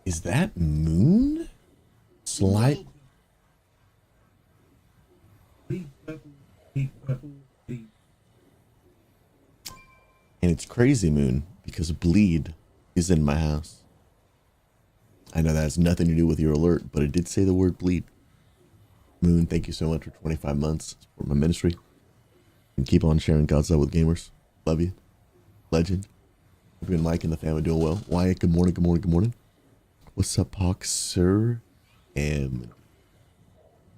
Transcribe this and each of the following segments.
Is that moon? Slide. And it's crazy moon because bleed is in my house. I know that has nothing to do with your alert, but it did say the word bleed. Moon, thank you so much for 25 months. Support my ministry. And keep on sharing God's love with gamers. Love you. Legend. Hope you and Mike and the family doing well. Wyatt, good morning, good morning, good morning. What's up, Hawk? Sir M.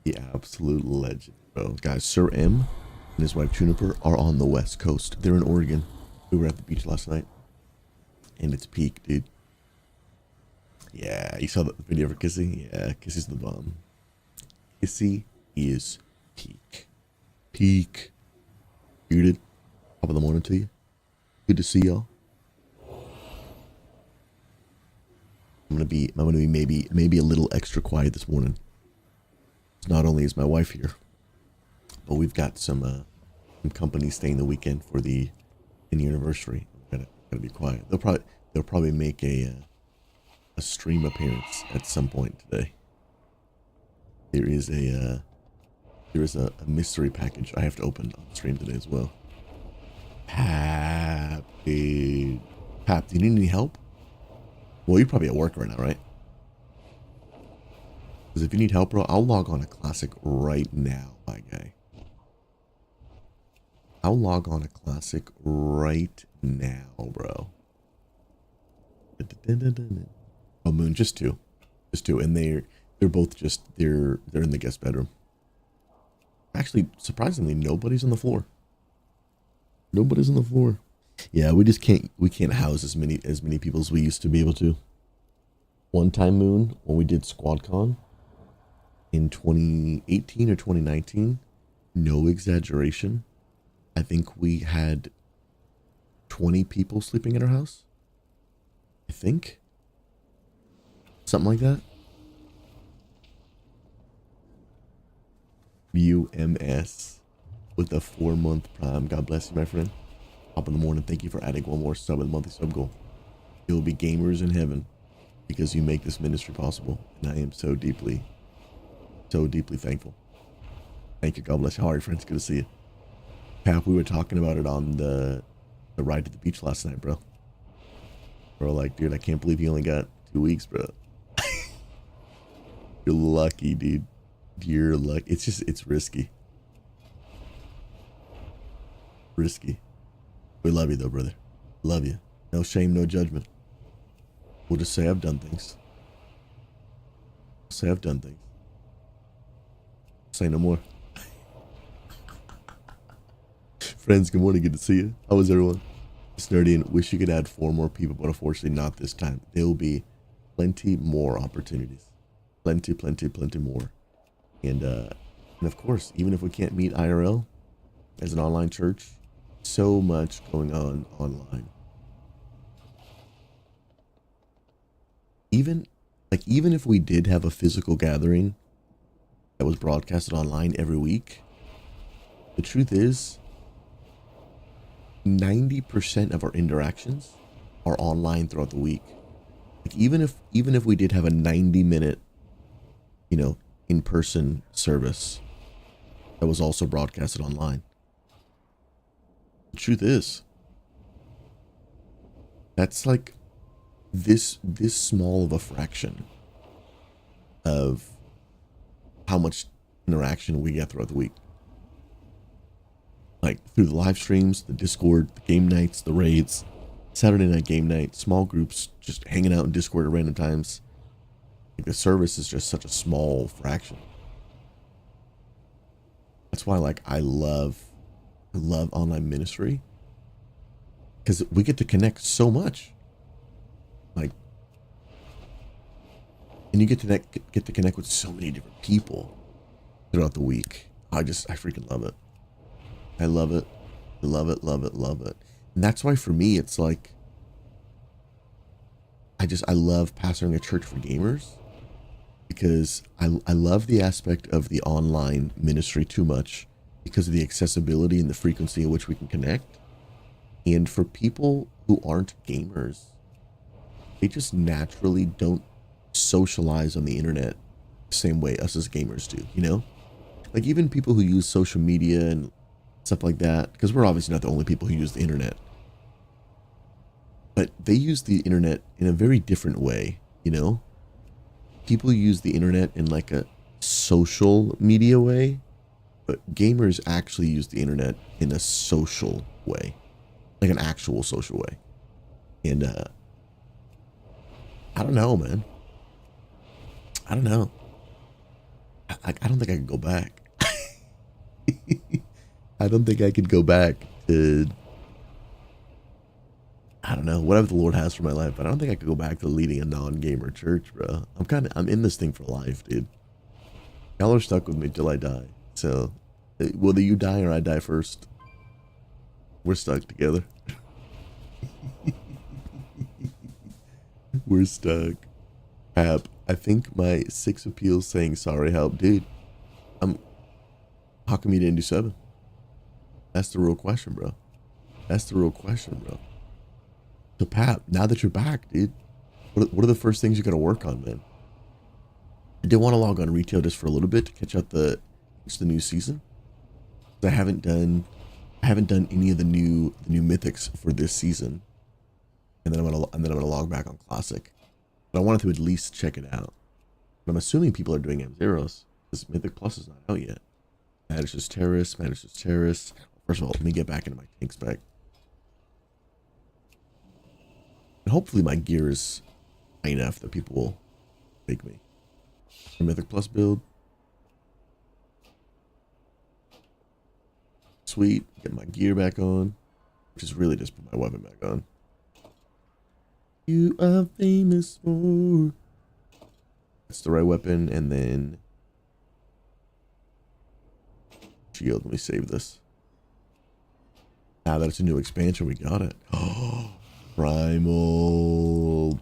The absolute legend, bro. Guys, Sir M and his wife Juniper are on the West Coast. They're in Oregon. We were at the beach last night. And it's peak, dude. Yeah, you saw the video for Kissy? Yeah, Kissy's the bomb. Kissy is peak. Peak. Muted. Top of the morning to you. Good to see y'all. I'm gonna be maybe a little extra quiet this morning. Not only is my wife here, but we've got some company staying the weekend for the anniversary. Gotta be quiet. They'll probably make a stream appearance at some point today. There is a mystery package I have to open on the stream today as well. Pap, do you need any help? Well, you're probably at work right now, right? Because if you need help, bro, I'll log on a classic right now, my guy. I'll log on a classic right now, bro. Oh, Moon, just two, and they're both just they're in the guest bedroom. Actually, surprisingly, nobody's on the floor. Nobody's on the floor. Yeah, we can't house as many people as we used to be able to. One time, Moon, when we did SquadCon in 2018 or 2019, no exaggeration, I think we had 20 people sleeping in our house. I think. Something like that. UMS with a 4-month prime. God bless you, my friend. Top of the morning. Thank you for adding one more sub with the monthly sub goal. You'll be gamers in heaven because you make this ministry possible. And I am so deeply thankful. Thank you. God bless you. How are you, friends? Good to see you. Pap, we were talking about it on the ride to the beach last night, bro. Bro, like, dude, I can't believe you only got 2 weeks, bro. You're lucky, dude. You're lucky. It's risky. Risky. We love you, though, brother. Love you. No shame, no judgment. We'll just say I've done things. Say I've done things. Say no more. Friends, good morning. Good to see you. How is everyone? It's nerdy and wish you could add 4 more people, but unfortunately not this time. There will be plenty more opportunities. Plenty more. And of course, even if we can't meet IRL as an online church, so much going on online. Even if we did have a physical gathering that was broadcasted online every week, the truth is 90% of our interactions are online throughout the week. Like even if we did have a 90-minute, in-person service that was also broadcasted online, the truth is that's like this small of a fraction of how much interaction we get throughout the week. Like through the live streams, the Discord, the game nights, the raids, Saturday night game night, small groups just hanging out in Discord at random times. Like the service is just such a small fraction. That's why I love online ministry, because we get to connect so much. And you get to connect with so many different people throughout the week. I freaking love it. I love it. Love it. And that's why for me, it's like, I love pastoring a church for gamers, because I love the aspect of the online ministry too much because of the accessibility and the frequency at which we can connect. And for people who aren't gamers, they just naturally don't socialize on the internet the same way us as gamers do, you know? Like even people who use social media and stuff like that, because we're obviously not the only people who use the internet, but they use the internet in a very different way, you know? People use the internet in like a social media way, but gamers actually use the internet in a social way, like an actual social way. And I don't know, man. I don't know. I don't think I could go back. I don't think I could go back to, I don't know, whatever the Lord has for my life, but I don't think I could go back to leading a non-gamer church, bro. I'm in this thing for life, dude. Y'all are stuck with me till I die. So, whether you die or I die first, we're stuck together. We're stuck. App, I think my 6 appeals saying sorry help, dude. How come you didn't do 7? That's the real question, bro. That's the real question, bro. So, Pap, now that you're back, dude, what are the first things you got to work on, man? I did want to log on retail just for a little bit to catch up the new season. I haven't done any of the new mythics for this season, and then I'm gonna log back on classic. But I wanted to at least check it out. But I'm assuming people are doing M0s because Mythic Plus is not out yet. Manager's Terrorist. First of all, let me get back into my tank spec. And hopefully my gear is high enough that people will take me. A Mythic Plus build. Sweet. Get my gear back on. Which is really just put my weapon back on. You are famous for. That's the right weapon, and then shield. Let me save this. Now that it's a new expansion, we got it. Oh, Primal.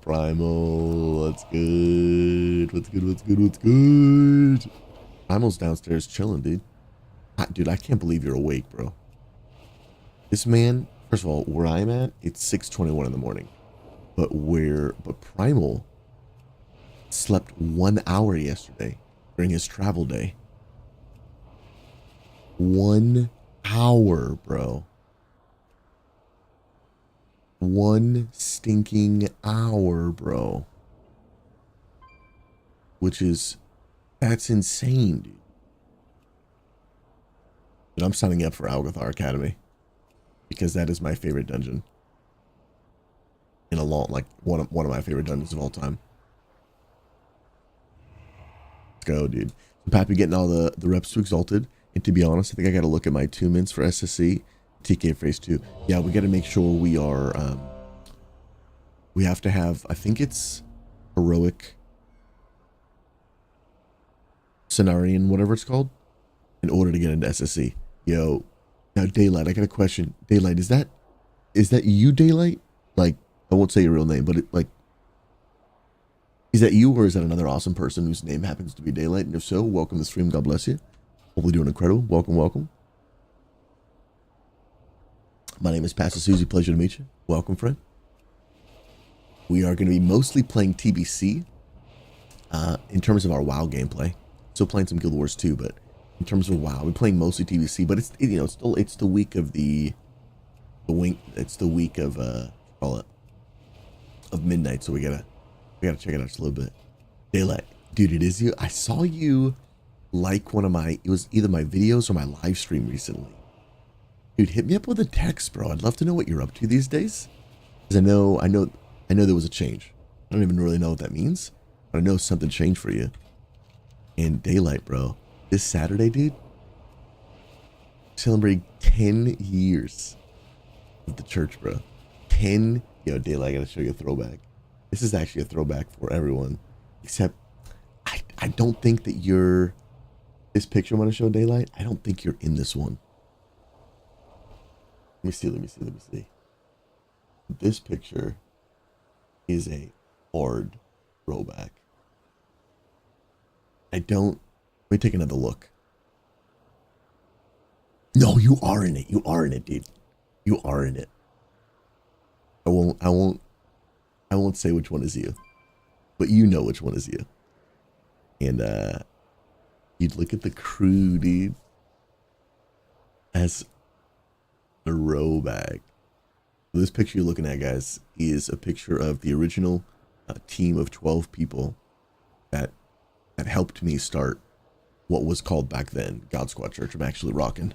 That's good. What's good? Primal's downstairs chilling, dude. Dude, I can't believe you're awake, bro. This man, first of all, where I'm at, it's 6:21 in the morning. But Primal slept 1 hour yesterday during his travel day. 1 hour, bro. 1 stinking hour, bro. That's insane, dude. And I'm signing up for Algathar Academy because that is my favorite dungeon. In a long, like one of my favorite dungeons of all time. Let's go, dude. So Pappy getting all the reps to Exalted. And to be honest, I think I got to look at my 2 mints for SSC, TK Phase 2. Yeah, we got to make sure we are, we have to have, I think it's Heroic Cenarian, whatever it's called, in order to get into SSC. Yo, now Daylight, I got a question. Daylight, is that you, Daylight? Like, I won't say your real name, but is that you or is that another awesome person whose name happens to be Daylight? And if so, welcome to the stream. God bless you. Hopefully doing incredible. Welcome. My name is Pastor Susie. Pleasure to meet you. Welcome, friend. We are going to be mostly playing TBC in terms of our WoW gameplay. Still playing some Guild Wars 2, but in terms of WoW, we're playing mostly TBC. But it's the week of it's the week of call it of midnight, so we gotta check it out just a little bit. Daylight, dude, it is you. I saw you like one of it was either my videos or my live stream recently. Dude, hit me up with a text, bro. I'd love to know what you're up to these days. Because I know there was a change. I don't even really know what that means, but I know something changed for you. And Daylight, bro, this Saturday, dude, celebrating 10 years of the church, bro. 10. Yo, Daylight, I gotta show you a throwback. This is actually a throwback for everyone, except I don't think that you're. This picture I'm gonna show, Daylight, I don't think you're in this one. Let me see. This picture is a hard throwback. Let me take another look. No, you are in it. You are in it, dude. You are in it. I won't say which one is you. but you know which one is you. And you'd look at the crew, dude, as a throwback. This picture you're looking at, guys, is a picture of the original team of 12 people that helped me start what was called back then God Squad Church. I'm actually rocking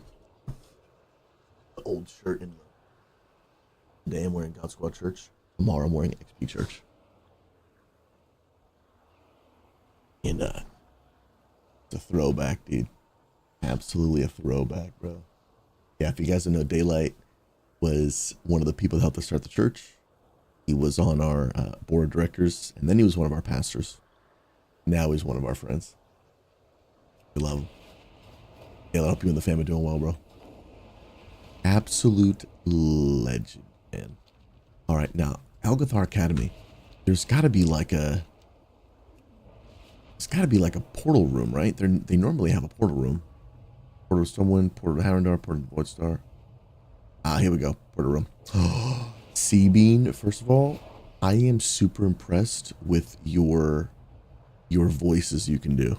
the old shirt, and today I'm wearing God Squad Church. Tomorrow I'm wearing XP Church. And it's a throwback, dude. Absolutely a throwback, bro. Yeah, if you guys don't know, Daylight was one of the people that helped us start the church. He was on our board of directors, and then he was one of our pastors. Now he's one of our friends. We love him. Yeah, I hope you and the family are doing well, bro. Absolute legend, man. All right, now, Algathar Academy. There's got to be like a portal room, right? They normally have a portal room. Portal to Someone, Portal to Harrendar, Portal to Voidstar. Ah, here we go. Portal room. Seabean, first of all, I am super impressed with your voices you can do.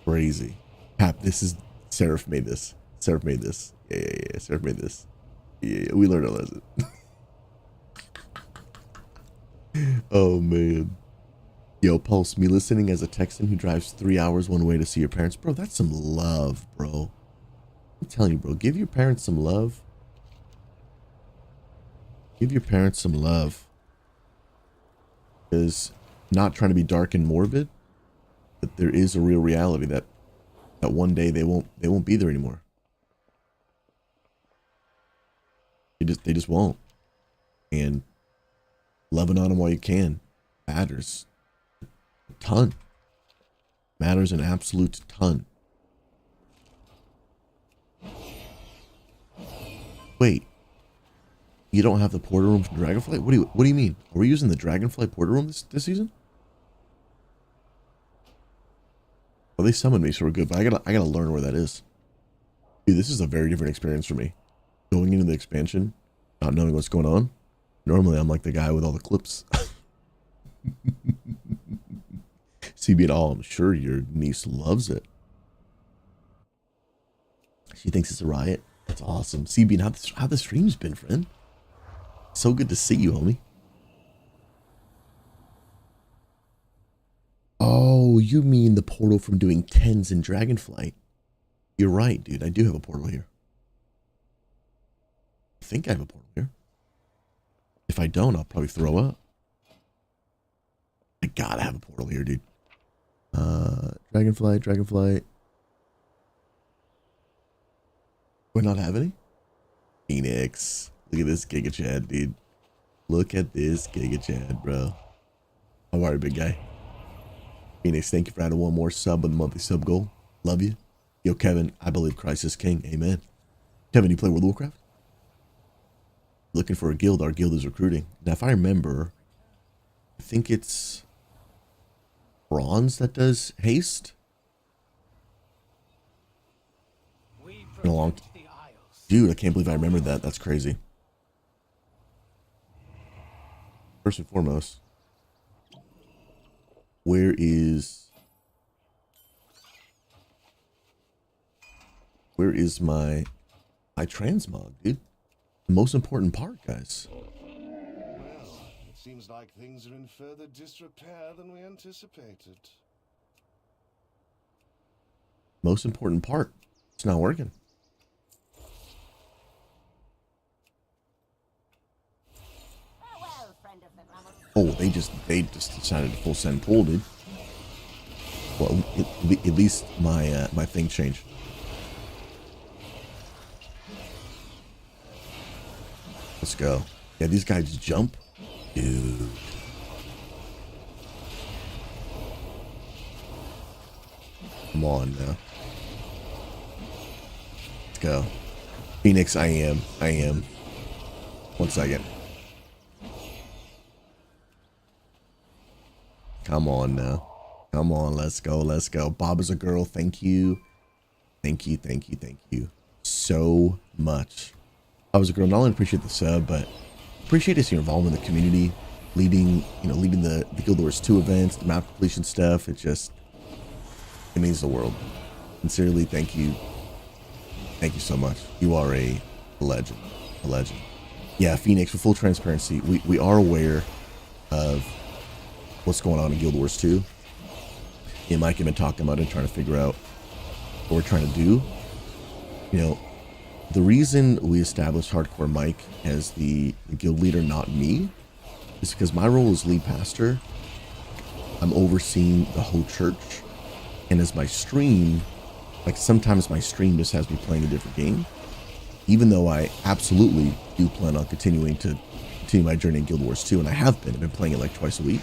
Crazy. Pap, this is Seraph made this. Seraph made this. Yeah. Seraph made this. Yeah. We learned a lesson. Oh man. Yo, Pulse, me listening as a Texan who drives 3 hours one way to see your parents. Bro, that's some love, bro. I'm telling you, bro, give your parents some love. Give your parents some love. Because not trying to be dark and morbid, but there is a real reality that one day they won't be there anymore. They just won't. And loving on them while you can matters a ton. Matters an absolute ton. Wait, you don't have the portal room from Dragonflight? What do you mean? Are we using the Dragonflight portal room this season? Well, they summoned me, so we're good. But I gotta learn where that is. Dude, this is a very different experience for me. Going into the expansion, not knowing what's going on. Normally, I'm like the guy with all the clips. CB at all, I'm sure your niece loves it. She thinks it's a riot. That's awesome. CB, how the stream's been, friend? So good to see you, homie. Oh, you mean the portal from doing 10s in Dragonflight? You're right, dude. I do have a portal here. I think I have a portal here. If I don't, I'll probably throw up. I gotta have a portal here, dude. Dragonflight. Do I not have any? Phoenix. Look at this Giga Chad, dude. Look at this Giga Chad, bro. How are you, big guy? Phoenix, thank you for adding one more sub on the monthly sub goal. Love you. Yo, Kevin, I believe Christ is king. Amen. Kevin, you play World of Warcraft? Looking for a guild. Our guild is recruiting. Now, if I remember, I think it's bronze that does haste. Been a long dude, I can't believe I remembered that. That's crazy. First and foremost, where is my transmog, dude? The most important part, guys. Well, it seems like things are in further disrepair than we anticipated. Most important part. It's not working. Oh, they just decided to full send pull, dude. Well, at least my my thing changed. Let's go. Yeah, these guys jump, dude. Come on now. Let's go. Phoenix, I am. 1 second. Come on now. Come on, let's go. Bob is a girl. Thank you. Thank you so much. I was a girl. Not only appreciate the sub, but appreciate your involvement in the community. leading the Guild Wars 2 events, the map completion stuff. It means the world. Sincerely, thank you so much. You are a legend. Yeah, Phoenix, for full transparency, we are aware of what's going on in Guild Wars 2. Me and Mike have been talking about it, trying to figure out what we're trying to do. The reason we established Hardcore Mike as the guild leader, not me, is because my role as lead pastor, I'm overseeing the whole church. And as my stream, like sometimes my stream just has me playing a different game. Even though I absolutely do plan on continuing my journey in Guild Wars 2, and I have been. I've been playing it like twice a week.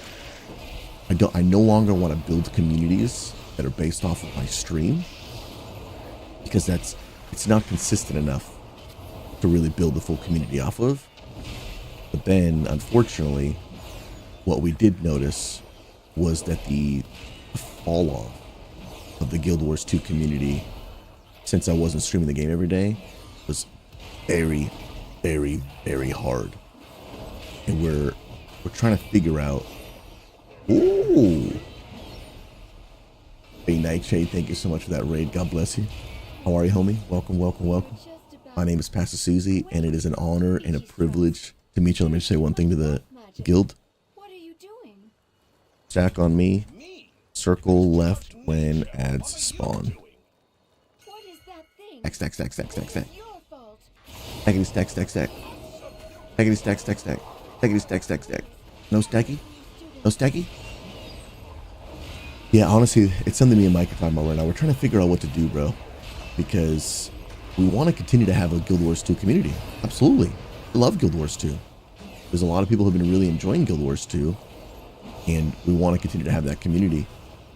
I no longer want to build communities that are based off of my stream, because it's not consistent enough to really build the full community off of. But then, unfortunately, what we did notice was that the fall off of the Guild Wars 2 community, since I wasn't streaming the game every day, was very, very, very hard. And we're trying to figure out. Ooh. Hey, Nightshade, thank you so much for that raid. God bless you. How are you, homie? Welcome. My name is Pastor Susie, and it is an honor and a privilege to meet you. Let me just say one thing to the guild. What are you doing? Stack on me. Circle left when ads spawn. What is that thing? Stack. It's your fault. Stackity stack. Stackity stack. Stackity stack. No stacky? No stacky? Yeah, honestly, it's something me and Mike are talking about right now. We're trying to figure out what to do, bro. Because we want to continue to have a Guild Wars 2 community. Absolutely. I love Guild Wars 2. There's a lot of people who have been really enjoying Guild Wars 2. And we want to continue to have that community.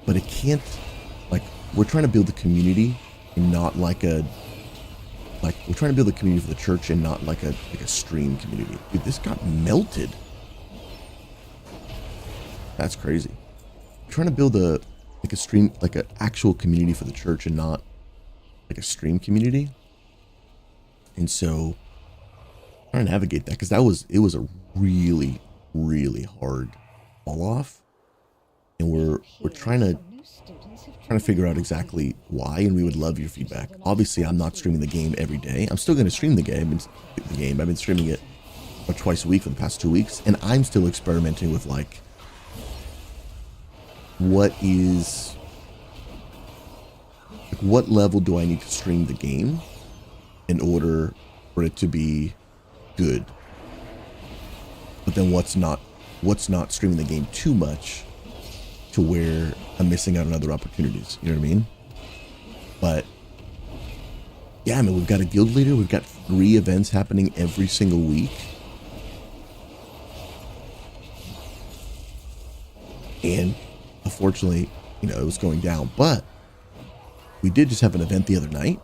But it can't, we're trying to build a community and not we're trying to build a community for the church and not like a stream community. Dude, this got melted. That's crazy. We're trying to build a stream, an actual community for the church and not like a stream community. And so trying to navigate that, because it was a really, really hard fall off. And we're trying to figure out exactly why, and we would love your feedback. Obviously, I'm not streaming the game every day. I'm still going to stream the game. I've been streaming it twice a week for the past 2 weeks, and I'm still experimenting with what level do I need to stream the game in order for it to be good? But then what's not streaming the game too much to where I'm missing out on other opportunities. You know what I mean? But yeah, I mean, we've got a guild leader. We've got 3 events happening every single week. And unfortunately, it was going down. But we did just have an event the other night.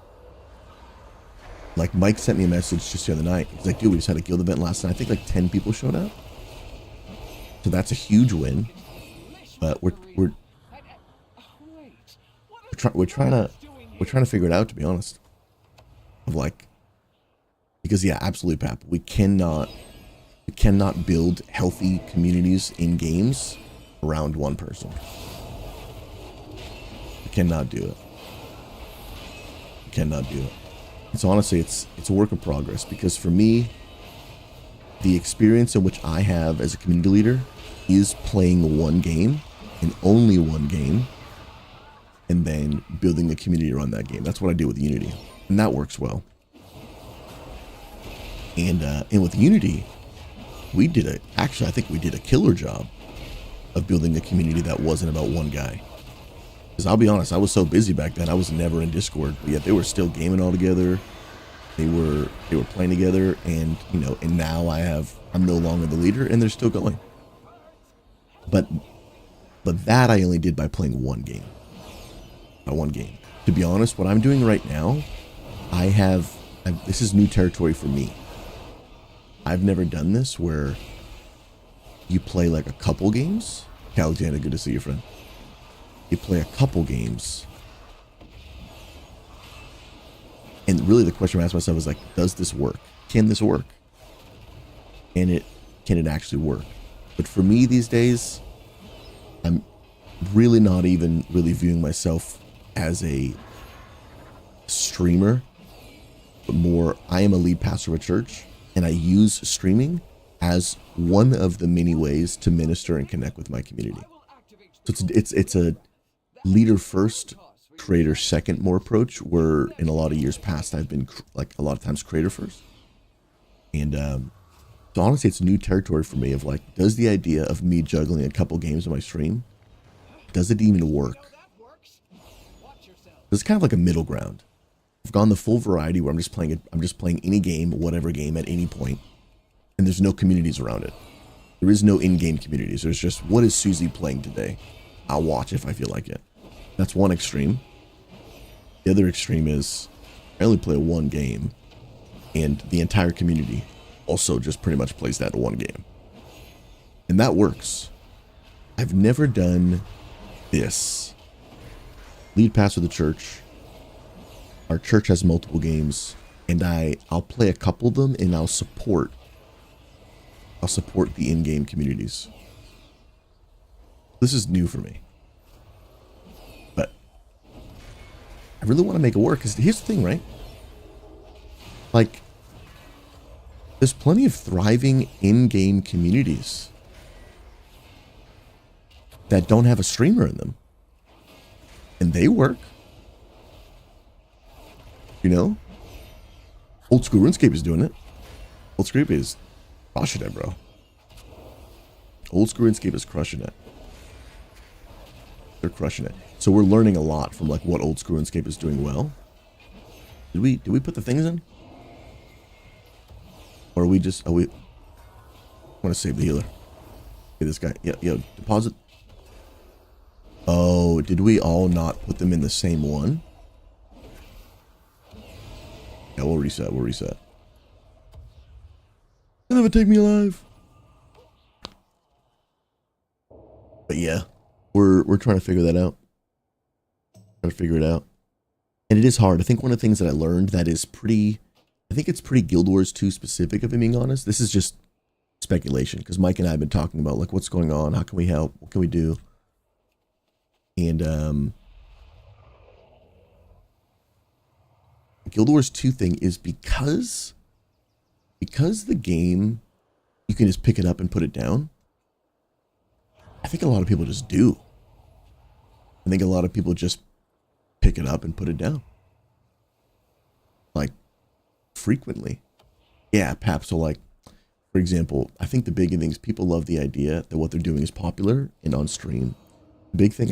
Like, Mike sent me a message just the other night. He's like, dude, we just had a guild event last night. I think 10 people showed up. So that's a huge win. But we're trying to figure it out, to be honest. Because yeah, absolutely, Pap. We cannot build healthy communities in games around one person. We cannot do it. So honestly, it's a work in progress, because for me, the experience in which I have as a community leader is playing one game and only one game, and then building a community around that game. That's what I do with Unity, and that works well. And with Unity, I think we did a killer job of building a community that wasn't about one guy. Because I'll be honest, I was so busy back then, I was never in Discord, but yet they were still gaming all together. They were playing together, and and now I'm no longer the leader, and they're still going. But that I only did by playing one game. To be honest, what I'm doing right now, this is new territory for me. I've never done this where you play like a couple games. Alexander, good to see you, friend. You play a couple games. And really the question I asked myself is does this work? Can this work? Can it actually work? But for me these days, I'm really not even really viewing myself as a streamer, but more I am a lead pastor of a church, and I use streaming as one of the many ways to minister and connect with my community. So it's a leader first, creator second more approach, where in a lot of years past I've been like a lot of times creator first. And so honestly, it's new territory for me of like, does the idea of me juggling a couple games on my stream, does it even work? It's kind of like a middle ground. I've gone the full variety where I'm just playing any game, whatever game at any point, and there's no communities around it. There is no in-game communities. There's just, what is Susie playing today? I'll watch if I feel like it. That's one extreme. The other extreme is I only play one game, and the entire community also just pretty much plays that one game. And that works. I've never done this. Lead pastor of the church. Our church has multiple games, and I'll play a couple of them, and I'll support the in-game communities. This is new for me. But I really want to make it work, because here's the thing, right? Like, there's plenty of thriving in-game communities that don't have a streamer in them. And they work. You know? Old School RuneScape is doing it. Old School RuneScape is crushing it, bro. Old School RuneScape is crushing it. They're crushing it. So we're learning a lot from like what Old School RuneScape is doing well. Did we put the things in? Or are we just, I want to save the healer. Okay, this guy, yo, deposit. Oh, did we all not put them in the same one? Yeah, we'll reset. Don't ever take me alive. But yeah, we're trying to figure that out. Trying to figure it out. And it is hard. I think one of the things that I learned that is pretty, I think it's pretty Guild Wars 2 specific, if I'm being honest. This is just speculation, because Mike and I have been talking about like what's going on, how can we help, what can we do? And Guild Wars 2 thing is because the game, you can just pick it up and put it down. I think a lot of people just do. I think a lot of people just pick it up and put it down. Like, frequently. Yeah, Pap, so like, for example, I think the big thing is people love the idea that what they're doing is popular and on stream. The big thing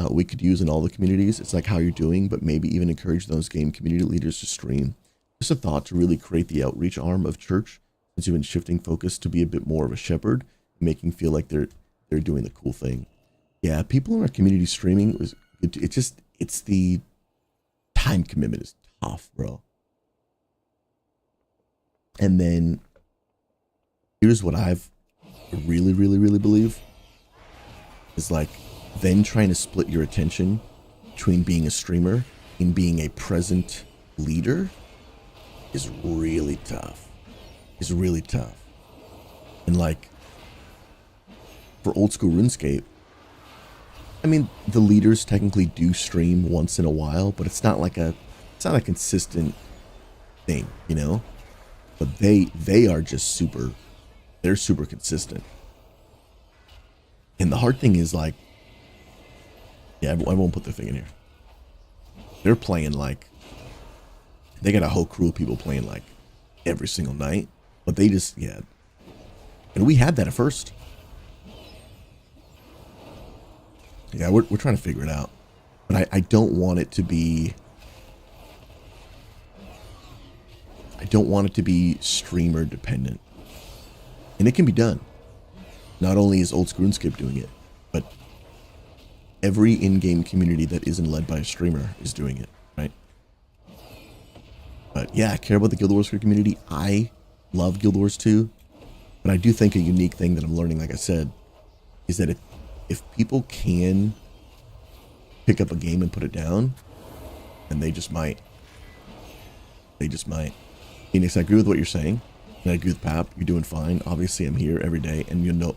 we could use in all the communities, it's like how you're doing, but maybe even encourage those game community leaders to stream. Just a thought to really create the outreach arm of church, since you've been shifting focus to be a bit more of a shepherd, making feel like they're doing the cool thing. Yeah, people in our community streaming, it's the time commitment is tough, bro. And then here's what I've really believe is like, then trying to split your attention between being a streamer and being a present leader is really tough. It's really tough. And like, for Old School RuneScape, I mean, the leaders technically do stream once in a while, but it's not a consistent thing, you know? But they are just they're super consistent. And the hard thing is like, yeah, I won't put the thing in here. They're playing like, they got a whole crew of people playing like every single night, but they just, yeah. And we had that at first. Yeah, we're trying to figure it out. But I don't want it to be, streamer dependent. And it can be done. Not only is Old School RuneScape doing it, but every in-game community that isn't led by a streamer is doing it, right? But yeah, I care about the Guild Wars community. I love Guild Wars 2, but I do think a unique thing that I'm learning, like I said, is that if people can pick up a game and put it down, then they just might. Phoenix, I agree with what you're saying. Good Pap, you're doing fine. Obviously, I'm here every day, and know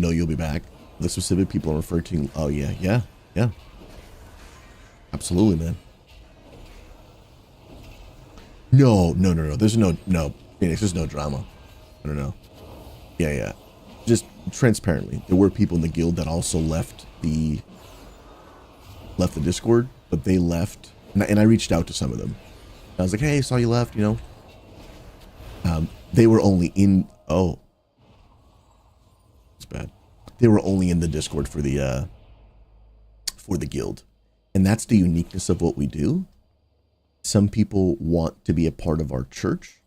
you'll be back. The specific people I'm referring to. Oh yeah. Absolutely, man. No. There's no Phoenix. There's no drama. I don't know. Yeah. Just transparently, there were people in the guild that also left the Discord, but they left, and I reached out to some of them. I was like, hey, saw you left. They were only in. Oh, it's bad. They were only in the Discord for the guild, and that's the uniqueness of what we do. Some people want to be a part of our church,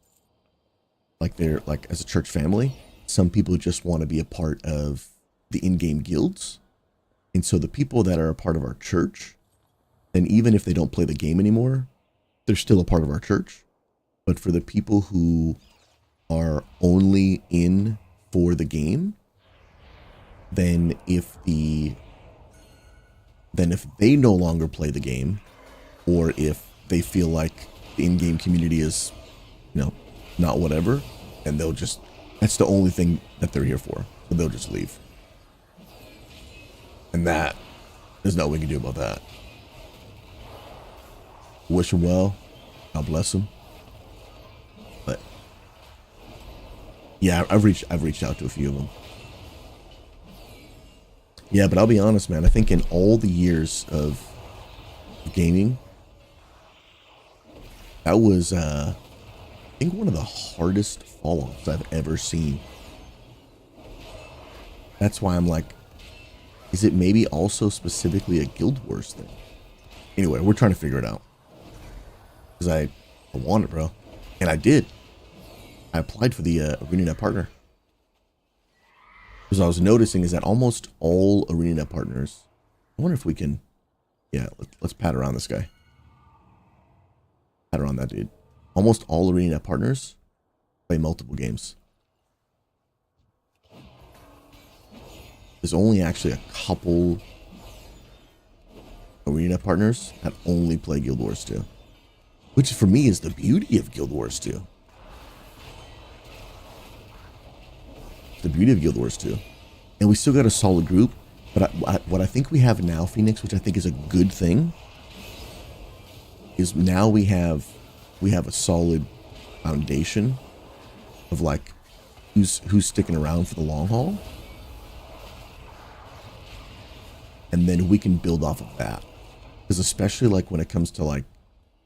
like they're like as a church family. Some people just want to be a part of the in-game guilds, and so the people that are a part of our church, and even if they don't play the game anymore, they're still a part of our church. But for the people who are only in for the game, then if they no longer play the game, or if they feel like the in-game community is, not whatever, and that's the only thing that they're here for, so they'll just leave. And that, there's nothing we can do about that. Wish them well. God bless them. But yeah, I've reached out to a few of them. Yeah, but I'll be honest, man. I think in all the years of gaming, that was, I think, one of the hardest fall-offs I've ever seen. That's why I'm like, is it maybe also specifically a Guild Wars thing? Anyway, we're trying to figure it out. Because I want it, bro. And I did. I applied for the ArenaNet partner. Because I was noticing is that almost all ArenaNet partners, I wonder if we can, let's pat around this guy. Pat around that dude. Almost all ArenaNet partners play multiple games. There's only actually a couple ArenaNet partners that only play Guild Wars 2. Which for me is the beauty of Guild Wars 2. The beauty of Guild Wars 2. And we still got a solid group. But what I think we have now, Phoenix, which I think is a good thing, is now we have a solid foundation of like who's sticking around for the long haul. And then we can build off of that. Because especially like when it comes to like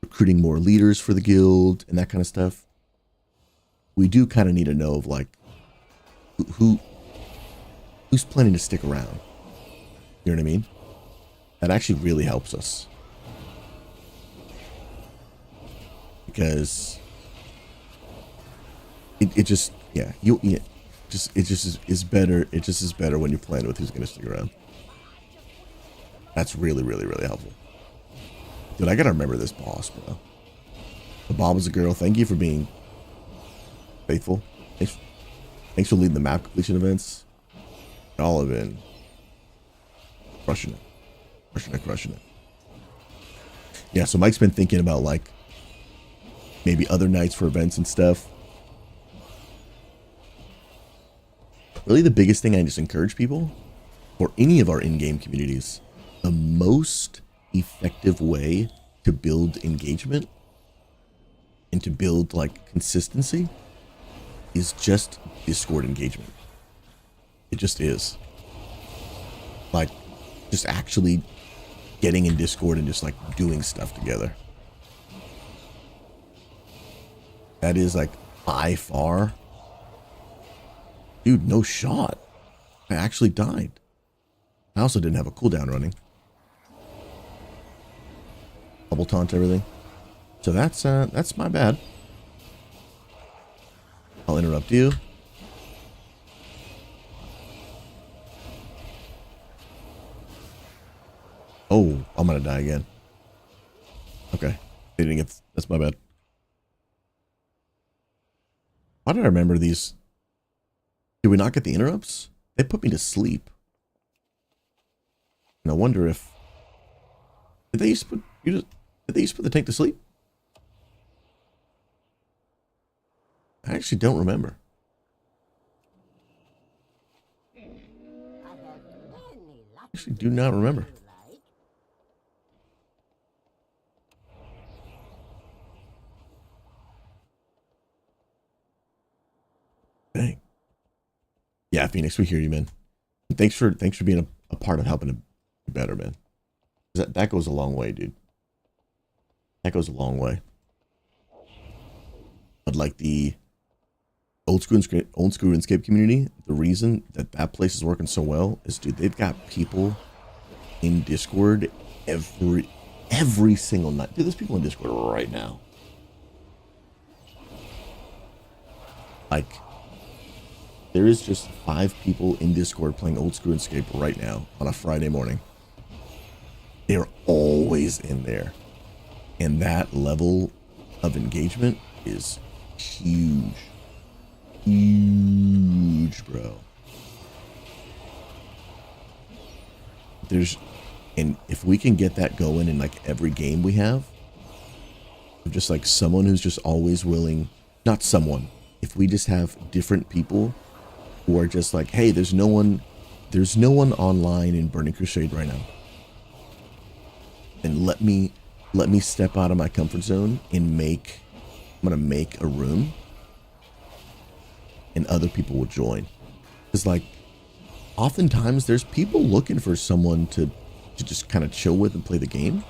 recruiting more leaders for the guild and that kind of stuff, we do kind of need to know of like who's planning to stick around. You know what I mean? That actually really helps us. Because it just is better. It just is better when you plan with who's going to stick around. That's really, really, really helpful. Dude, I gotta remember this boss, bro. The Bob is a girl. Thank you for being faithful. Thanks for leading the map completion events. Y'all have been crushing it. Yeah, so Mike's been thinking about like maybe other nights for events and stuff. Really, the biggest thing I just encourage people, or any of our in-game communities, the most effective way to build engagement and to build like consistency is just Discord engagement. It just is. Like just actually getting in Discord and just like doing stuff together. That is like by far. Dude, no shot. I actually died. I also didn't have a cooldown running. Double taunt everything. So that's my bad. I'll interrupt you. Oh, I'm gonna die again. Okay. They didn't get, that's my bad. Why did I remember these? Did we not get the interrupts? They put me to sleep. And I wonder if did they used to put the tank to sleep? I actually don't remember. I actually do not remember. Dang. Yeah, Phoenix, we hear you, man. Thanks for being a part of helping to be better, man. That goes a long way, dude. That goes a long way. But like the old school RuneScape community, the reason that place is working so well is, dude, they've got people in Discord every single night. Dude, there's people in Discord right now. Like, there is just 5 people in Discord playing old school RuneScape right now on a Friday morning. They're always in there. And that level of engagement is huge. Huge, bro. And if we can get that going in like every game we have, just like someone who's just always willing, not someone, if we just have different people who are just like, hey, there's no one online in Burning Crusade right now. And let me step out of my comfort zone and I'm gonna make a room, and other people will join. Because like, oftentimes there's people looking for someone to just kind of chill with and play the game,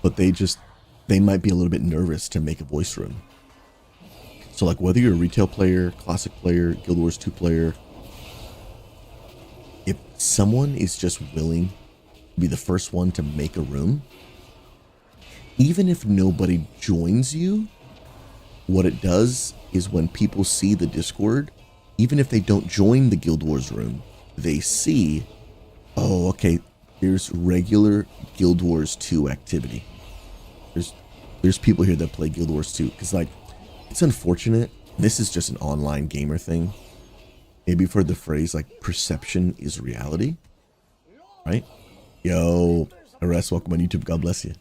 but they might be a little bit nervous to make a voice room. So like, whether you're a retail player, classic player, Guild Wars 2 player, if someone is just willing to be the first one to make a room, even if nobody joins you, what it does is when people see the Discord, even if they don't join the Guild Wars room, they see, oh, okay, there's regular Guild Wars 2 activity. There's people here that play Guild Wars 2. Because like, it's unfortunate. This is just an online gamer thing. Maybe you've heard the phrase like, perception is reality, right? Yo, Arrest, welcome on YouTube. God bless you.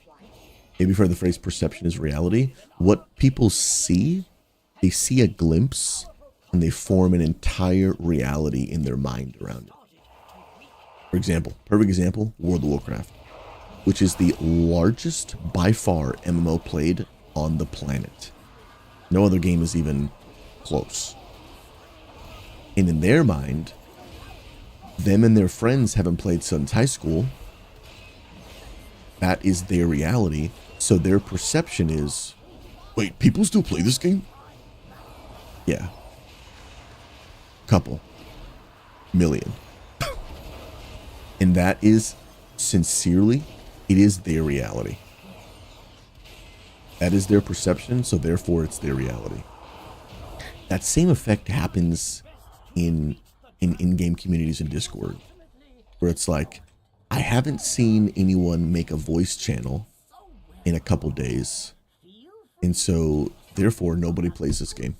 Maybe you've heard the phrase perception is reality. What people see, they see a glimpse and they form an entire reality in their mind around it. For example, perfect example, World of Warcraft, which is the largest by far MMO played on the planet. No other game is even close. And in their mind, them and their friends haven't played since high school. That is their reality. So their perception is, wait, people still play this game? Yeah. Couple. Million. And that is, sincerely, it is their reality. That is their perception, so therefore it's their reality. That same effect happens in in-game communities in Discord, where it's like, I haven't seen anyone make a voice channel in a couple days, and so therefore nobody plays this game.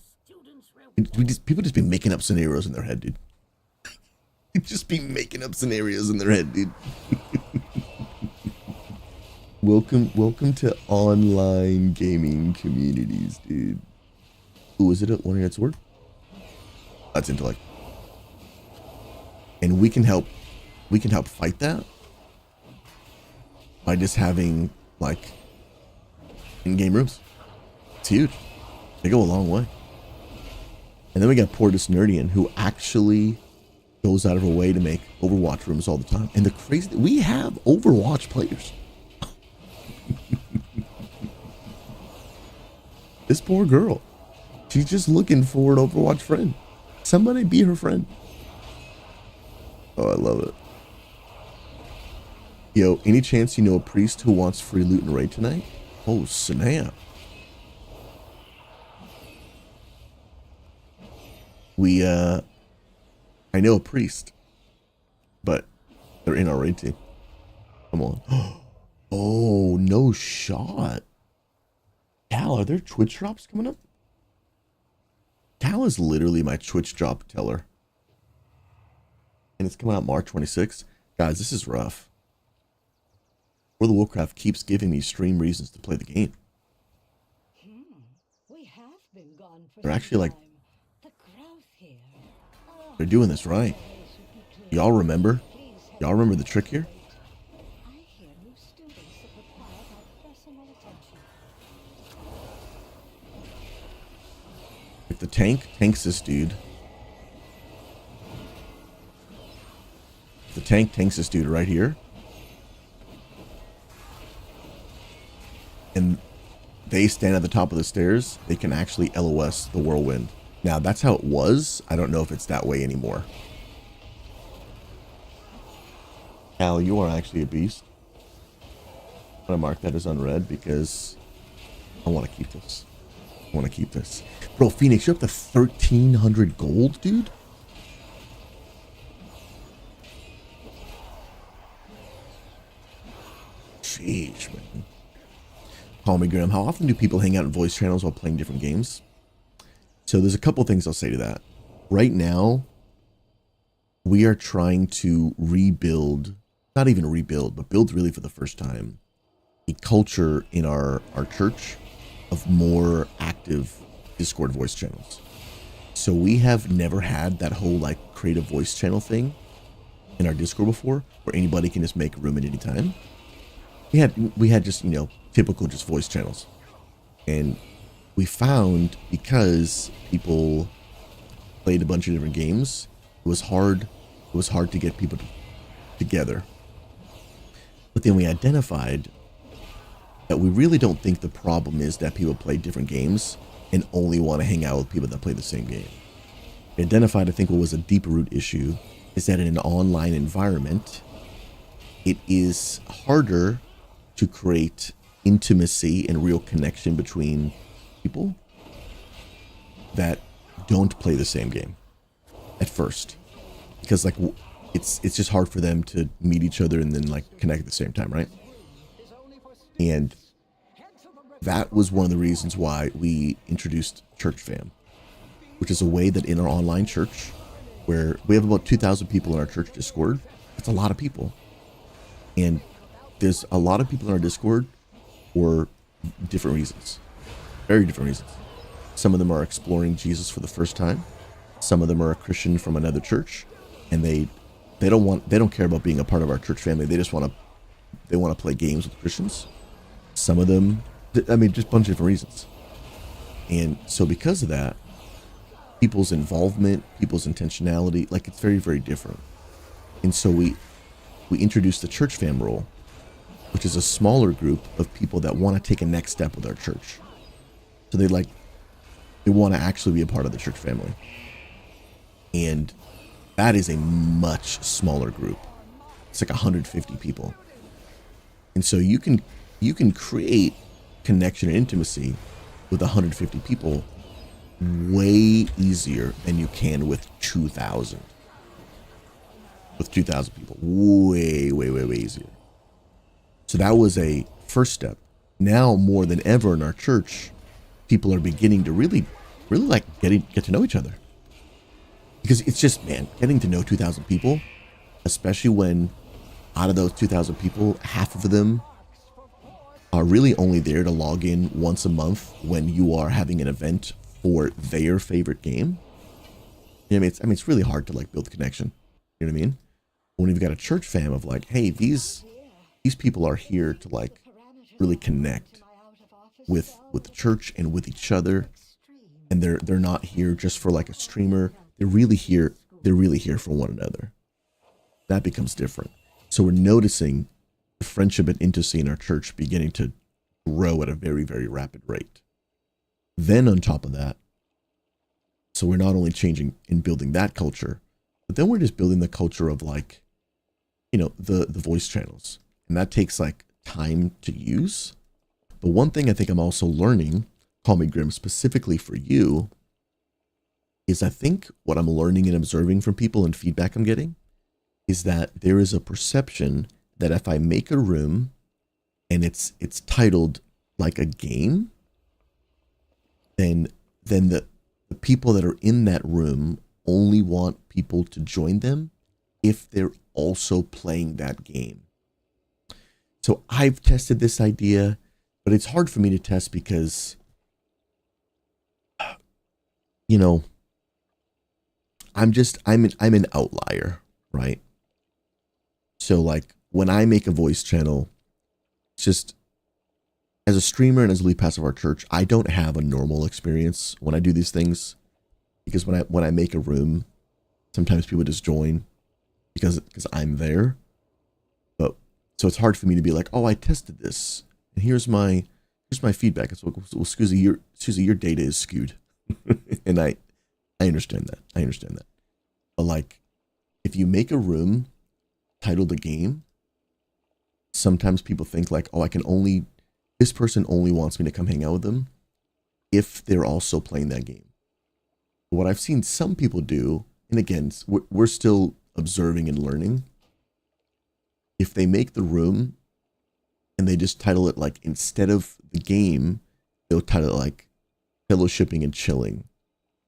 People just be making up scenarios in their head, dude. Just be making up scenarios in their head, dude. Welcome to online gaming communities, dude. Ooh, is it a one-handed sword? That's intellect. And we can help fight that by just having like in-game rooms. It's huge. They go a long way. And then we got Portus Nerdian, who actually goes out of her way to make Overwatch rooms all the time. And the crazy, we have Overwatch players. This poor girl, she's just looking for an Overwatch friend. Somebody be her friend. Oh, I love it. Yo, any chance you know a priest who wants free loot and raid tonight? Oh, snap. I know a priest, but they're in our raid team. Come on. Oh, no shot. Cal, are there Twitch drops coming up? Cal is literally my Twitch drop teller. And it's coming out March 26th. Guys, this is rough. World of Warcraft keeps giving me stream reasons to play the game. They're actually like, they're doing this right. Y'all remember? Y'all remember the trick here? If the tank tanks this dude, if the tank tanks this dude right here, and they stand at the top of the stairs, they can actually LOS the whirlwind. Now, that's how it was. I don't know if it's that way anymore. Al, you are actually a beast. I'm going to mark that as unread because I want to keep this. I want to keep this. Bro, Phoenix, you're up to 1,300 gold, dude? Sheesh, man. Call me Graham. How often do people hang out in voice channels while playing different games? So there's a couple things I'll say to that. Right now, we are trying to rebuild, not even rebuild, but build really for the first time, a culture in our church of more active Discord voice channels. So we have never had that whole like creative voice channel thing in our Discord before, where anybody can just make a room at any time. We had just, you know, typical just voice channels. And we found, because people played a bunch of different games, it was hard to get people together. But then we identified that we really don't think the problem is that people play different games and only want to hang out with people that play the same game. We identified, I think, what was a deeper root issue is that in an online environment, it is harder to create intimacy and real connection between people that don't play the same game at first, because like it's just hard for them to meet each other and then like connect at the same time, right? And that was one of the reasons why we introduced Church Fam, which is a way that in our online church, where we have about 2,000 people in our church Discord, that's a lot of people, and there's a lot of people in our Discord for different reasons, very different reasons. Some of them are exploring Jesus for the first time. Some of them are a Christian from another church, and they don't care about being a part of our church family. They just want to play games with Christians. Some of them, I mean, just a bunch of different reasons. And so because of that, people's involvement, people's intentionality, like it's very, very different. And so we introduced the Church Fam role, which is a smaller group of people that want to take a next step with our church. So they want to actually be a part of the church family. And that is a much smaller group. It's like 150 people. And so you can create connection and intimacy with 150 people way easier than you can with 2,000. With 2,000 people, way easier. So that was a first step. Now more than ever in our church, people are beginning to really like get to know each other. Because it's just, man, getting to know 2,000 people, especially when out of those 2,000 people, half of them are really only there to log in once a month when you are having an event for their favorite game. You know what I mean? It's really hard to like build a connection. You know what I mean? When you've got a church fam of like, hey, these people are here to like really connect with the church and with each other, and they're not here just for like a streamer. They're really here for one another. That becomes different. So we're noticing the friendship and intimacy in our church beginning to grow at a very, very rapid rate. Then on top of that, so we're not only changing and building that culture, but then we're just building the culture of like, you know, the voice channels. And that takes like time to use. But one thing I think I'm also learning, call me Grim, specifically for you, is I think what I'm learning and observing from people and feedback I'm getting is that there is a perception that if I make a room and it's titled like a game, then the people that are in that room only want people to join them if they're also playing that game. So I've tested this idea, but it's hard for me to test because you know, I'm an outlier, right? So like when I make a voice channel, it's just as a streamer and as a lead pastor of our church, I don't have a normal experience when I do these things, because when I make a room, sometimes people just join because I'm there. But so it's hard for me to be like, oh, I tested this, and here's my feedback. It's like, well, Susie, your data is skewed, and I understand that. I understand that. But like, if you make a room titled a game, sometimes people think like, oh, this person only wants me to come hang out with them if they're also playing that game. What I've seen some people do, and again, we're still observing and learning. If they make the room and they just title it like, instead of the game, they'll title it like fellowshipping and chilling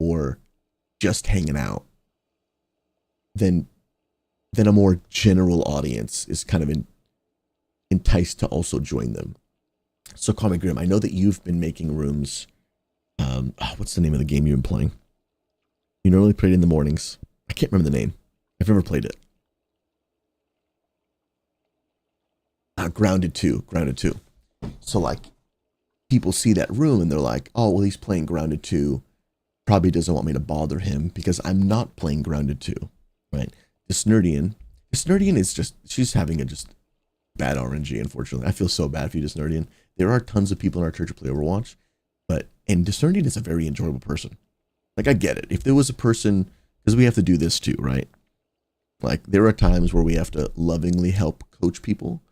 or just hanging out, then a more general audience is kind of enticed to also join them. So Comic Grim, I know that you've been making rooms. What's the name of the game you've been playing? You normally play it in the mornings. I can't remember the name. I've never played it. Grounded 2. So like, people see that room and they're like, oh, well, he's playing Grounded 2. Probably doesn't want me to bother him because I'm not playing Grounded 2, right? Disnerdian is just, she's having a just bad RNG, unfortunately. I feel so bad for you, Disnerdian. There are tons of people in our church who play Overwatch, and Disnerdian is a very enjoyable person. Like, I get it. If there was a person, because we have to do this too, right? Like, there are times where we have to lovingly help coach people,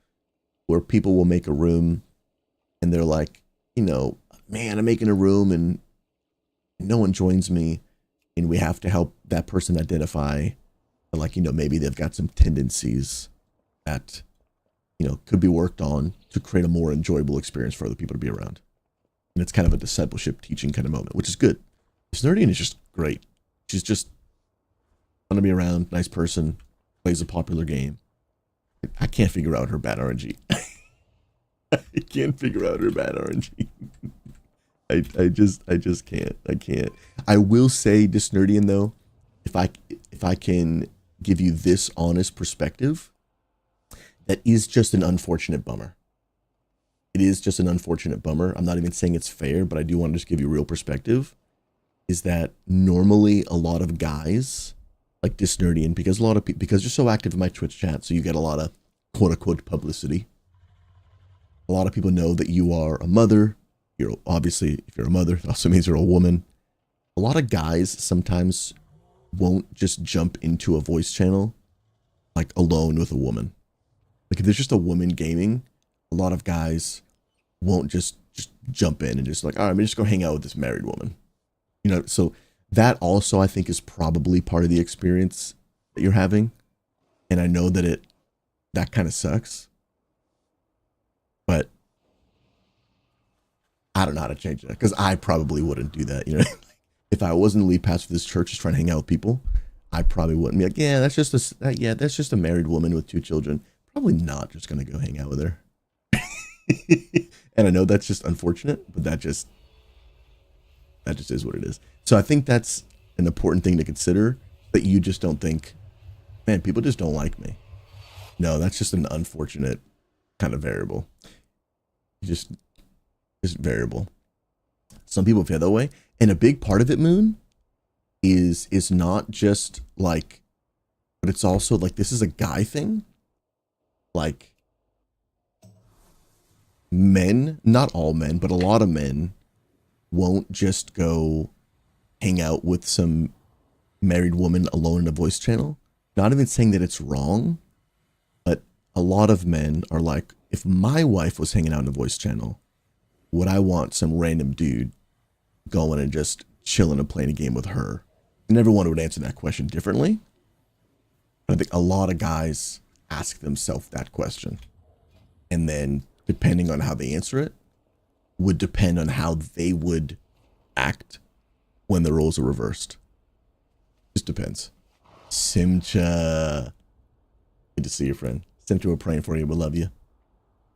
where people will make a room and they're like, man, I'm making a room and no one joins me, and we have to help that person identify, like, maybe they've got some tendencies that, could be worked on to create a more enjoyable experience for other people to be around. And it's kind of a discipleship teaching kind of moment, which is good. Nerdian is just great. She's just fun to be around, nice person, plays a popular game. I can't figure out her bad RNG. I can't figure out her bad RNG. I just can't. I can't. I will say, Disnerdian, though, if I can give you this honest perspective, that is just an unfortunate bummer. It is just an unfortunate bummer. I'm not even saying it's fair, but I do want to just give you real perspective. Is that normally a lot of guys like Disnerdian, because because you're so active in my Twitch chat, so you get a lot of quote unquote publicity. A lot of people know that you are a mother. You're obviously, if you're a mother, it also means you're a woman. A lot of guys sometimes won't just jump into a voice channel like alone with a woman. Like, if there's just a woman gaming, a lot of guys won't just jump in and just like, all right, I'm just gonna hang out with this married woman. So that also, I think, is probably part of the experience that you're having. And I know that that kind of sucks, but I don't know how to change that, because I probably wouldn't do that. If I wasn't the lead pastor for this church just trying to hang out with people, I probably wouldn't be like, yeah, that's just a married woman with 2 children. Probably not just going to go hang out with her. And I know that's just unfortunate, but that just is what it is. So I think that's an important thing to consider, that you just don't think, man, people just don't like me. No, that's just an unfortunate kind of variable. Just variable. Some people feel that way. And a big part of it, Moon, is not just like, but it's also like, this is a guy thing. Like, men, not all men, but a lot of men won't just go hang out with some married woman alone in a voice channel. Not even saying that it's wrong, but a lot of men are like, if my wife was hanging out in a voice channel, would I want some random dude going and just chilling and playing a game with her? And everyone would answer that question differently. But I think a lot of guys ask themselves that question. And then, depending on how they answer it, would depend on how they would act when the roles are reversed. Just depends. Simcha. Good to see you, friend. Simcha, we're praying for you. We love you.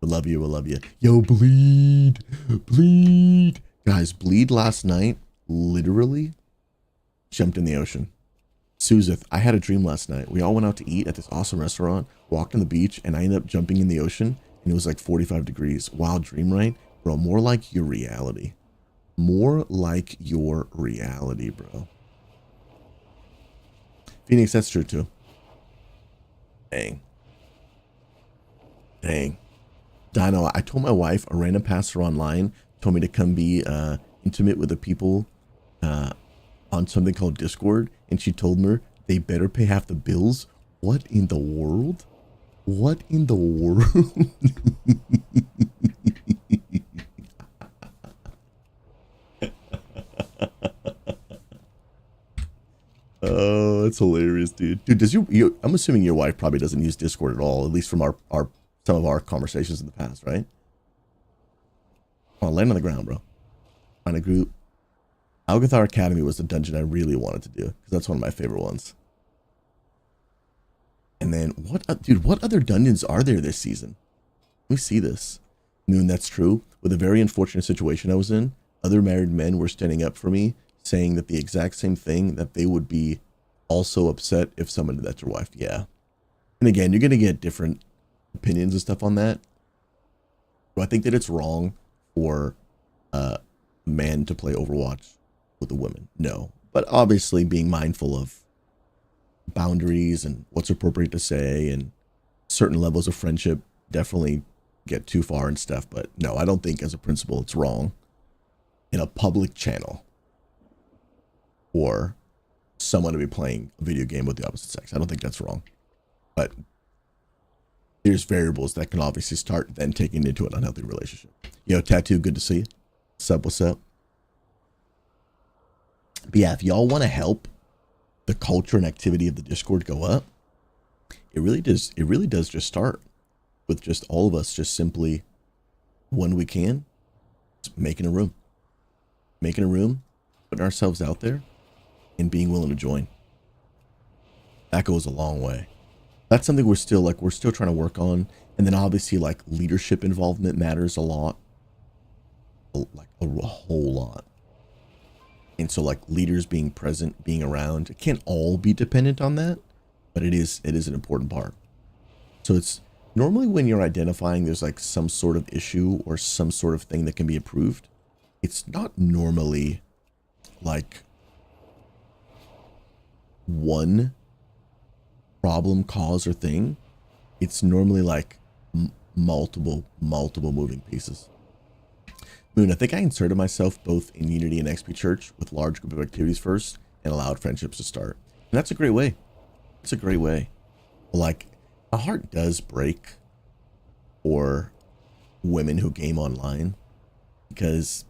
We love you. We love you. Yo, Bleed. Bleed. Guys, Bleed last night, literally, jumped in the ocean. Suzeth, I had a dream last night. We all went out to eat at this awesome restaurant, walked on the beach, and I ended up jumping in the ocean, and it was like 45 degrees. Wild dream, right? Bro, more like your reality. More like your reality, bro. Phoenix, that's true too. Dang. Dang. Dino, I told my wife a random pastor online told me to come be intimate with the people on something called Discord, and she told me they better pay half the bills. What in the world? What in the world? Oh, that's hilarious, dude. Dude, does you I'm assuming your wife probably doesn't use Discord at all, at least from our some of our conversations in the past, right? Come on, land on the ground, bro. Find a group. Algathar Academy was the dungeon I really wanted to do, because that's one of my favorite ones. And then, dude, what other dungeons are there this season? Let me see this. Moon, that's true. With a very unfortunate situation I was in, other married men were standing up for me, saying that the exact same thing, that they would be also upset if someone did that to your wife. Yeah. And again, you're going to get different opinions and stuff on that. Do I think that it's wrong for a man to play Overwatch with a woman? No. But obviously being mindful of boundaries and what's appropriate to say, and certain levels of friendship definitely get too far and stuff. But no, I don't think as a principle it's wrong in a public channel or someone to be playing a video game with the opposite sex. I don't think that's wrong. But there's variables that can obviously start then taking into an unhealthy relationship. Yo, Tattoo, good to see you. What's up? But yeah, if y'all want to help the culture and activity of the Discord go up, it really does just start with just all of us just simply, when we can, just making a room, putting ourselves out there, and being willing to join. That goes a long way. That's something we're still trying to work on. And then obviously like leadership involvement matters a lot, like a whole lot. And so like leaders being present, being around, it can't all be dependent on that, but it is an important part. So it's normally when you're identifying there's like some sort of issue or some sort of thing that can be improved, it's not normally like one problem, cause, or thing. It's normally like multiple moving pieces. Moon, I think I inserted myself both in Unity and XP Church with large group of activities first and allowed friendships to start. And that's a great way. It's a great way. Like, my heart does break for women who game online because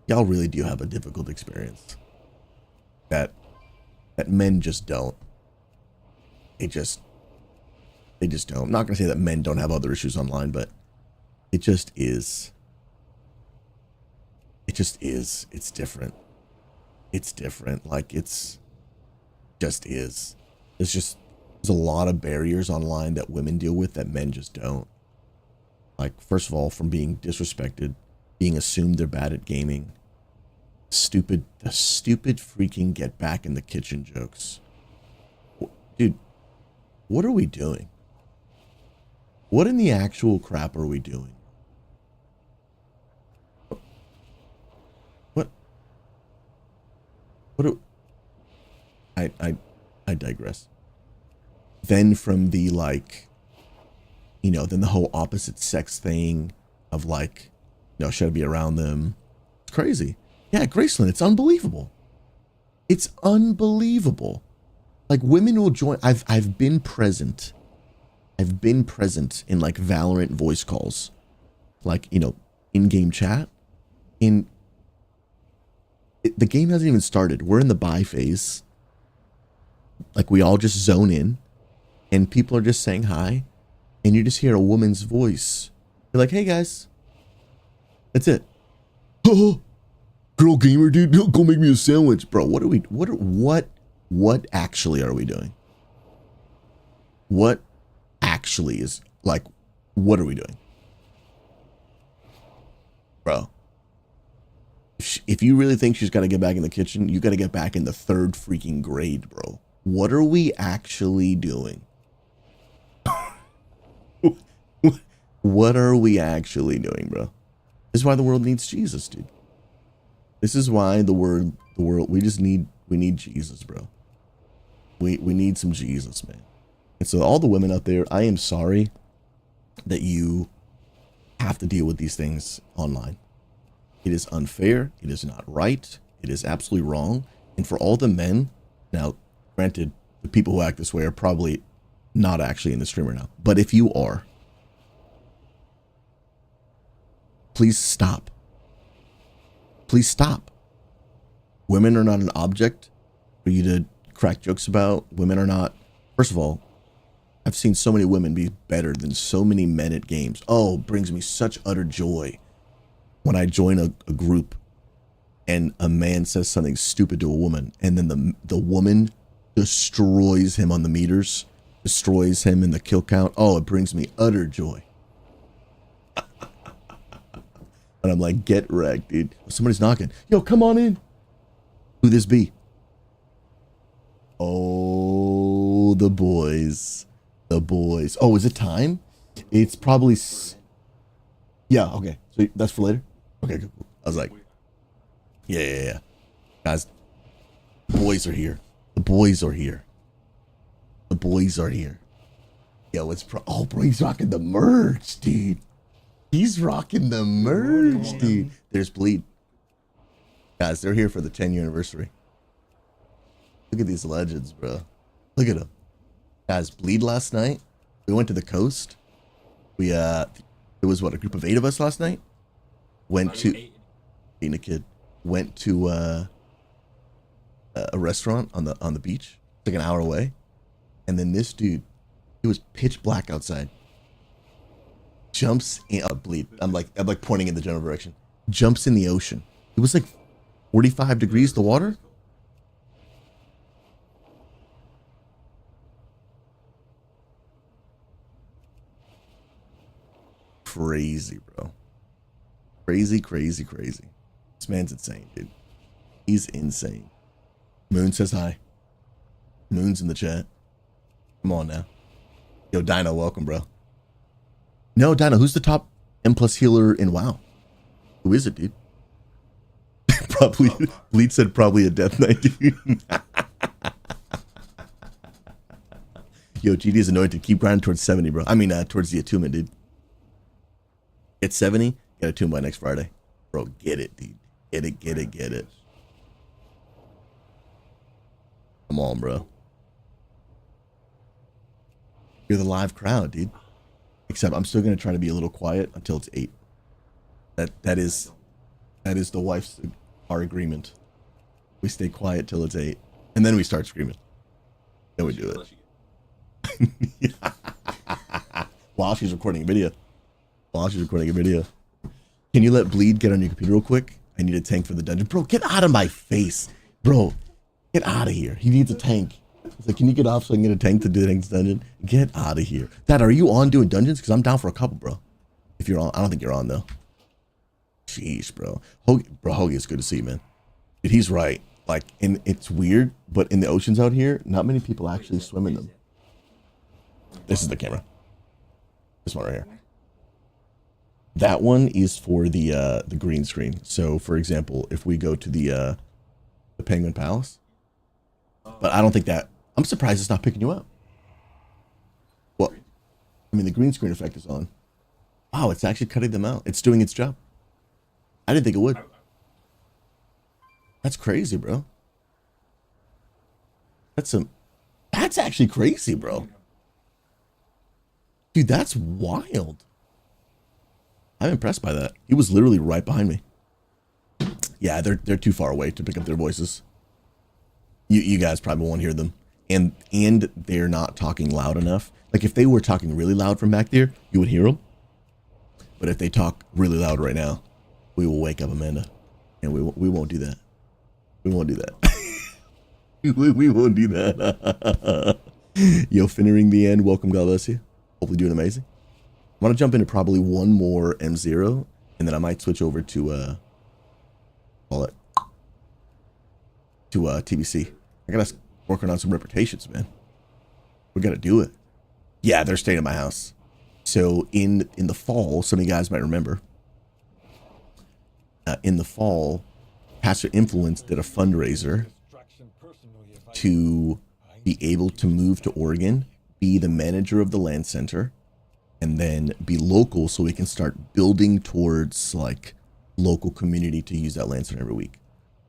y'all really do have a difficult experience that men just don't. They just don't. I'm not going to say that men don't have other issues online, but it just is. It's different. It's different. Like it's just is. There's a lot of barriers online that women deal with that men just don't. Like, first of all, from being disrespected, being assumed they're bad at gaming, the stupid freaking get back in the kitchen jokes. Dude, what are we doing? What in the actual crap are we doing? I digress. Then from the like, then the whole opposite sex thing of like, should I be around them? It's crazy. Yeah, Graceland, it's unbelievable. It's unbelievable. Like women will join. I've been present. I've been present in like Valorant voice calls, like, in-game chat. The game hasn't even started. We're in the buy phase. Like we all just zone in and people are just saying hi and you just hear a woman's voice. You're like, hey guys. That's it. Oh, girl gamer, dude, go make me a sandwich. Bro, what actually are we doing? What actually is like, what are we doing? Bro. If you really think she's got to get back in the kitchen, you got to get back in the 3rd freaking grade, bro. What are we actually doing? What are we actually doing, bro? This is why the world needs Jesus, dude. This is why the world, we need Jesus, bro. We need some Jesus, man. And so all the women out there, I am sorry that you have to deal with these things online. It is unfair. It is not right. It is absolutely wrong. And for all the men, now, granted, the people who act this way are probably not actually in the stream right now. But if you are, please stop. Please stop. Women are not an object for you to crack jokes about. Women are not. First of all, I've seen so many women be better than so many men at games. Oh, it brings me such utter joy when I join a group and a man says something stupid to a woman, and then the woman destroys him on the meters, destroys him in the kill count. Oh, it brings me utter joy. And I'm like, get wrecked, dude. Somebody's knocking. Yo, come on in. Who this be? Oh, the boys. The boys. Oh, is it time? It's probably... Yeah, okay. So that's for later? Okay, cool. I was like... Yeah. Guys, the boys are here. The boys are here. The boys are here. Yo, it's... Oh, bro, he's rocking the merch, dude. He's rocking the merch, dude. There's Bleed. Guys, they're here for the 10-year anniversary. Look at these legends, bro. Look at them. Guys, Bleed last night. We went to the coast. We, it was what, a group of 8 of us last night? Went to... Being a kid. Went to, a restaurant on the beach. Like an hour away. And then this dude, it was pitch black outside. Jumps in, Bleed. I'm like pointing in the general direction. Jumps in the ocean. It was like 45 degrees, the water. Crazy, bro. Crazy. This man's insane, dude. He's insane. Moon says hi. Moon's in the chat. Come on now. Yo, Dino, welcome, bro. No, Dino, who's the top M+ healer in WoW? Who is it, dude? Probably, Bleed said probably a Death Knight, dude. Yo, GD is anointed. Keep grinding towards 70, bro. I mean, towards the attunement, dude. Get 70, get attuned by next Friday. Bro, get it, dude. Get it. Come on, bro. You're the live crowd, dude. Except I'm still gonna try to be a little quiet until it's 8. That is the wife's our agreement. We stay quiet till it's 8, and then we start screaming. Then we do it. While she's recording a video. Can you let Bleed get on your computer real quick? I need a tank for the dungeon. Bro, get out of my face. Bro, get out of here. He needs a tank. It's like, can you get off so I can get a tank to do the next dungeon? Get out of here. Dad, are you on doing dungeons? Because I'm down for a couple, bro. If you're on, I don't think you're on, though. Jeez, bro. Hoagie, it's good to see you, man. Dude, he's right. Like, and it's weird, but in the oceans out here, not many people actually swim in them. This is the camera. This one right here. That one is for the green screen. So, for example, if we go to the Penguin Palace, but I don't think that... I'm surprised it's not picking you up. Well, I mean, the green screen effect is on. Wow, it's actually cutting them out. It's doing its job. I didn't think it would. That's crazy, bro. That's actually crazy, bro. Dude, that's wild. I'm impressed by that. He was literally right behind me. Yeah, they're too far away to pick up their voices. You guys probably won't hear them. And they're not talking loud enough. Like, if they were talking really loud from back there, you would hear them. But if they talk really loud right now, we will wake up Amanda. And we won't do that. We won't do that. we won't do that. Yo, Finnering the End. Welcome, God bless you. Hopefully doing amazing. I'm going to jump into probably one more M0. And then I might switch over to call it, to TBC. I gotta working on some reputations, man. We gotta do it. Yeah, they're staying at my house. So in the fall, some of you guys might remember. In the fall, Pastor Influence did a fundraiser to be able to move to Oregon, be the manager of the land center, and then be local so we can start building towards like local community to use that land center every week.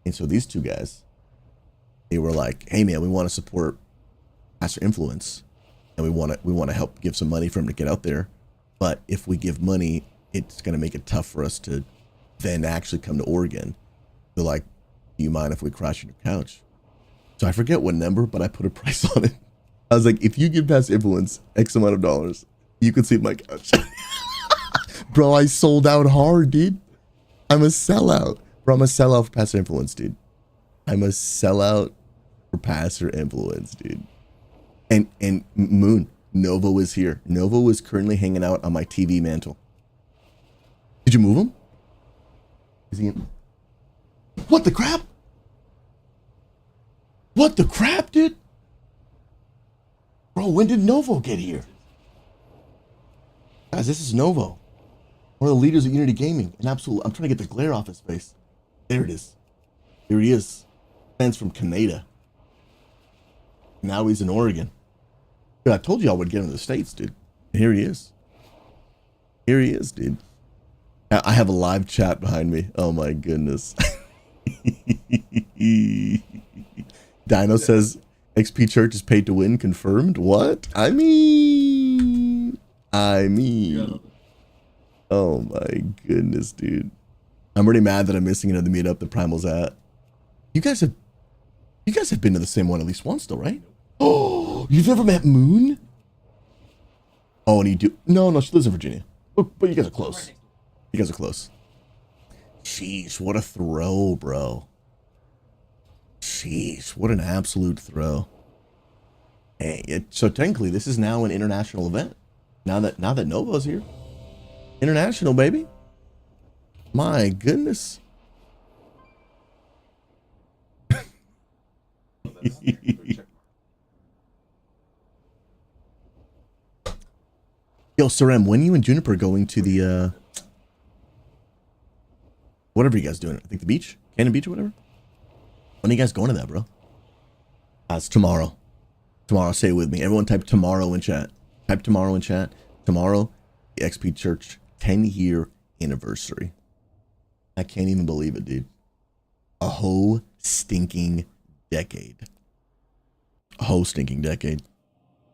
And so these two guys, they were like, hey man, we want to support Pastor Influence and we want to help give some money for him to get out there. But if we give money, it's going to make it tough for us to then actually come to Oregon. They're like, do you mind if we crash on your couch? So I forget what number, but I put a price on it. I was like, if you give Pastor Influence X amount of dollars, you can sleep my couch. Bro, I sold out hard, dude. I'm a sellout. Bro, I'm a sellout for Pastor Influence, dude. I'm a sellout for Pastor Influence, dude. And Moon, Novo is here. Novo is currently hanging out on my TV mantle. Did you move him? Is he in? What the crap? What the crap, dude? Bro, when did Novo get here? Guys, this is Novo. One of the leaders of Unity Gaming. And absolutely, I'm trying to get the glare off his face. There it is. Here he is. Fans from Canada. Now he's in Oregon. Dude, I told you I would get him to the States, dude. And here he is. Here he is, dude. I have a live chat behind me. Oh my goodness. Dino says XP Church is paid to win. Confirmed. What? I mean. Oh my goodness, dude. I'm already mad that I'm missing another meetup that Primal's at. You guys have been to the same one at least once though, right? Oh, you've never met Moon? Oh, and you do? No, she lives in Virginia. But you guys are close. You guys are close. Sheesh, what a throw, bro. Sheesh, what an absolute throw. Hey, so technically this is now an international event. Now that Novo's here. International, baby. My goodness. Yo, Sarem, when are you and Juniper going to the whatever you guys doing? I think the beach? Cannon Beach or whatever? When are you guys going to that, bro? It's tomorrow. Tomorrow, say it with me. Everyone type tomorrow in chat. Type tomorrow in chat. Tomorrow, the XP Church 10-year anniversary. I can't even believe it, dude. A whole stinking decade. A whole stinking decade.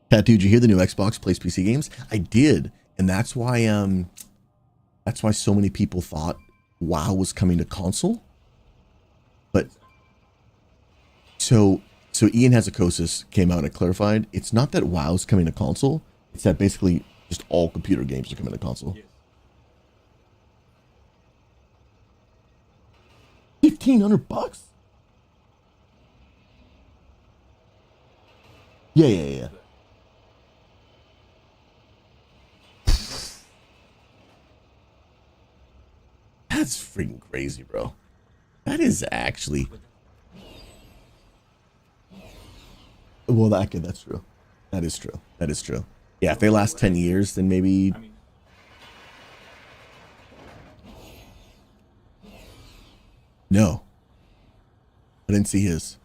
Tattoo, did you hear the new Xbox plays PC games? I did. And that's why so many people thought WoW was coming to console. But so Ian Hazukosis came out and clarified, it's not that WoW's coming to console, it's that basically just all computer games are coming to console. Yes. 1,500 bucks? Yeah. That's freaking crazy, bro. That is actually. Well, that's true. That is true. That is true. Yeah, if they last 10 years, then maybe. No. I didn't see his.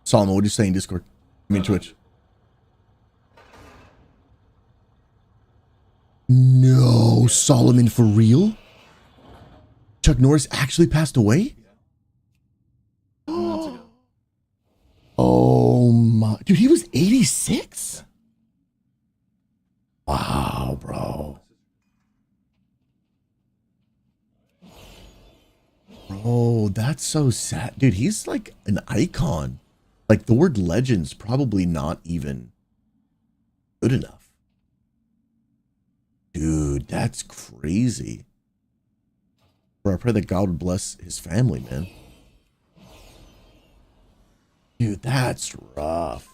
Solomon, what are you saying, Discord? I mean, Twitch. No, Solomon, for real? Chuck Norris actually passed away? Oh my, dude, he was 86? Wow, bro. Bro, that's so sad. Dude, he's like an icon. Like the word legend's probably not even good enough. Dude, that's crazy. Bro, I pray that God would bless his family, man. Dude, that's rough.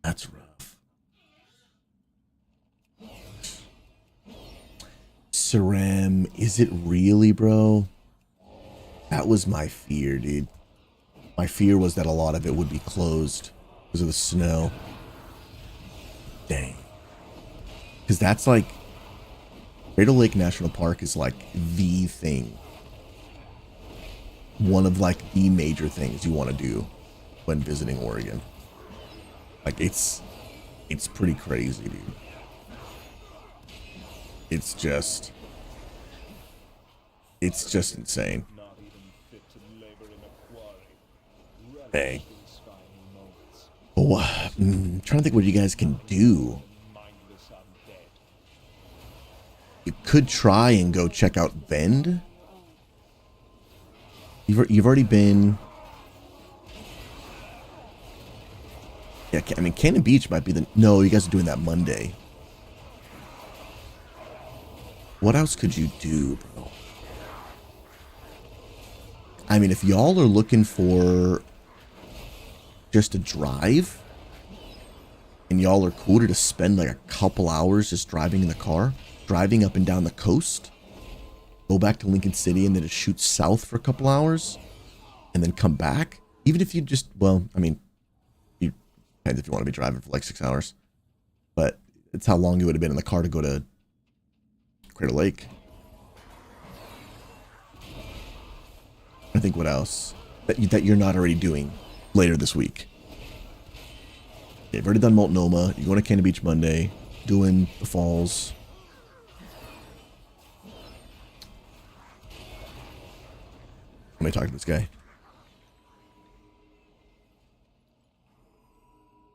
That's rough. Saram, is it really, bro? That was my fear, dude. My fear was that a lot of it would be closed because of the snow. Dang. Because that's like, Crater Lake National Park is like the thing. One of like the major things you want to do when visiting Oregon. Like it's pretty crazy, dude. It's just insane. Hey. Oh, I'm trying to think what you guys can do. You could try and go check out Bend. You've already been. Yeah, I mean, Cannon Beach might be the. No, you guys are doing that Monday. What else could you do, bro? I mean, if y'all are looking for just a drive, and y'all are cool to spend like a couple hours just driving in the car, driving up and down the coast, go back to Lincoln City and then just shoot south for a couple hours, and then come back. Even if you just, well, I mean, you depends if you want to be driving for like 6 hours, but it's how long you would have been in the car to go to Crater Lake. I think what else that you're not already doing later this week. You've already done Multnomah. You're going to Cannon Beach Monday, doing the falls. Let me talk to this guy.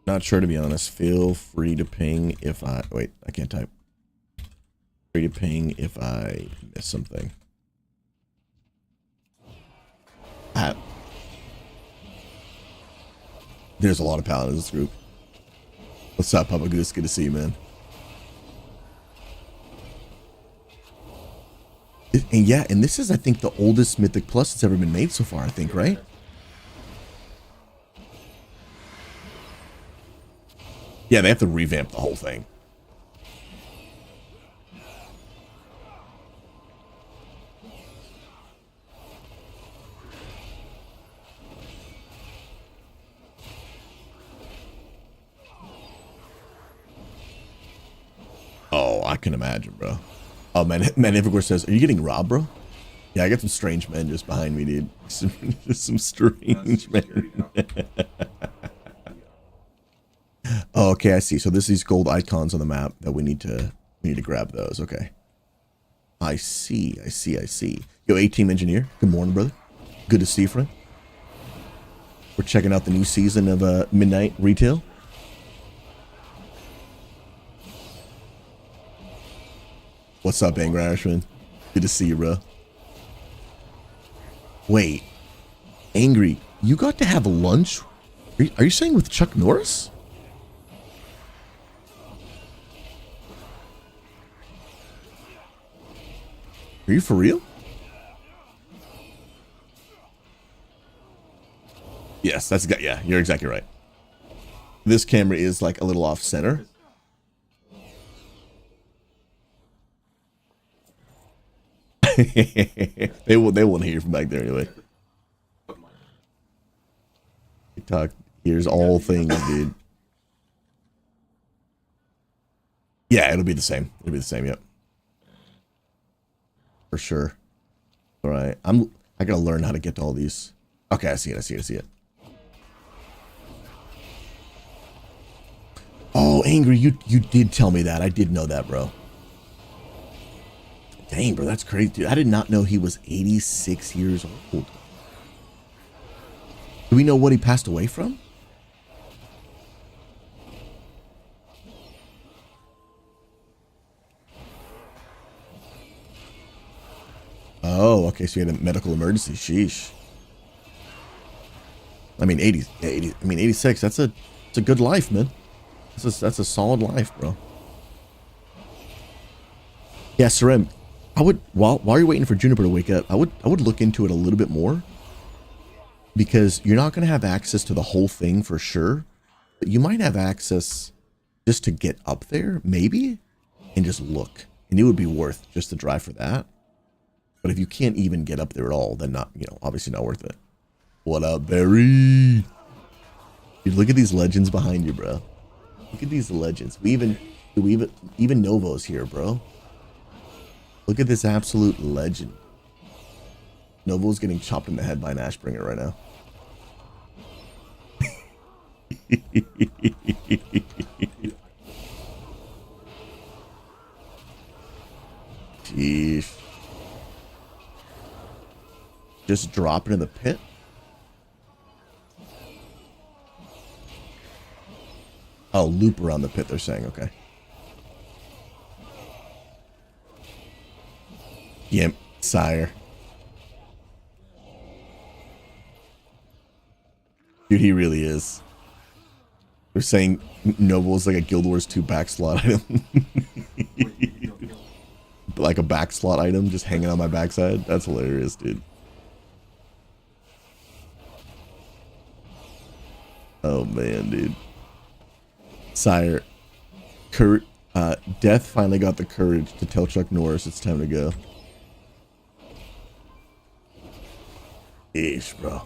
Not sure, to be honest. Feel free to ping if I... Wait, I can't type. Free to ping if I miss something. There's a lot of paladins in this group. What's up, Papa Goose? Good to see you, man. And yeah, and this is, I think, the oldest Mythic Plus that's ever been made so far, I think, right? Yeah, they have to revamp the whole thing. Oh, I can imagine, bro. Oh, man, Everywhere says, are you getting robbed, bro? Yeah, I got some strange men just behind me, dude. Some strange men. Oh, okay, I see. So this is these gold icons on the map that we need to grab those. Okay. I see. Yo, A-Team Engineer. Good morning, brother. Good to see you, friend. We're checking out the new season of Midnight Retail. What's up, Angry Irishman? Good to see you, bro. Wait. Angry, you got to have lunch? Are you saying with Chuck Norris? Are you for real? Yes, yeah, you're exactly right. This camera is like a little off center. they won't hear from back there anyway. TikTok here's all things, dude. Yeah, it'll be the same. Yep. For sure. All right. I gotta learn how to get to all these. Okay, I see it. Oh, Angry, you did tell me that. I did know that, bro. Dang, bro, that's crazy, dude. I did not know he was 86 years old. Do we know what he passed away from? Oh, okay, so you had a medical emergency. Sheesh. I mean, 86, that's a good life, man. That's a solid life, bro. Yeah, Sarem, I would while you're waiting for Juniper to wake up, I would look into it a little bit more, because you're not going to have access to the whole thing for sure, but you might have access just to get up there, maybe, and just look. And it would be worth just to drive for that. But if you can't even get up there at all, then not, obviously not worth it. What up, Barry? Dude, look at these legends behind you, bro. Look at these legends. We even Novo's here, bro. Look at this absolute legend. Novo's getting chopped in the head by an Ashbringer right now. Jeez. Just drop it in the pit. Oh, loop around the pit, they're saying. Okay. Yimp, sire. Dude, he really is. They're saying Noble is like a Guild Wars 2 backslot item. Like a backslot item just hanging on my backside. That's hilarious, dude. Oh, man, dude. Sire, Death finally got the courage to tell Chuck Norris it's time to go. Ish, bro.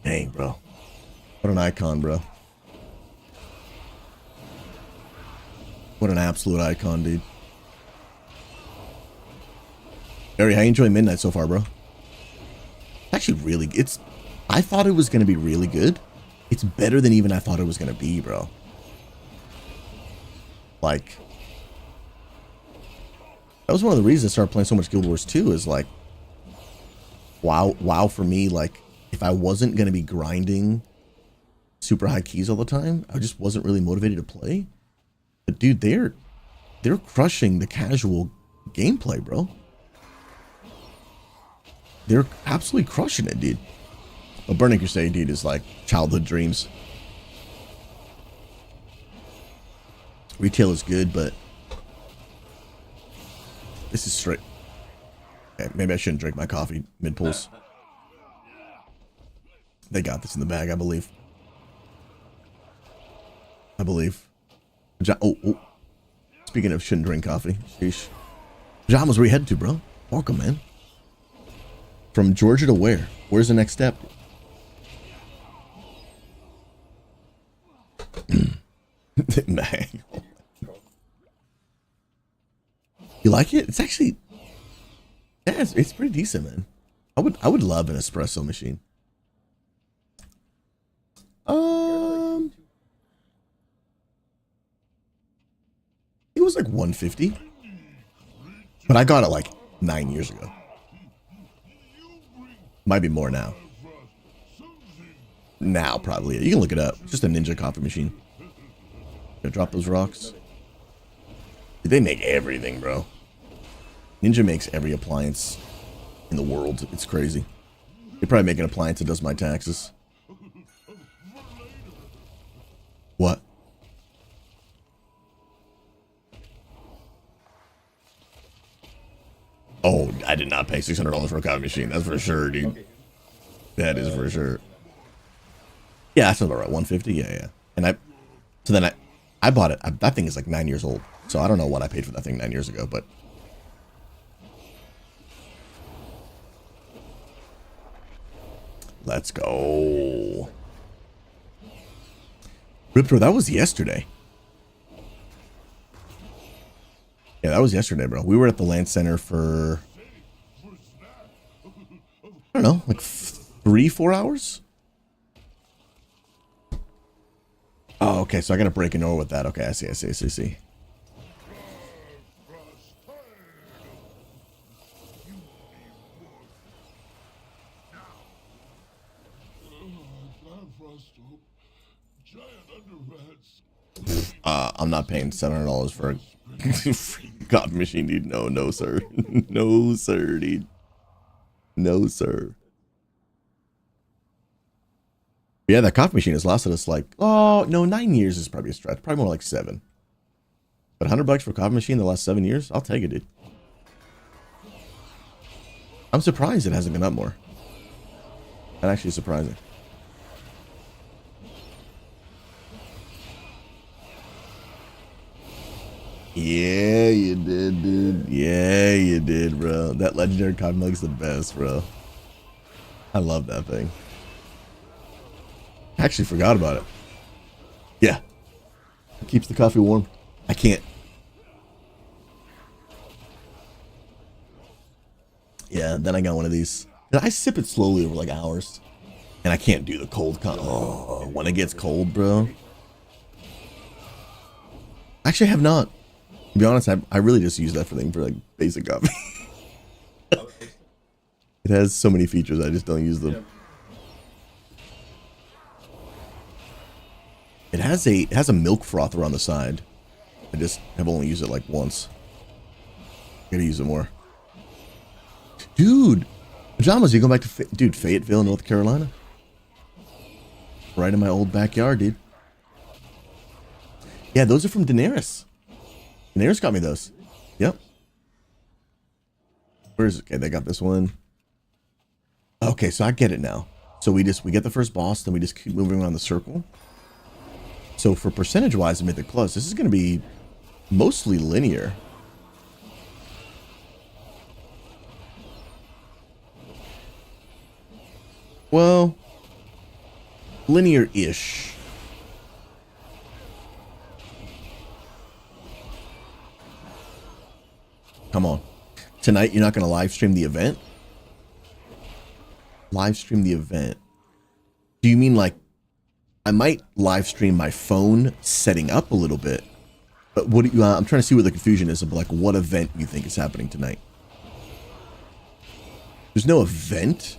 Dang, bro. What an icon, bro. What an absolute icon, dude. Barry, how you enjoying Midnight so far, bro? Actually, really, I thought it was going to be really good. It's better than even I thought it was going to be, bro. Like, that was one of the reasons I started playing so much Guild Wars 2 is like, wow for me, like, if I wasn't going to be grinding super high keys all the time, I just wasn't really motivated to play. But dude, they're crushing the casual gameplay, bro. They're absolutely crushing it, dude. A Burning Crusade, dude, is like childhood dreams. Retail is good, but this is straight. Okay, maybe I shouldn't drink my coffee mid-pulse. They got this in the bag, I believe. Oh. Speaking of shouldn't drink coffee. Sheesh. Pajamas, where you headed to, bro? Welcome, man. From Georgia to where? Where's the next step? Man. You like it? It's actually, yeah, it's pretty decent, man. I would love an espresso machine. It was like 150, but I got it like 9 years ago. Might be more now. Now, probably. You can look it up. Just a Ninja coffee machine. Gonna drop those rocks. They make everything, bro. Ninja makes every appliance in the world. It's crazy. They probably make an appliance that does my taxes. What? Oh, I did not pay $600 for a coffee machine. That's for sure, dude. That is for sure. Yeah, that's about right. 150. Yeah. And I bought it. That thing is like 9 years old. So I don't know what I paid for that thing 9 years ago, but let's go. Riptor, that was yesterday. Yeah, that was yesterday, bro. We were at the Land Center for, I don't know, like 3-4 hours? Oh, okay, so I got to break an oar with that. Okay, I see. I'm not paying $700 for a coffee machine, dude. No, sir. No, sir, dude. No, sir. Yeah, that coffee machine has lasted us like, oh, no, 9 years is probably a stretch. Probably more like 7. But $100 for a coffee machine the last 7 years? I'll take it, dude. I'm surprised it hasn't been up more. That actually is surprising. Yeah, you did, dude. Yeah, you did, bro. That legendary coffee mug's the best, bro. I love that thing. I actually forgot about it. Yeah. It keeps the coffee warm. I can't. Yeah, then I got one of these. And I sip it slowly over like hours. And I can't do the cold Oh, when it gets cold, bro. Actually, I have not. To be honest, I really just use that thing for like basic coffee. It has so many features, I just don't use them. It has a milk frother on the side. I just have only used it like once. Gotta use it more. Dude, pajamas, you going back to dude, Fayetteville, North Carolina? Right in my old backyard, dude. Yeah, those are from Daenerys. Daenerys got me those. Yep. Where is it? Okay, they got this one. Okay, so I get it now. So we get the first boss, then we just keep moving around the circle. So for percentage wise to make it close, this is going to be mostly linear. Well, linear-ish. Come on. Tonight, you're not going to live stream the event? Live stream the event. Do you mean like, I might live stream my phone setting up a little bit, but what do you, I'm trying to see where the confusion is of like what event you think is happening tonight. There's no event.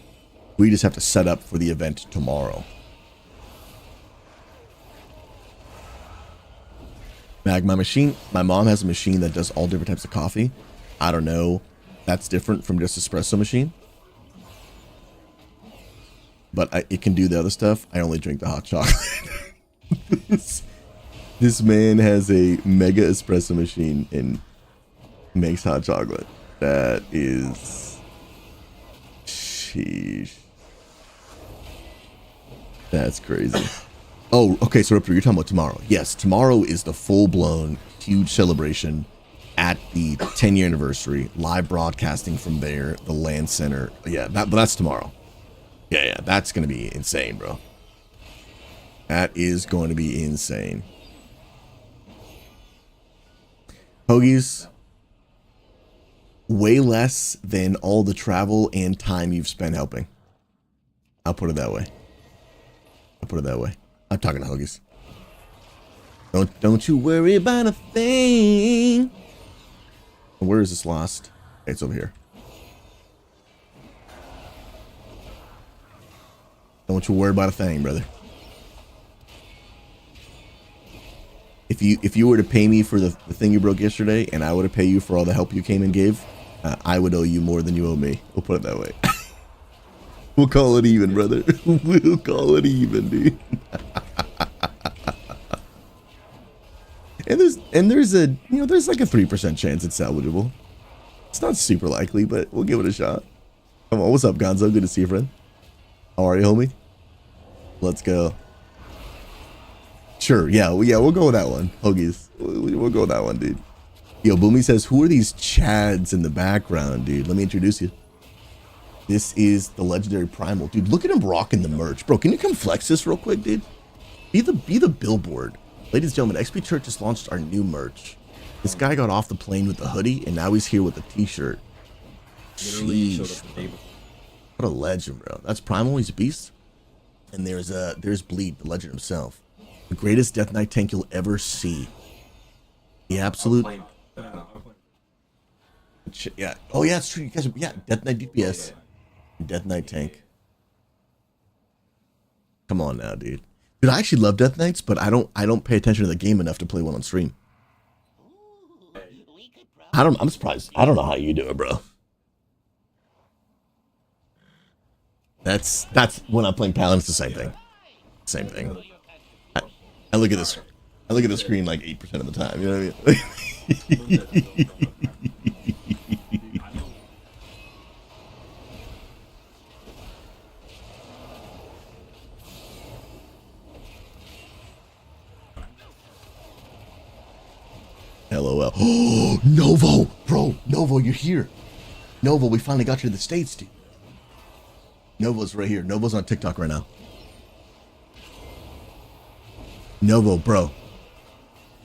We just have to set up for the event tomorrow. Mag, my machine, my mom has a machine that does all different types of coffee. I don't know. That's different from just espresso machine. But it can do the other stuff. I only drink the hot chocolate. This man has a mega espresso machine and makes hot chocolate. That is... Sheesh. That's crazy. Oh, okay, so Ripper, you're talking about tomorrow. Yes, tomorrow is the full-blown huge celebration at the 10-year anniversary. Live broadcasting from there, the land center. Yeah, but that's tomorrow. Yeah, that's going to be insane, bro. That is going to be insane. Hoagies, way less than all the travel and time you've spent helping. I'll put it that way. I'm talking to Hoagies. Don't you worry about a thing. Where is this lost? Okay, it's over here. Don't you worry about a thing, brother. If you were to pay me for the thing you broke yesterday, and I were to pay you for all the help you came and gave, I would owe you more than you owe me. We'll put it that way. We'll call it even, brother. We'll call it even, dude. and there's a there's like a 3% chance it's salvageable. It's not super likely, but we'll give it a shot. Come on, what's up, Gonzo? Good to see you, friend. How are you, homie? Let's go. Sure, yeah, we'll go with that one. Hoagies, we'll go with that one, dude. Yo, Boomy says, who are these Chads in the background, dude? Let me introduce you. This is the legendary Primal. Dude, look at him rocking the merch. Bro, can you come flex this real quick, dude? Be the billboard. Ladies and gentlemen, XP Church just launched our new merch. This guy got off the plane with the hoodie, and now he's here with the t-shirt. Sheesh. What a legend, bro. That's Primal, he's a beast. And there's Bleed, the legend himself. The greatest Death Knight tank you'll ever see. The absolute... Yeah. Oh, yeah, it's true. You guys are... Yeah, Death Knight DPS. Death Knight tank. Come on now, dude. Dude, I actually love Death Knights, but I don't pay attention to the game enough to play one on stream. I'm surprised. I don't know how you do it, bro. That's when I'm playing Paladin, it's the same thing. Same thing. I look at this. I look at the screen like 8% of the time. You know what I mean? LOL. Novo, bro. Novo, you're here. Novo, we finally got you to the States, dude. Novo's right here. Novo's on TikTok right now. Novo, bro.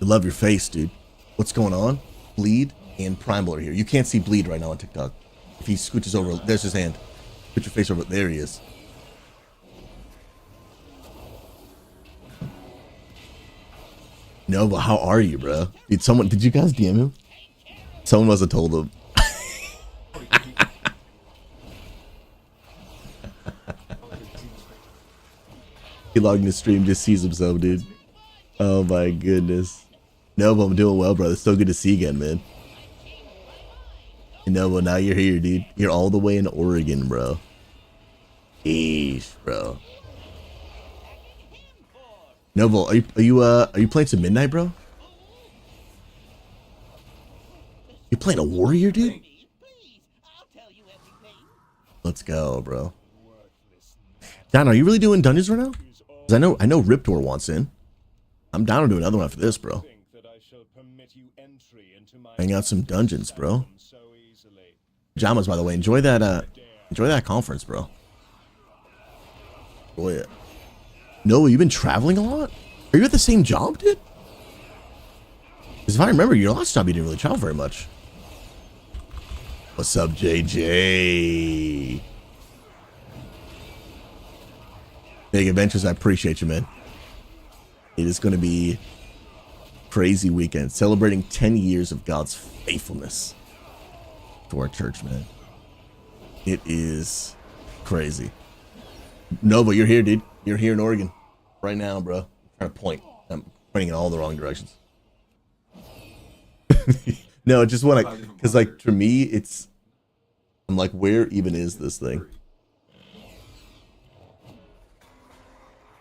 I love your face, dude. What's going on? Bleed and Primal are here. You can't see Bleed right now on TikTok. If he scooches over, there's his hand. Put your face over. There he is. Novo, how are you, bro? Did you guys DM him? Someone must have told him. He logged in the stream, just sees himself, dude. Oh my goodness. Novo, I'm doing well, brother. So good to see you again, man. Novo, now you're here, dude. You're all the way in Oregon, bro. Eesh, bro. Novo, are you playing some Midnight, bro? You playing a warrior, dude? Let's go, bro. Don, are you really doing dungeons right now? Cause I know Riptor wants in. I'm down to do another one after this, bro. Hang out some dungeons, bro. Pajamas, by the way. Enjoy that conference, bro. Enjoy it. No, you've been traveling a lot? Are you at the same job, dude? Because if I remember, your last job, you didn't really travel very much. What's up, JJ? Big Adventures, I appreciate you, man. It is going to be a crazy weekend. Celebrating 10 years of God's faithfulness to our church, man. It is crazy. Nova, you're here, dude. You're here in Oregon right now, bro. I'm trying to point. I'm pointing in all the wrong directions. No, just when because like for me, I'm like, where even is this thing?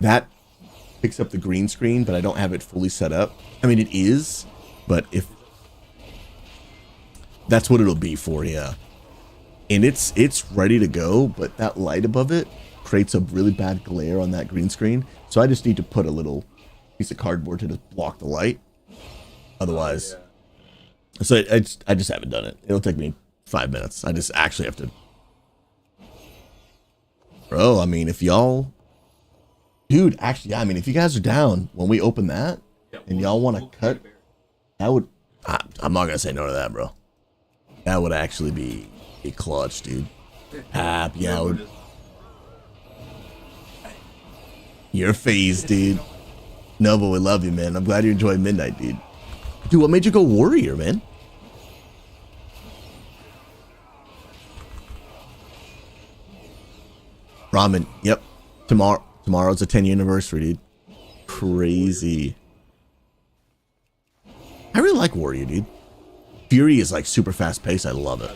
That picks up the green screen, but I don't have it fully set up. I mean, it is, but if that's what it'll be for, yeah. And it's ready to go, but that light above it creates a really bad glare on that green screen. So I just need to put a little piece of cardboard to just block the light. Otherwise, so I just haven't done it. It'll take me 5 minutes. I just actually have to. Bro, I mean, if y'all, dude, actually, yeah, I mean, if you guys are down when we open that and y'all want to cut, that would, I'm not gonna say no to that, bro. That would actually be a clutch, dude. Happy hour. Your face, dude. No, but we love you, man. I'm glad you enjoyed Midnight, dude. Dude, what made you go warrior, man? Ramen. Yep. Tomorrow's a 10-year anniversary, dude. Crazy. I really like warrior, dude. Fury is like super fast paced. I love it.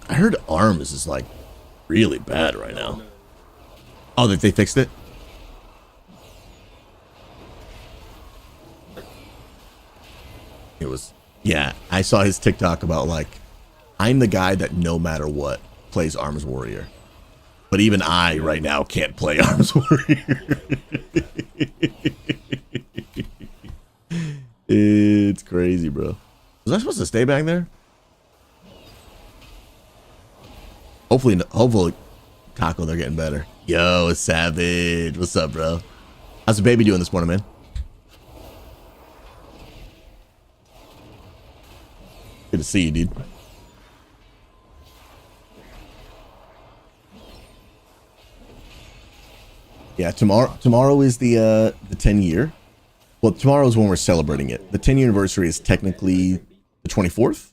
I heard arms is like really bad right now. Oh, that they fixed it? It was, yeah, I saw his TikTok about like, I'm the guy that no matter what plays Arms Warrior. But even I right now can't play Arms Warrior. It's crazy, bro. Was I supposed to stay back there? Hopefully, Taco, they're getting better. Yo, Savage. What's up, bro? How's the baby doing this morning, man? Good to see you, dude. Yeah, tomorrow is the 10-year. Well, tomorrow is when we're celebrating it. The 10-year anniversary is technically the 24th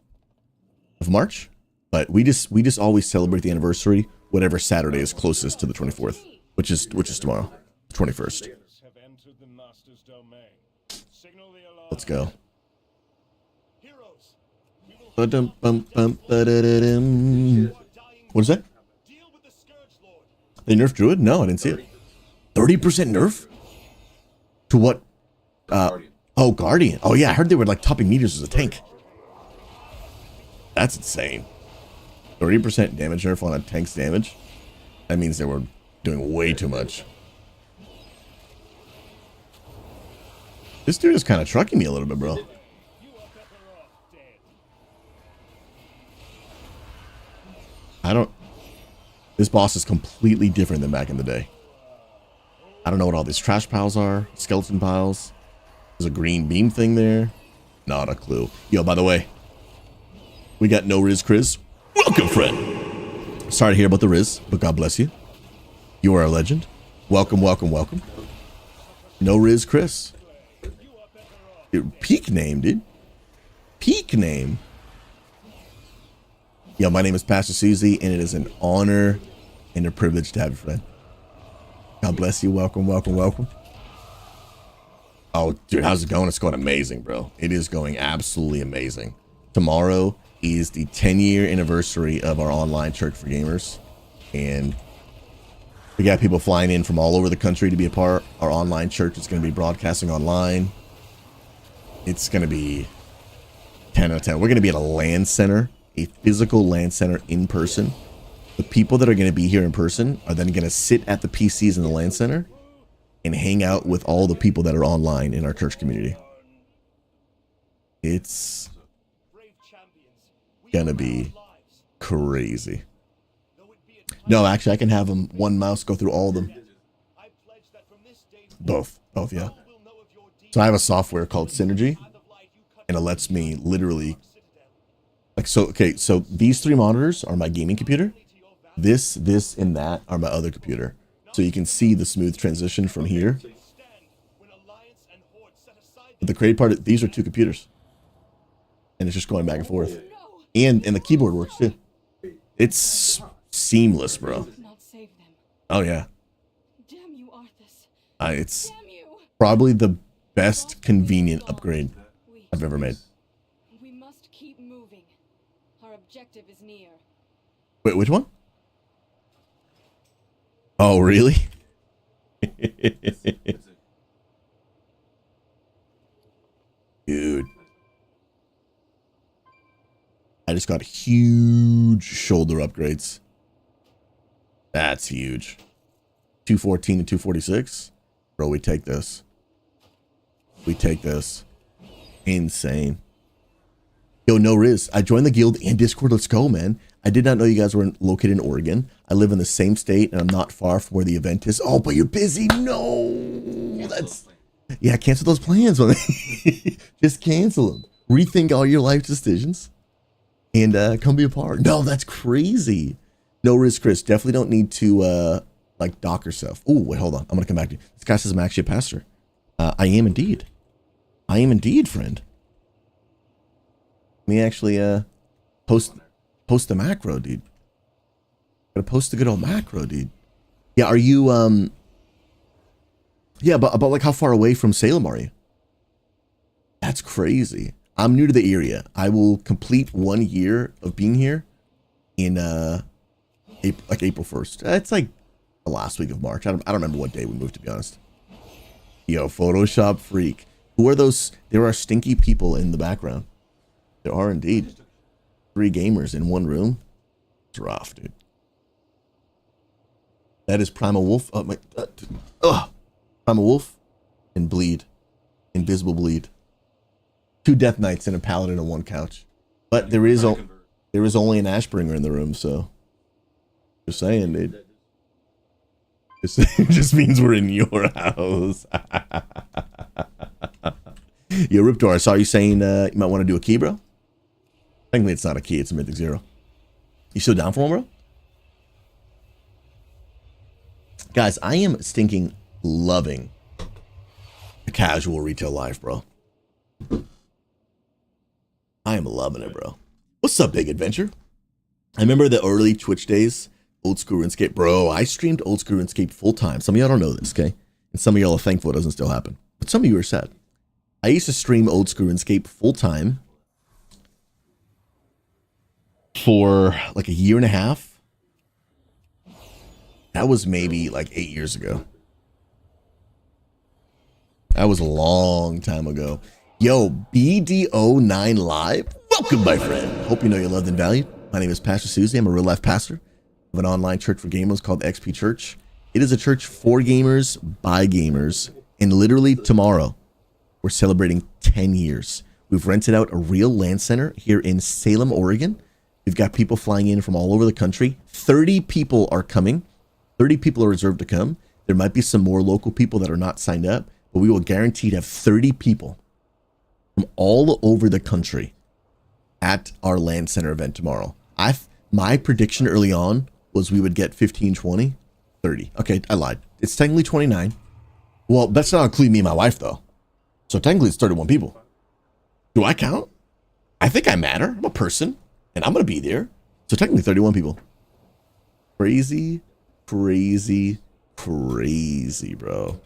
of March, but we just always celebrate the anniversary whatever Saturday is closest to the 24th, which is tomorrow, the 21st. Let's go. What is that? They nerfed Druid? No, I didn't see it. 30% nerf? To what? Oh, Guardian. Oh, yeah, I heard they were like topping meters as a tank. That's insane. 30% damage nerf on a tank's damage? That means they were doing way too much. This dude is kind of trucking me a little bit, bro. This boss is completely different than back in the day. I don't know what all these trash piles are. Skeleton piles. There's a green beam thing there. Not a clue. Yo, by the way, we got No Riz Chris. Welcome, friend. Sorry to hear about the Riz, but God bless you. You are a legend. Welcome, welcome, welcome. No Riz Chris. Dude, peak name, dude. Peak name. Yo, my name is Pastor Susie, and it is an honor and a privilege to have you, friend. God bless you. Welcome, welcome, welcome. Oh, dude, how's it going? It's going amazing, bro. It is going absolutely amazing. Tomorrow is the 10-year anniversary of our online church for gamers. And we got people flying in from all over the country to be a part. Our online church is going to be broadcasting online. It's going to be 10 out of 10. We're going to be at a LAN center, a physical LAN center in person. The people that are going to be here in person are then going to sit at the PCs in the LAN center and hang out with all the people that are online in our church community. It's going to be crazy. No, actually, I can have them one mouse go through all of them. Both, yeah. So I have a software called Synergy, and it lets me literally, like, so, okay, so these three monitors are my gaming computer. This, and that are my other computer. So you can see the smooth transition from here. But the crazy part, these are two computers. And it's just going back and forth. And the keyboard works too. It's seamless, bro. Oh yeah. Damn you, Arthas. It's probably the best convenient upgrade I've ever made. We must keep moving. Our objective is near. Wait, which one? Oh, really? Dude. I just got huge shoulder upgrades. That's huge. 214 to 246. Bro, we take this. We take this. Insane. Yo, No Riz, I joined the guild and Discord. Let's go, man. I did not know you guys were located in Oregon. I live in the same state and I'm not far from where the event is. Oh, but you're busy. No, that's, yeah, cancel those plans. Just cancel them. Rethink all your life decisions and come be a part. No, that's crazy. No Riz Chris, definitely don't need to like dock yourself. Oh, wait, hold on. I'm going to come back to you. This guy says I'm actually a pastor. I am indeed. I am indeed, friend. Let me actually post the macro, dude. Gotta post the good old macro, dude. Yeah, are you yeah, but about like how far away from Salem are you? That's crazy. I'm new to the area. I will complete 1 year of being here in April 1st. It's like the last week of March. I don't remember what day we moved, to be honest. Yo, Photoshop freak. Who are those? There are stinky people in the background. There are indeed. 3 gamers in one room. It's rough, dude. That is Primal Wolf. Oh my. Primal Wolf and Bleed. Invisible Bleed. 2 Death Knights and a Paladin on 1 couch. But there is only an Ashbringer in the room, so just saying, dude. It just means we're in your house. Yo, Riptor, I saw you saying you might want to do a key, bro. Technically, it's not a key, it's a Mythic 0. You still down for one, bro? Guys, I am stinking loving the casual retail life, bro. I am loving it, bro. What's up, Big Adventure? I remember the early Twitch days, Old School RuneScape. Bro, I streamed Old School RuneScape full time. Some of y'all don't know this, okay? And some of y'all are thankful it doesn't still happen. But some of you are sad. I used to stream Old School RuneScape full time for like a year and a half. That was maybe like 8 years ago. That was a long time ago. Yo, BDO9 Live. Welcome, my friend. Hope you know you're loved and valued. My name is Pastor Susie. I'm a real life pastor of an online church for gamers called XP Church. It is a church for gamers, by gamers, and literally tomorrow, We're celebrating 10 years. We've rented out a real land center here in Salem, Oregon. We've got people flying in from all over the country. 30 people are coming. 30 people are reserved to come. There might be some more local people that are not signed up, but we will guarantee to have 30 people from all over the country at our land center event tomorrow. My prediction early on was we would get 15, 20, 30. Okay, I lied. It's technically 29. Well, that's not including me and my wife, though. So technically it's 31 people. Do I count? I think I matter. I'm a person, and I'm going to be there. So technically 31 people. Crazy, crazy, crazy, bro.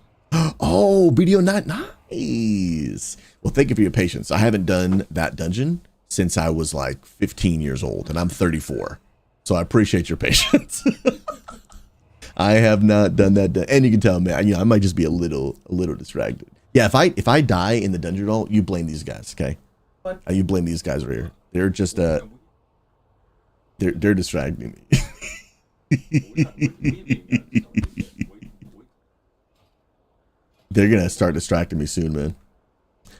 Oh, video not nice. Well, thank you for your patience. I haven't done that dungeon since I was like 15 years old, and I'm 34. So I appreciate your patience. I have not done that, and you can tell, man. You know, I might just be a little distracted. Yeah, if I die in the dungeon hall, you blame these guys, okay? You blame these guys right here. They're just they're distracting me. They're gonna start distracting me soon, man.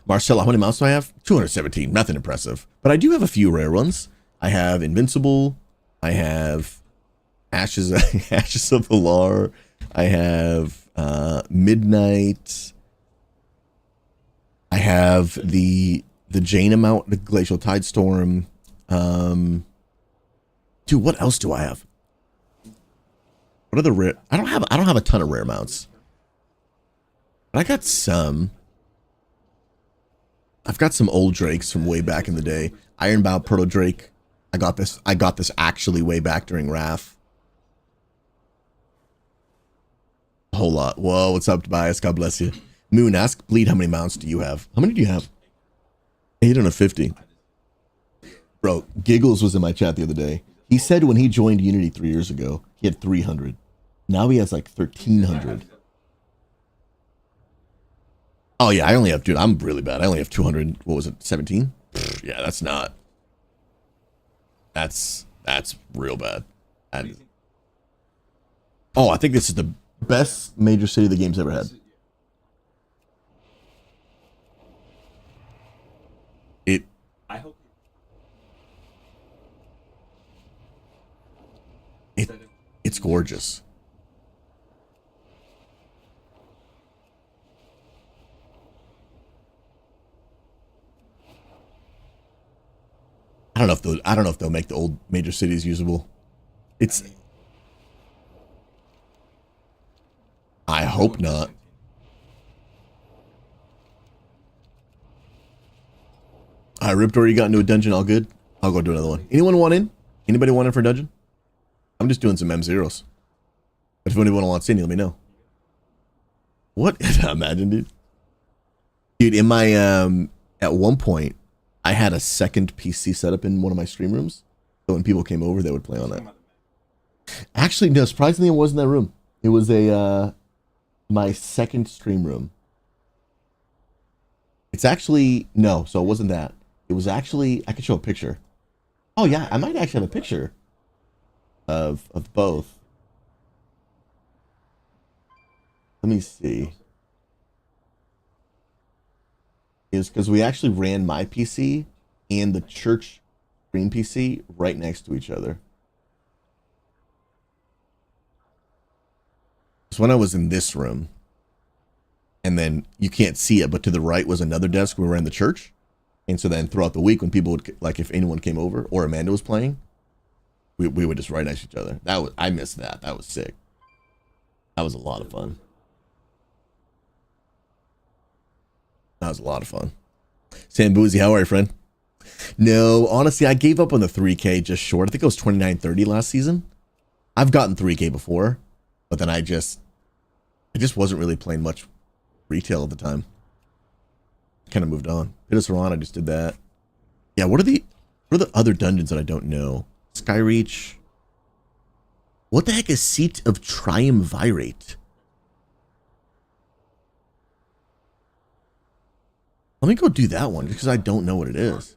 Marcella, how many mounts do I have? 217. Nothing impressive, but I do have a few rare ones. I have Invincible. I have Ashes of Valar. I have Midnight. I have the Jaina mount, the Glacial Tidestorm. Dude, what else do I have? What are the rare? I don't have a ton of rare mounts. But I got some. I've got some old Drakes from way back in the day. Ironbound Proto Drake. I got this actually way back during Wrath. A whole lot. Whoa, what's up, Tobias? God bless you. Moon, ask Bleed, how many mounts do you have? How many do you have? 850. Bro, Giggles was in my chat the other day. He said when he joined Unity 3 years ago, he had 300. Now he has like 1,300. Oh yeah, I only have, dude, I'm really bad. I only have 200, what was it, 17? Yeah, that's not. That's real bad. Oh, I think this is the best major city the game's ever had. It's gorgeous. I don't know if they'll make the old major cities usable. I hope not. All right, Riptor, you got into a dungeon, all good? I'll go do another one. Anyone want in? Anybody want in for a dungeon? I'm just doing some M0s. But if anyone wants in, let me know. What? Imagine, dude. Dude, in my, at one point, I had a second PC set up in one of my stream rooms. So when people came over, they would play on that. Actually, no, surprisingly, it wasn't that room. It was my second stream room. It's actually, no, so it wasn't that. It was actually, I could show a picture. Oh yeah, I might actually have a picture of both. Let me see. Is because we actually ran my PC and the church stream PC right next to each other. So when I was in this room, and then you can't see it, but to the right was another desk where we were in the church. And so then throughout the week, when people would, like if anyone came over or Amanda was playing, we would just right next to each other. I missed that. That was sick. That was a lot of fun. That was a lot of fun. Sam Boozy, how are you, friend? No, honestly, I gave up on the 3K just short. I think it was 29.30 last season. I've gotten 3K before, but then I just wasn't really playing much retail at the time. Kind of moved on. Pit of Saran, I just did that. Yeah, what are the other dungeons that I don't know? Skyreach. What the heck is Seat of Triumvirate? Let me go do that one because I don't know what it is.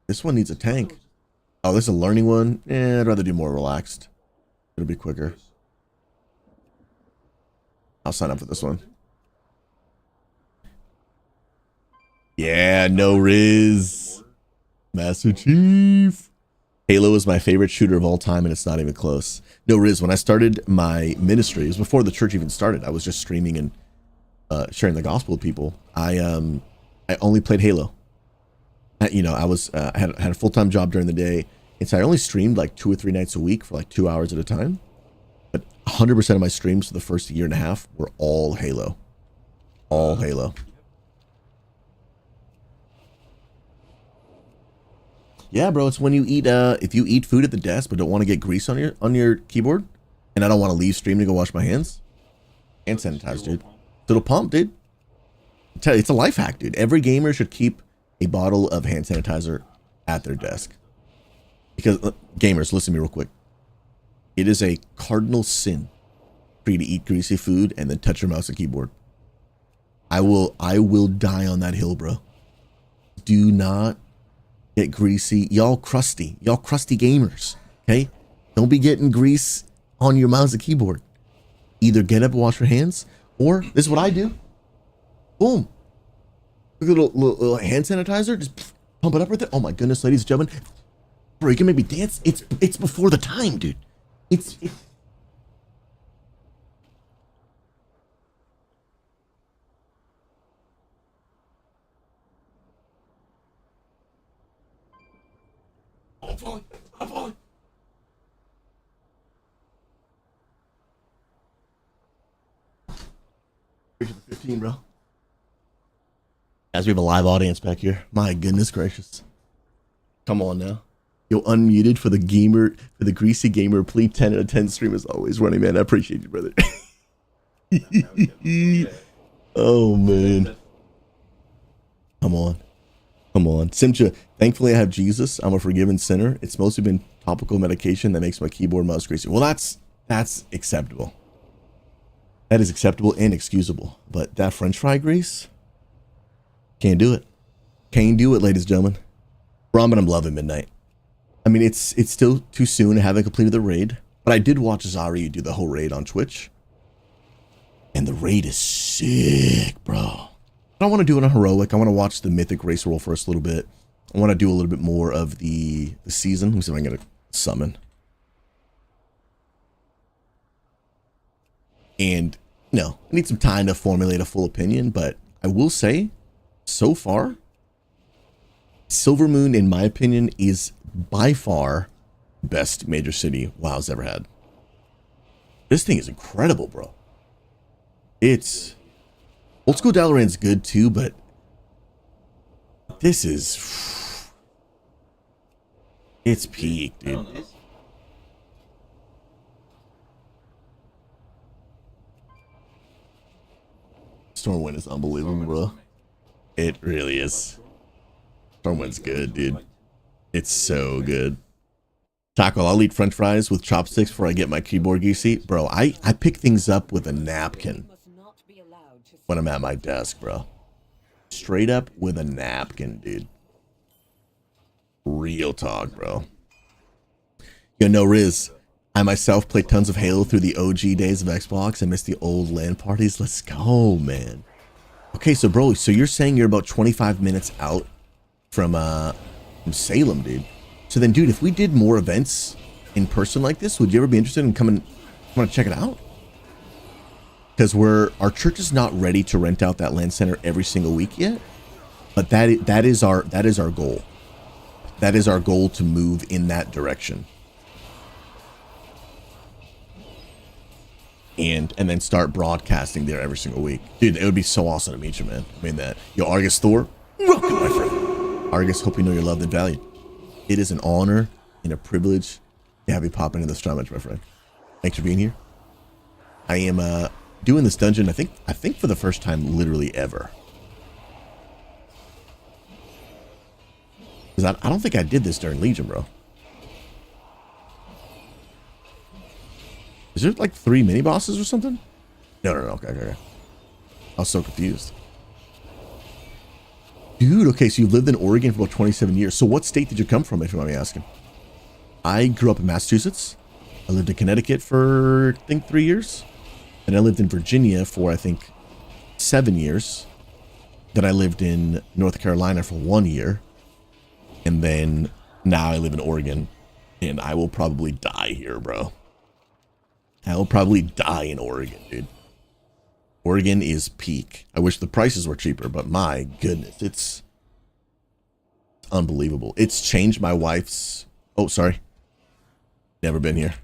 This one needs a tank. Oh, this is a learning one. I'd rather do more relaxed. It'll be quicker. I'll sign up for this one. Yeah, no Riz. Master Chief. Halo is my favorite shooter of all time, and it's not even close. No Riz, when I started my ministry, it was before the church even started. I was just streaming and sharing the gospel with people. I only played Halo. You know, I had a full-time job during the day, and so I only streamed like 2 or 3 nights a week for like 2 hours at a time. But 100% of my streams for the first year and a half were all Halo. All Halo. Yeah, bro, it's when you eat if you eat food at the desk but don't want to get grease on your keyboard, and I don't want to leave stream to go wash my hands. Hand sanitizer, dude. It'll pump, dude. I tell you, it's a life hack, dude. Every gamer should keep a bottle of hand sanitizer at their desk. Because gamers, listen to me real quick. It is a cardinal sin for you to eat greasy food and then touch your mouse and keyboard. I will die on that hill, bro. Do not get greasy. Y'all crusty gamers. Okay? Don't be getting grease on your mouse and keyboard. Either get up and wash your hands, or this is what I do. Boom. Look at a little hand sanitizer. Just pump it up right there. Oh my goodness, ladies and gentlemen. Bro, you can make me dance. It's before the time, dude. It's I'm falling. 15, bro. As we have a live audience back here. My goodness gracious. Come on now. You're unmuted for the greasy gamer. Please 10 out of 10 stream as always. Running man, I appreciate you, brother. Oh man. Come on. Simcha, thankfully I have Jesus. I'm a forgiven sinner. It's mostly been topical medication that makes my keyboard mouse greasy. Well, that's acceptable. That is acceptable and excusable. But that French fry grease, can't do it. Can't do it, ladies and gentlemen. Ramen, I'm loving midnight. I mean, it's still too soon. I haven't completed the raid, but I did watch Zari do the whole raid on Twitch, and the raid is sick, bro. I don't want to do it on heroic. I want to watch the mythic race roll first a little bit. I want to do a little bit more of the season. Let me see if I can get a summon. And no, I need some time to formulate a full opinion, but I will say, so far, Silver Moon, in my opinion, is by far best major city WoW's ever had. This thing is incredible, bro. It's Old School Dalaran's good too, but this is it's peak, dude. Stormwind is unbelievable, bro. It really is. Stormwind's good, dude. It's so good. Taco, I'll eat french fries with chopsticks before I get my keyboard greasy. Bro, I pick things up with a napkin when I'm at my desk, bro. Straight up with a napkin, dude. Real talk, bro. Yo, no Riz. I myself played tons of Halo through the OG days of Xbox. I miss the old LAN parties. Let's go, man. Okay, so bro, so you're saying you're about 25 minutes out from Salem, dude. So then, dude, if we did more events in person like this, would you ever be interested in coming? Want to check it out? Because our church is not ready to rent out that land center every single week yet, but that is our goal. That is our goal, to move in that direction, and then start broadcasting there every single week, dude. It would be so awesome to meet you, man. I mean that. Yo, Argus Thor, welcome, my friend. Argus, hope you know you're loved and valued. It is an honor and a privilege to have you pop into the stream, my friend. Thanks for being here. I am doing this dungeon, I think for the first time literally ever. Because I don't think I did this during Legion, bro. Is there like 3 mini bosses or something? No, okay. I was so confused. Dude, okay, so you lived in Oregon for about 27 years. So what state did you come from, if you mind me asking? I grew up in Massachusetts. I lived in Connecticut for, I think, 3 years. Then I lived in Virginia for, I think, 7 years. Then I lived in North Carolina for 1 year. And then now I live in Oregon. And I will probably die here, bro. I will probably die in Oregon, dude. Oregon is peak. I wish the prices were cheaper, but my goodness, it's unbelievable. It's changed my wife's... Oh, sorry. Never been here.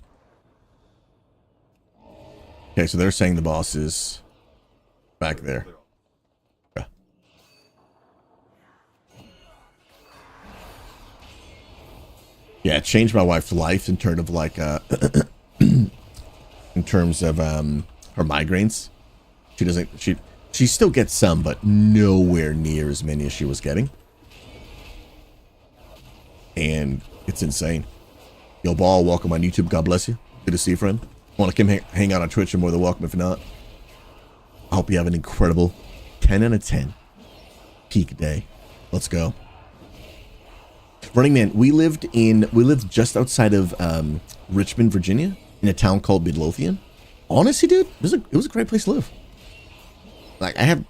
Okay, so they're saying the boss is back there. Okay. Yeah, it changed my wife's life in terms of like in terms of her migraines. She still gets some, but nowhere near as many as she was getting. And it's insane. Yo, Ball, welcome on YouTube. God bless you. Good to see you, friend. Want to come hang out on Twitch? You're more than welcome. If not, I hope you have an incredible 10 out of 10 peak day. Let's go. Running Man, we lived just outside of Richmond, Virginia, in a town called Midlothian. Honestly, dude, it was a great place to live. Like, I have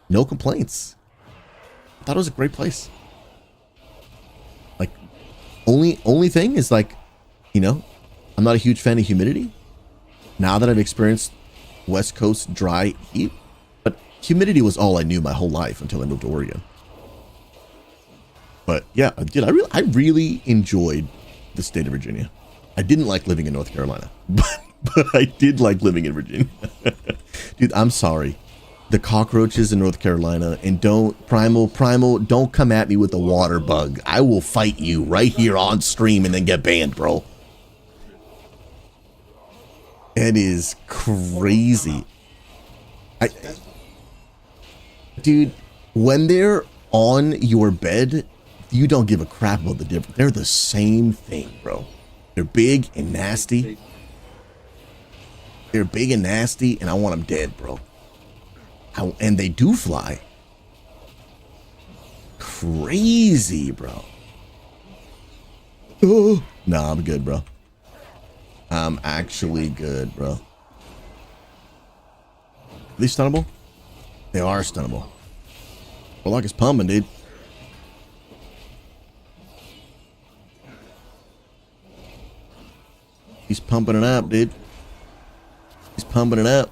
no complaints. I thought it was a great place. Like, only thing is, like, you know, I'm not a huge fan of humidity. Now that I've experienced West Coast dry heat, but humidity was all I knew my whole life until I moved to Oregon. But yeah, dude, I really enjoyed the state of Virginia. I didn't like living in North Carolina, but I did like living in Virginia. Dude, I'm sorry. The cockroaches in North Carolina, and Primal, don't come at me with the water bug. I will fight you right here on stream and then get banned, bro. It is crazy. Dude, when they're on your bed, you don't give a crap about the difference. They're the same thing, bro. They're big and nasty. They're big and nasty, and I want them dead, bro. And they do fly. Crazy, bro. Oh, nah, I'm good, bro. I'm actually good, bro. Are they stunnable? They are stunnable. Warlock is pumping, dude. He's pumping it up, dude. He's pumping it up.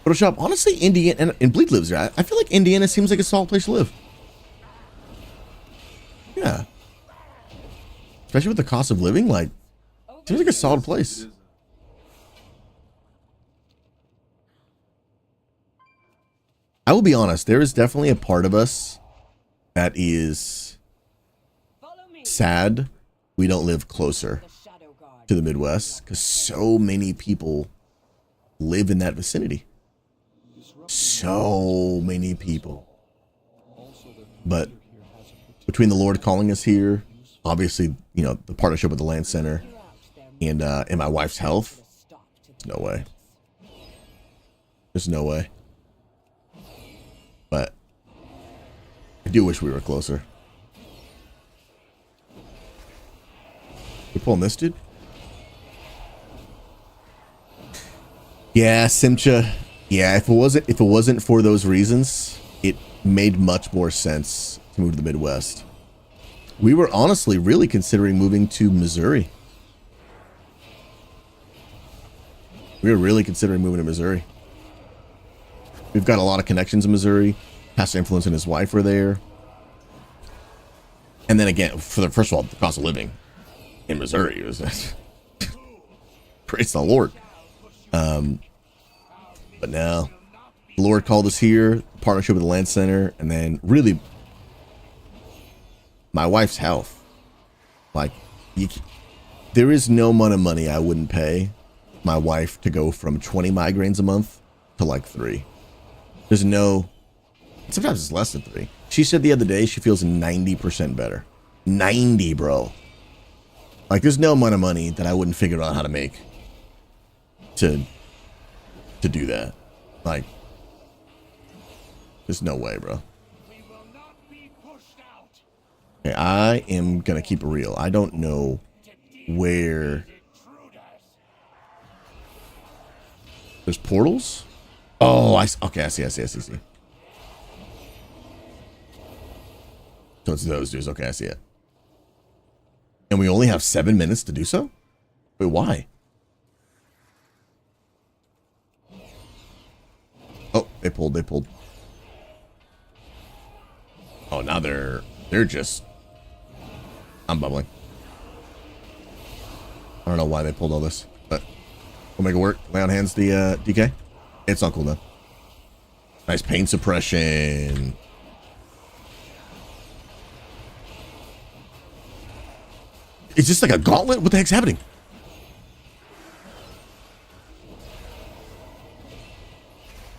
Photoshop, honestly, Indiana, and Bleed lives there. I feel like Indiana seems like a solid place to live. Yeah. Especially with the cost of living, like, seems like a solid place. I will be honest, there is definitely a part of us that is sad we don't live closer to the Midwest, because so many people live in that vicinity. So many people. But between the Lord calling us here, obviously, you know, the partnership with the Land Center, and my wife's health, no way. There's no way. But I do wish we were closer. We pulling this dude? Yeah, Simcha. Yeah, if it wasn't for those reasons, it made much more sense to move to the Midwest. We were honestly really considering moving to Missouri. We were really considering moving to Missouri. We've got a lot of connections in Missouri. Pastor Influence and his wife were there. And then again, first of all, the cost of living in Missouri was praise the Lord. But now the Lord called us here, partnership with the Land Center, and then really my wife's health. Like, there is no amount of money I wouldn't pay my wife to go from 20 migraines a month to like 3. There's no, sometimes it's less than 3. She said the other day she feels 90% better. 90, bro. Like, there's no amount of money that I wouldn't figure out how to make to do that. Like, there's no way, bro. Okay, I am gonna keep it real. I don't know where There's portals? Oh, okay, I see. So it's those dudes. Okay, I see it. And we only have 7 minutes to do so? Wait, why? Oh, they pulled. Oh, now they're just... I'm bubbling. I don't know why they pulled all this, but we'll make it work. Lay on hands the DK. It's on cooldown. Nice pain suppression. It's just like a gauntlet? What the heck's happening?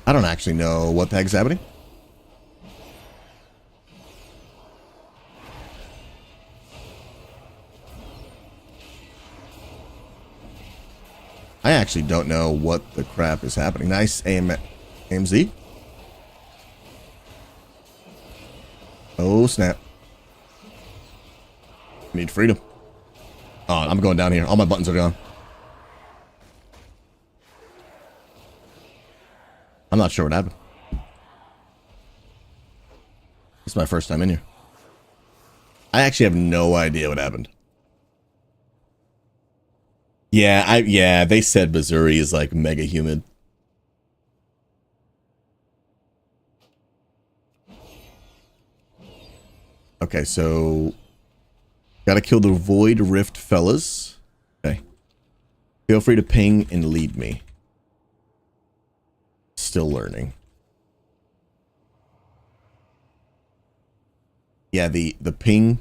I don't actually know what the heck's happening. I actually don't know what the crap is happening. Nice AMZ. Oh, snap. Need freedom. Oh, I'm going down here. All my buttons are gone. I'm not sure what happened. It's my first time in here. I actually have no idea what happened. Yeah, they said Missouri is like mega humid. Okay, so gotta kill the Void Rift fellas. Okay. Feel free to ping and lead me. Still learning. Yeah, the ping.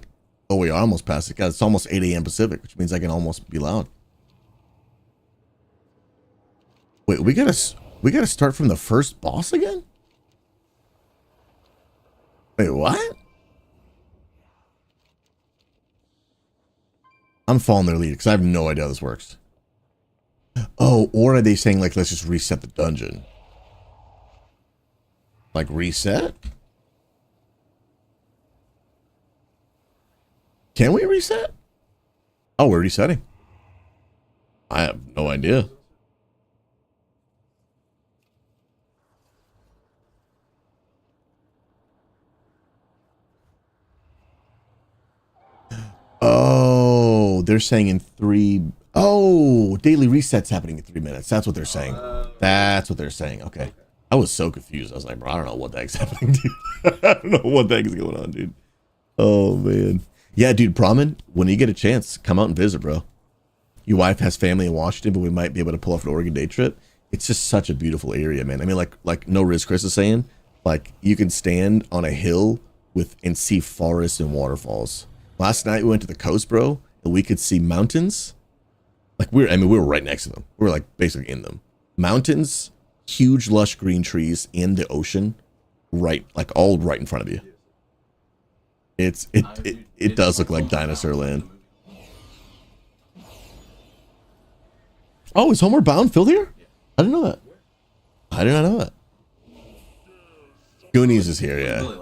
Oh, we are almost past it. God, it's almost 8 a.m. Pacific, which means I can almost be loud. Wait, we gotta start from the first boss again? Wait, what? I'm following their lead because I have no idea how this works. Oh, or are they saying like let's just reset the dungeon? Like reset? Can we reset? Oh, we're resetting. I have no idea. Oh, they're saying in 3. Oh, daily resets happening in 3 minutes. That's what they're saying. That's what they're saying. Okay. I was so confused. I was like, bro, I don't know what the heck's happening, dude. I don't know what the heck is going on, dude. Oh, man. Yeah, dude, Brahmin, when you get a chance, come out and visit, bro. Your wife has family in Washington, but we might be able to pull off an Oregon day trip. It's just such a beautiful area, man. I mean, like No Riz Chris is saying, like you can stand on a hill and see forests and waterfalls. Last night we went to the coast, bro, and we could see mountains. Like we were right next to them. We were like basically in them. Mountains, huge lush green trees, in the ocean, right, like all right in front of you. It does look like Dinosaur Land. Oh, is Homeward Bound filled here? I didn't know that. I did not know that. Goonies is here, yeah.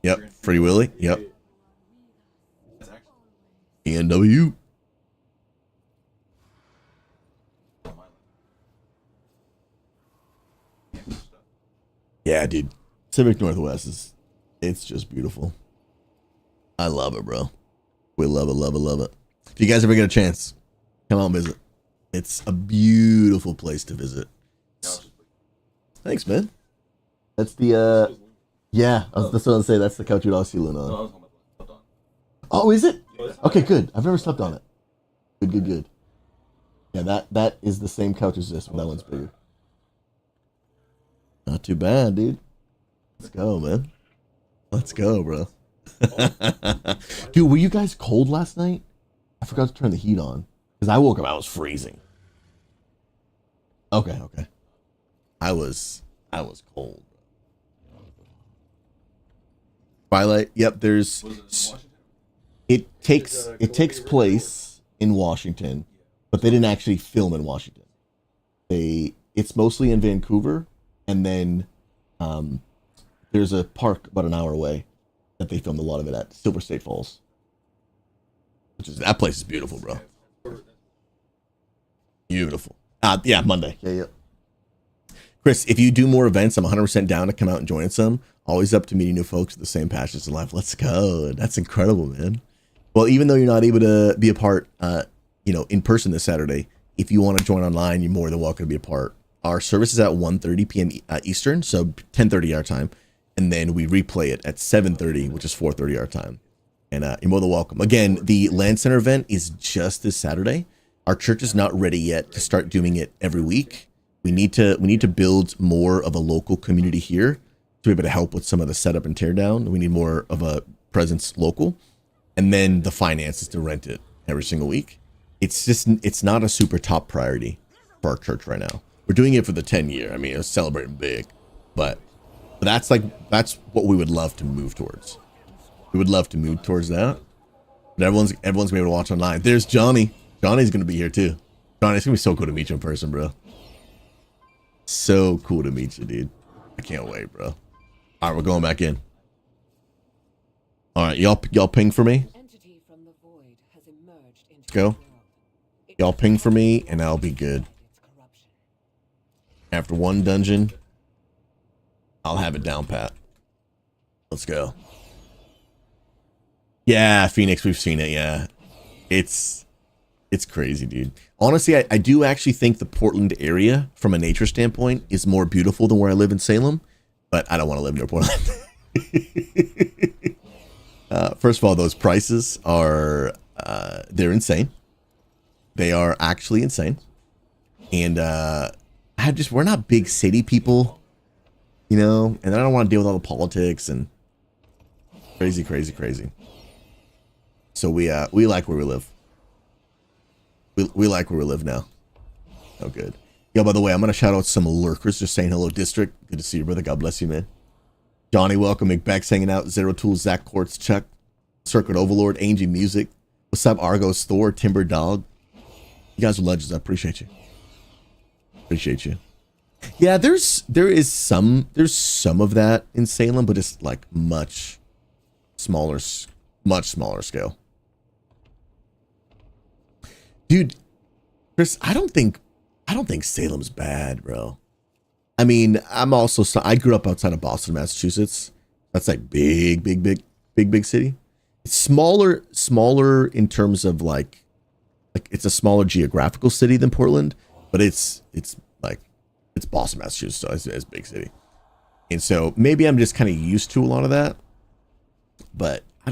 Yep, Free Willy, yep. ENW. Yeah, dude. Pacific Northwest it's just beautiful. I love it, bro. We love it. If you guys ever get a chance, come out and visit. It's a beautiful place to visit. Thanks, man. That's the yeah, that's what I was saying. That's the couch you'd all see Luna on. Oh, is it? Okay, good. I've never slept on it. Good. Yeah, that is the same couch as this, but that one's bigger. Not too bad, dude. Let's go, man. Let's go, bro. Dude, were you guys cold last night? I forgot to turn the heat on. Because I woke up, I was freezing. Okay. I was cold. Twilight, yep, there's... It takes place in Washington, but they didn't actually film in Washington. It's mostly in Vancouver, and then there's a park about an hour away that they filmed a lot of it at, Silver State Falls. That place is beautiful, bro. Beautiful. Yeah, Monday. Yeah. Chris, if you do more events, I'm 100% down to come out and join some. Always up to meeting new folks with the same passions in life. Let's go. That's incredible, man. Well, even though you're not able to be a part, in person this Saturday, if you want to join online, you're more than welcome to be a part. Our service is at 1:30 p.m. Eastern, so 10:30 our time, and then we replay it at 7:30, which is 4:30 our time. And you're more than welcome. Again, the Land Center event is just this Saturday. Our church is not ready yet to start doing it every week. We need to build more of a local community here to be able to help with some of the setup and tear down. We need more of a presence local, and then the finances to rent it every single week. It's not a super top priority for our church right now. We're doing it for the 10-year. I mean, it's celebrating big, but that's what we would love to move towards. We would love to move towards that. But everyone's gonna be able to watch online. There's Johnny. Johnny's gonna be here too. Johnny, it's gonna be so cool to meet you in person, bro. So cool to meet you, dude. I can't wait, bro. All right, we're going back in. All right, y'all ping for me. Let's go. Y'all ping for me, and I'll be good. After one dungeon, I'll have it down pat. Let's go. Yeah, Phoenix, we've seen it. Yeah, it's crazy, dude. Honestly, I do actually think the Portland area, from a nature standpoint, is more beautiful than where I live in Salem. But I don't want to live near Portland. First of all, those prices are they're insane. They are actually insane. And we're not big city people, and I don't want to deal with all the politics and crazy. So we like where we live. We like where we live now. Oh, good. Yo, by the way, I'm going to shout out some lurkers just saying hello, District. Good to see you, brother. God bless you, man. Johnny, welcome. McBeck's hanging out. Zero Tools, Zach Quartz, Chuck, Circuit Overlord, Angie Music. What's up, Argos, Thor, Timber Dog? You guys are legends. I appreciate you. Appreciate you. Yeah, there's some of that in Salem, but it's like much smaller scale. Dude, Chris, I don't think Salem's bad, bro. I mean, I grew up outside of Boston, Massachusetts. That's like big city. It's smaller in terms of like it's a smaller geographical city than Portland, but it's Boston, Massachusetts, so it's a big city. And so maybe I'm just kind of used to a lot of that. But I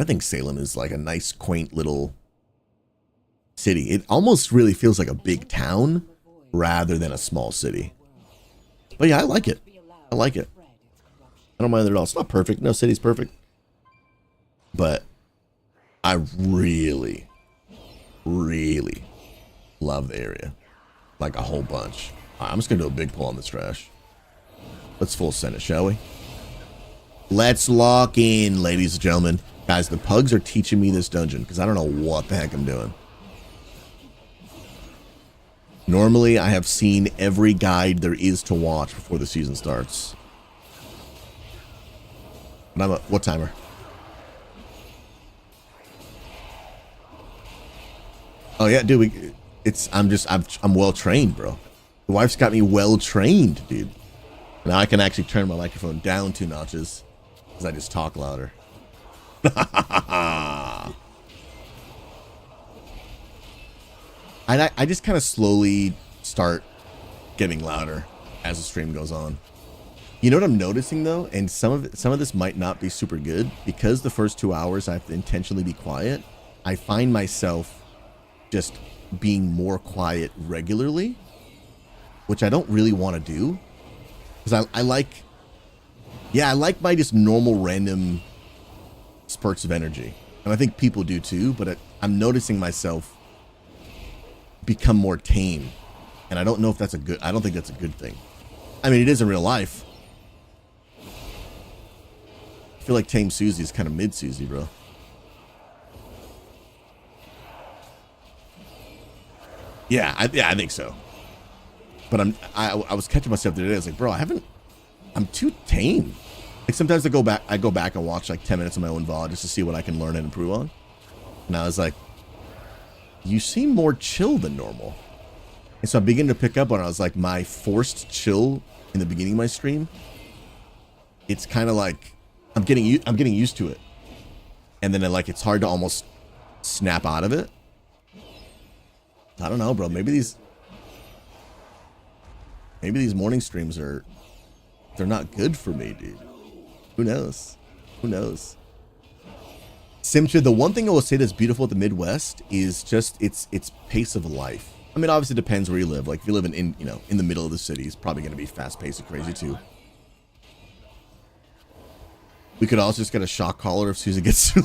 think Salem is like a nice, quaint little city. It almost really feels like a big town rather than a small city. But yeah, I like it. I don't mind it at all. It's not perfect. No city's perfect. But I really love the area. Like a whole bunch. All right, I'm just going to do a big pull on this trash. Let's full send it, shall we? Let's lock in, ladies and gentlemen. Guys, the pugs are teaching me this dungeon because I don't know what the heck I'm doing. Normally, I have seen every guide there is to watch before the season starts. But what timer? Oh yeah, dude. I'm well trained, bro. The wife's got me well trained, dude. Now I can actually turn my microphone down 2 notches because I just talk louder. I just kind of slowly start getting louder as the stream goes on. You know what I'm noticing though, and some of this might not be super good because the first 2 hours I have to intentionally be quiet. I find myself just being more quiet regularly, which I don't really want to do because I like my just normal random spurts of energy, and I think people do too. But I'm noticing myself become more tame, and I don't know if that's I don't think that's a good thing. I mean, it is in real life. I feel like Tame Susie is kind of mid Susie, bro. Yeah, I think so. But I was catching myself the other day. I was like, bro, I'm too tame. Like sometimes I go back and watch like 10 minutes of my own VOD just to see what I can learn and improve on. And I was like, you seem more chill than normal. And so I'm beginning to pick up on it. I was like, my forced chill in the beginning of my stream, it's kind of like I'm getting used to it. And then it's hard to almost snap out of it. I don't know, bro. Maybe these morning streams they're not good for me, dude. Who knows? Who knows? Simcha, the one thing I will say that's beautiful at the Midwest is just its pace of life. I mean, obviously it depends where you live. Like if you live in the middle of the city, it's probably going to be fast paced and crazy too. We could also just get a shock collar if Susan gets too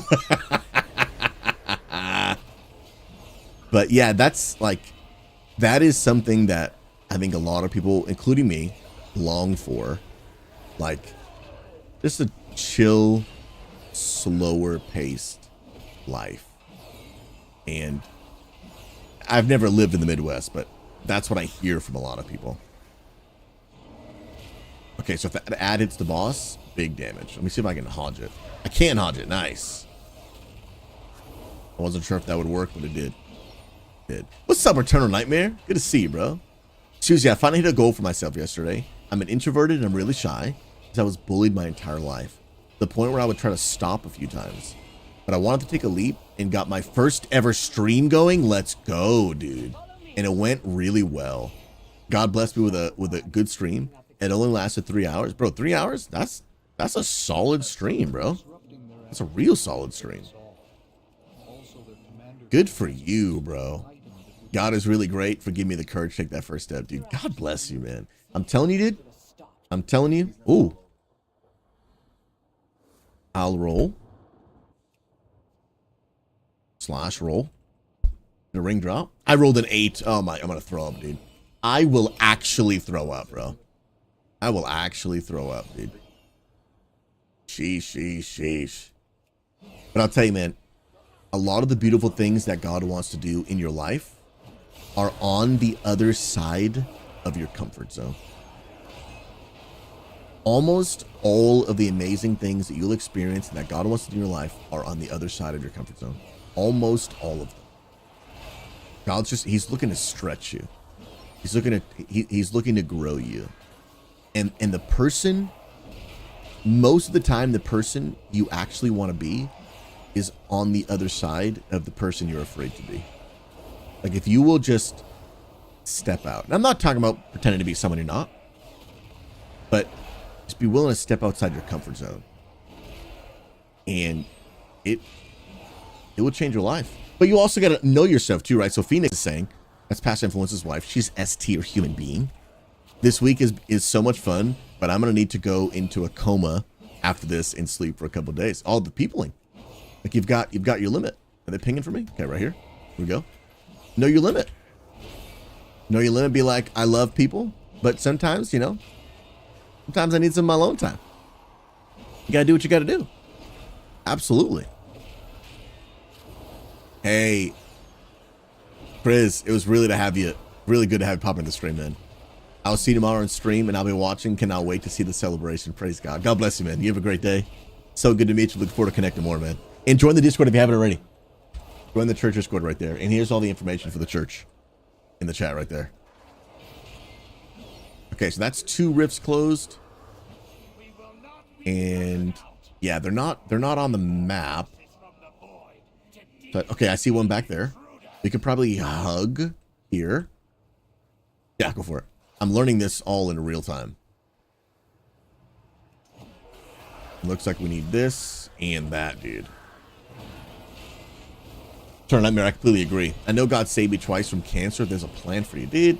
loud. But yeah, that is something that I think a lot of people, including me, long for. Like just a chill, slower paced life. And I've never lived in the Midwest, but that's what I hear from a lot of people. Okay, so if that ad hits the boss, big damage. Let me see if I can hodge it. I can hodge it. Nice. I wasn't sure if that would work, but it did. What's up, Eternal Nightmare? Good to see you, bro. Susie, I finally hit a goal for myself yesterday. I'm an introverted and I'm really shy because I was bullied my entire life. To the point where I would try to stop a few times. But I wanted to take a leap and got my first ever stream going. Let's go, dude. And it went really well. God blessed me with a good stream. It only lasted 3 hours. Bro, 3 hours? That's a solid stream, bro. That's a real solid stream. Good for you, bro. God is really great for giving me the courage to take that first step, dude. God bless you, man. I'm telling you, dude. I'm telling you. Ooh. I'll roll. Slash roll. The ring drop. I rolled an 8. Oh my, I'm gonna throw up, dude. I will actually throw up, bro. I will actually throw up, dude. Sheesh. But I'll tell you, man, a lot of the beautiful things that God wants to do in your life are on the other side of your comfort zone. Almost all of the amazing things that you'll experience and that God wants to do in your life are on the other side of your comfort zone. Almost all of them. He's looking to stretch you. He's looking to grow you. And the person, most of the time, the person you actually want to be is on the other side of the person you're afraid to be. Like if you will just step out. And I'm not talking about pretending to be someone you're not, but just be willing to step outside your comfort zone. And it will change your life. But you also got to know yourself too, right? So Phoenix is saying, that's Past Influence's wife. She's ST or human being. This week is so much fun, but I'm going to need to go into a coma after this and sleep for a couple of days. All the peopling. Like you've got your limit. Are they pinging for me? Okay, right here. Here we go. Know your limit. Know your limit. Be like, I love people, but sometimes, sometimes I need some of my alone time. You got to do what you got to do. Absolutely. Hey, Chris, it was really good to have you pop in the stream, man. I'll see you tomorrow on stream and I'll be watching. Cannot wait to see the celebration. Praise God. God bless you, man. You have a great day. So good to meet you. Look forward to connecting more, man. And join the Discord if you haven't already. Join the church Discord right there. And here's all the information for the church in the chat right there. Okay, so that's 2 rifts closed. And yeah, they're not on the map. But okay, I see one back there. We could probably hug here. Yeah, go for it. I'm learning this all in real time. Looks like we need this and that, dude. Turn Nightmare, I completely agree. I know God saved me twice from cancer. There's a plan for you, dude.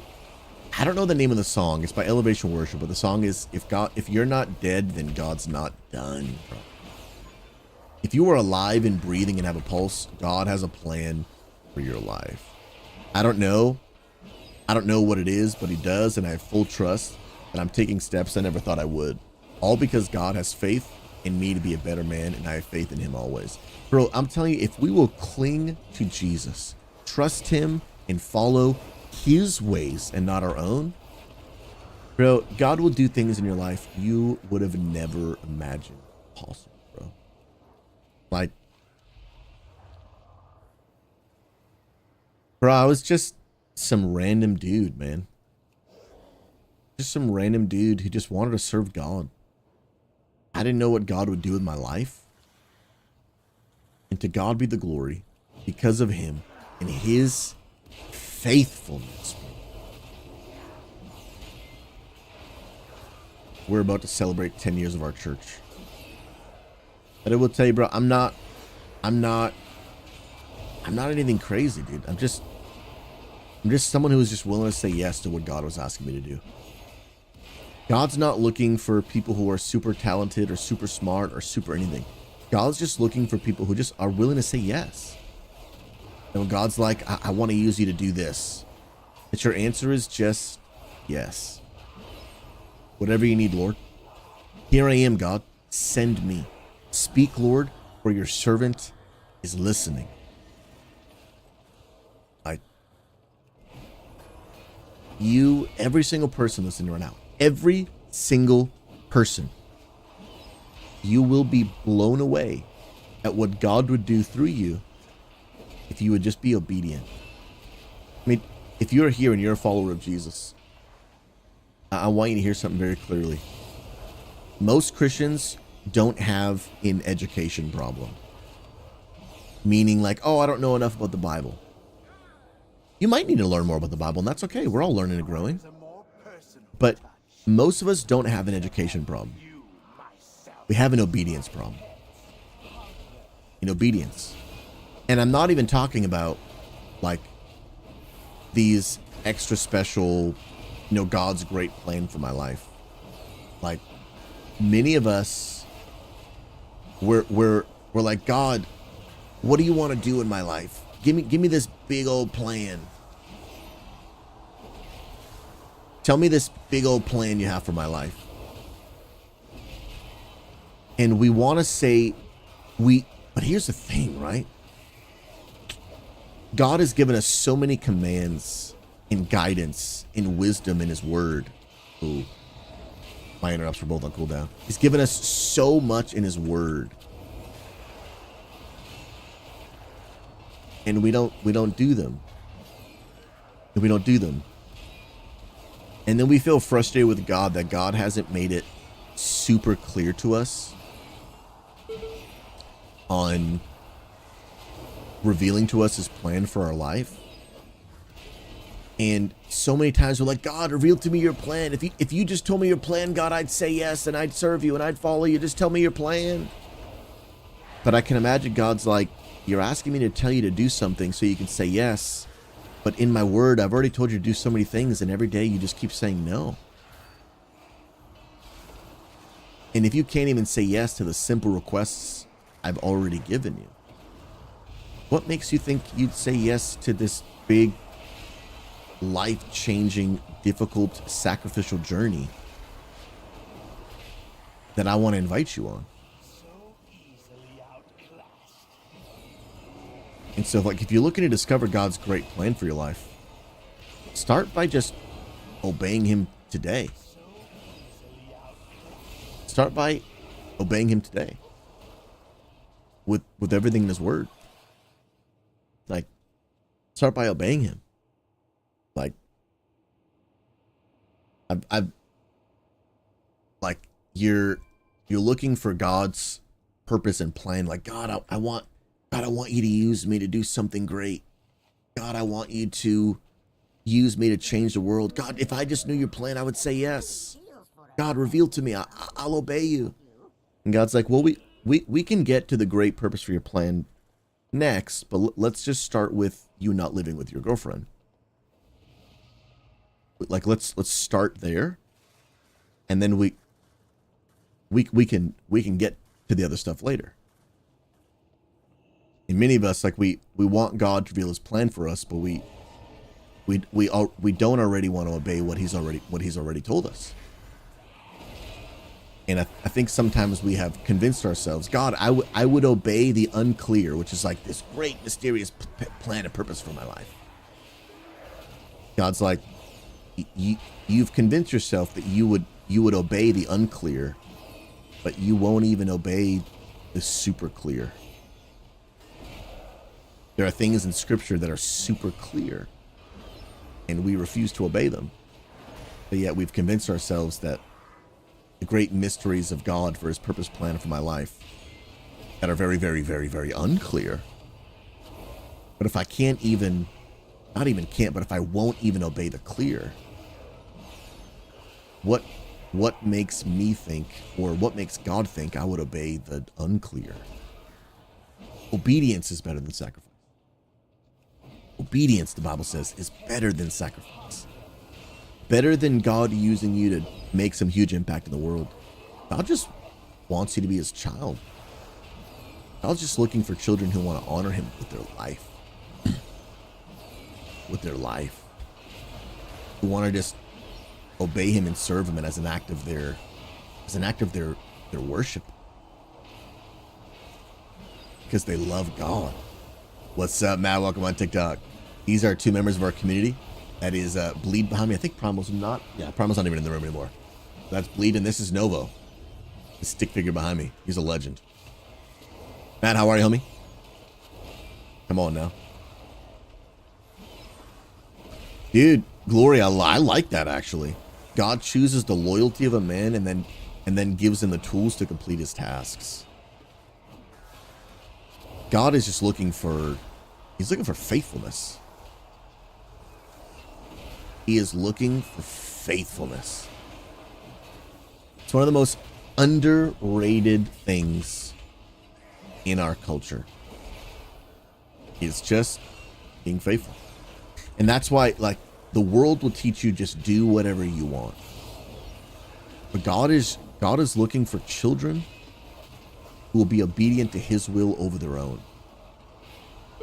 I don't know the name of the song. It's by Elevation Worship, but the song is, if you're not dead, then God's not done, bro. If you are alive and breathing and have a pulse, God has a plan for your life. I don't know what it is, but he does, and I have full trust that I'm taking steps I never thought I would. All because God has faith in me to be a better man, and I have faith in him always. Bro, I'm telling you, if we will cling to Jesus, trust him, and follow his ways and not our own, bro, God will do things in your life you would have never imagined possible, bro. Like, bro, I was just some random dude, man. Just some random dude who just wanted to serve God. I didn't know what God would do with my life. And to God be the glory because of him and his faithfulness. We're about to celebrate 10 years of our church. But I will tell you, bro, I'm not anything crazy, dude. I'm just someone who was just willing to say yes to what God was asking me to do. God's not looking for people who are super talented or super smart or super anything. God's just looking for people who just are willing to say yes. And when God's like, I want to use you to do this, that your answer is just yes. Whatever you need, Lord. Here I am, God. Send me. Speak, Lord, for your servant is listening. Every single person listening right now, every single person, you will be blown away at what God would do through you if you would just be obedient. I mean, if you're here and you're a follower of Jesus, I want you to hear something very clearly. Most Christians don't have an education problem. Meaning like, oh, I don't know enough about the Bible. You might need to learn more about the Bible, and that's okay. We're all learning and growing. But most of us don't have an education problem. We have an obedience problem. In obedience. And I'm not even talking about like these extra special, God's great plan for my life. Like many of us, we're like, God, what do you want to do in my life? Give me this big old plan. Tell me this big old plan you have for my life. And we want to say but here's the thing, right? God has given us so many commands and guidance and wisdom in his word. Ooh, my interrupts were both on cooldown. He's given us so much in his word. And we don't do them. And we don't do them. And then we feel frustrated with God that God hasn't made it super clear to us on revealing to us his plan for our life. And so many times we're like, God, reveal to me your plan. If you just told me your plan, God, I'd say yes and I'd serve you and I'd follow you. Just tell me your plan. But I can imagine God's like, you're asking me to tell you to do something so you can say yes. But in my word, I've already told you to do so many things, and every day you just keep saying no. And if you can't even say yes to the simple requests I've already given you, what makes you think you'd say yes to this big, life-changing, difficult, sacrificial journey that I want to invite you on? And so, like, if you're looking to discover God's great plan for your life, start by just obeying him today. Start by obeying him today. With everything in his word. Like, start by obeying him. Like, I've like, you're looking for God's purpose and plan. Like, God, I want you to use me to do something great. God, I want you to use me to change the world. God, if I just knew your plan, I would say yes. God, reveal to me. I'll obey you. And God's like, well, we can get to the great purpose for your plan next, but let's just start with you not living with your girlfriend. Like, let's start there, and then we can get to the other stuff later. And many of us, like, we want God to reveal his plan for us, but we don't already want to obey what he's already told us. And I think sometimes we have convinced ourselves, God, I would obey the unclear, which is like this great mysterious plan and purpose for my life. God's like, you've convinced yourself that you would obey the unclear, but you won't even obey the super clear. There are things in scripture that are super clear, and we refuse to obey them. But yet we've convinced ourselves that the great mysteries of God for his purpose plan for my life that are very, very, very, very unclear. But if I can't even, not even can't, but if I won't even obey the clear, what makes me think, or what makes God think I would obey the unclear? Obedience is better than sacrifice. Obedience, the Bible says, is better than sacrifice. Better than God using you to make some huge impact in the world. God just wants you to be his child. God's just looking for children who want to honor him with their life. With their life. Who want to just obey him and serve him, and as an act of their worship. Because they love God. What's up, Matt? Welcome on TikTok. These are two members of our community. That is Bleed behind me. I think Primal's not. Yeah, Primal's not even in the room anymore. That's Bleed, and this is Novo. The stick figure behind me. He's a legend. Matt, how are you, homie? Come on now. Dude, Glory, I like that, actually. God chooses the loyalty of a man and then gives him the tools to complete his tasks. God is just looking for faithfulness. He is looking for faithfulness. It's one of the most underrated things in our culture. It's just being faithful. And that's why, like, the world will teach you just do whatever you want. But God is looking for children who will be obedient to his will over their own.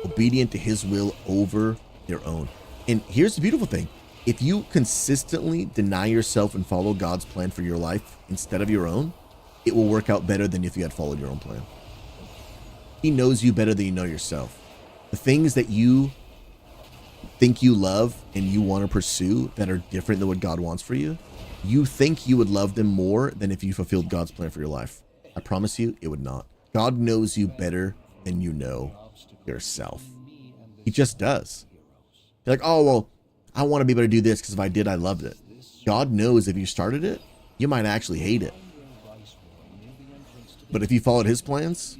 Obedient to his will over their own. And here's the beautiful thing. If you consistently deny yourself and follow God's plan for your life instead of your own, it will work out better than if you had followed your own plan. He knows you better than you know yourself. The things that you think you love and you want to pursue that are different than what God wants for you, you think you would love them more than if you fulfilled God's plan for your life. I promise you, it would not. God knows you better than you know yourself. He just does. You're like, oh, well, I want to be able to do this because if I did, I loved it. God knows if you started it, you might actually hate it. But if you followed his plans,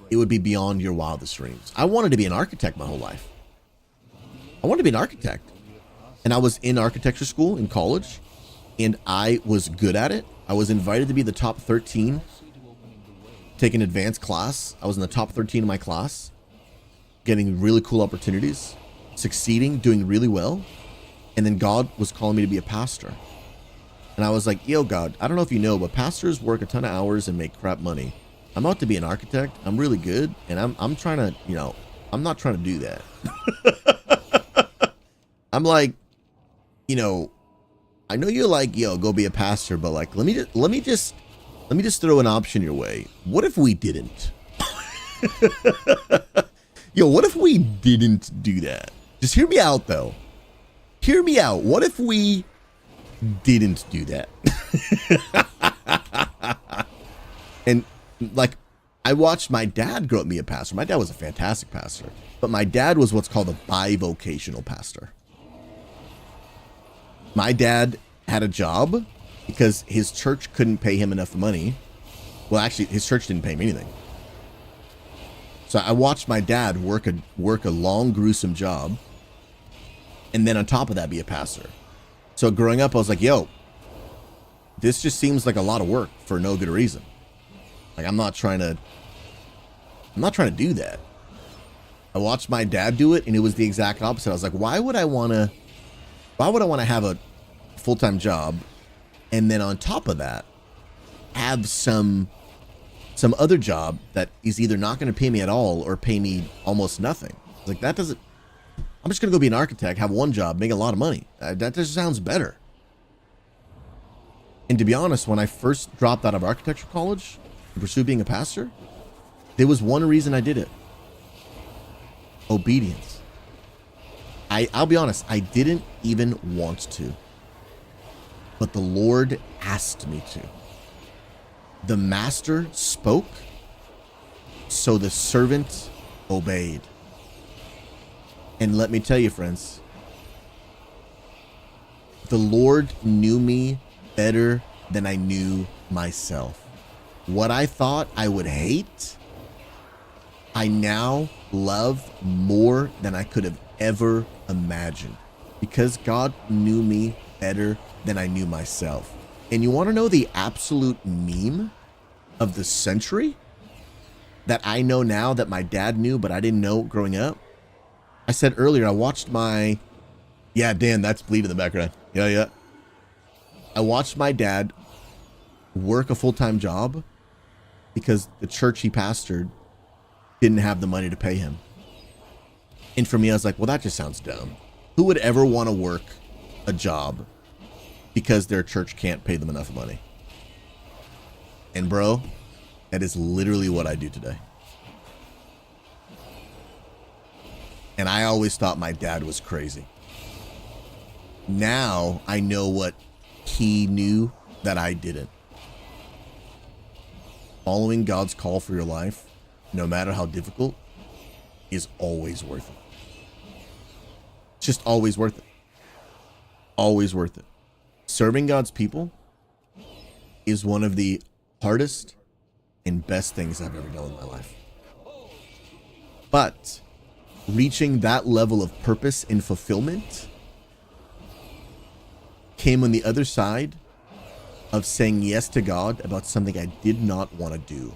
it would be beyond your wildest dreams. I wanted to be an architect my whole life. I wanted to be an architect. And I was in architecture school in college, and I was good at it. I was invited to be the top 13, take an advanced class. I was in the top 13 of my class, getting really cool opportunities, succeeding, doing really well. And then God was calling me to be a pastor. And I was like, yo, God, I don't know if you know, but pastors work a ton of hours and make crap money. I'm out to be an architect. I'm really good. And I'm trying to, I'm not trying to do that. I'm like, I know you're like, yo, go be a pastor, but like, let me just throw an option your way. What if we didn't? Yo, what if we didn't do that? Just hear me out, though. Hear me out. What if we didn't do that? And like, I watched my dad grow up be a pastor. My dad was a fantastic pastor, but my dad was what's called a bivocational pastor. My dad had a job because his church couldn't pay him enough money. Well, actually, his church didn't pay him anything. So I watched my dad work a long, gruesome job, and then on top of that, be a pastor. So growing up, I was like, yo, this just seems like a lot of work for no good reason. Like, I'm not trying to do that. I watched my dad do it, and it was the exact opposite. I was like, why would I want to have a full-time job and then on top of that have some other job that is either not going to pay me at all or pay me almost nothing? Like, that doesn't, I'm just going to go be an architect, have one job, make a lot of money. That just sounds better. And to be honest, when I first dropped out of architecture college to pursue being a pastor, there was one reason I did it. Obedience. I'll be honest, I didn't even want to. But the Lord asked me to. The master spoke, so the servant obeyed. And let me tell you, friends, The Lord knew me better than I knew myself. What I thought I would hate, I now love more than I could have ever imagined, because God knew me better than I knew myself. And you want to know the absolute meme of the century that I know now that my dad knew, but I didn't know growing up? I said earlier, I watched my, yeah, Dan, that's bleed in the background. Yeah. I watched my dad work a full-time job because the church he pastored didn't have the money to pay him. And for me, I was like, well, that just sounds dumb. Who would ever want to work a job because their church can't pay them enough money? And bro, that is literally what I do today. And I always thought my dad was crazy. Now I know what he knew that I didn't. Following God's call for your life, no matter how difficult, is always worth it. It's just always worth it. Always worth it. Serving God's people is one of the hardest and best things I've ever done in my life. But reaching that level of purpose and fulfillment came on the other side of saying yes to God about something I did not want to do.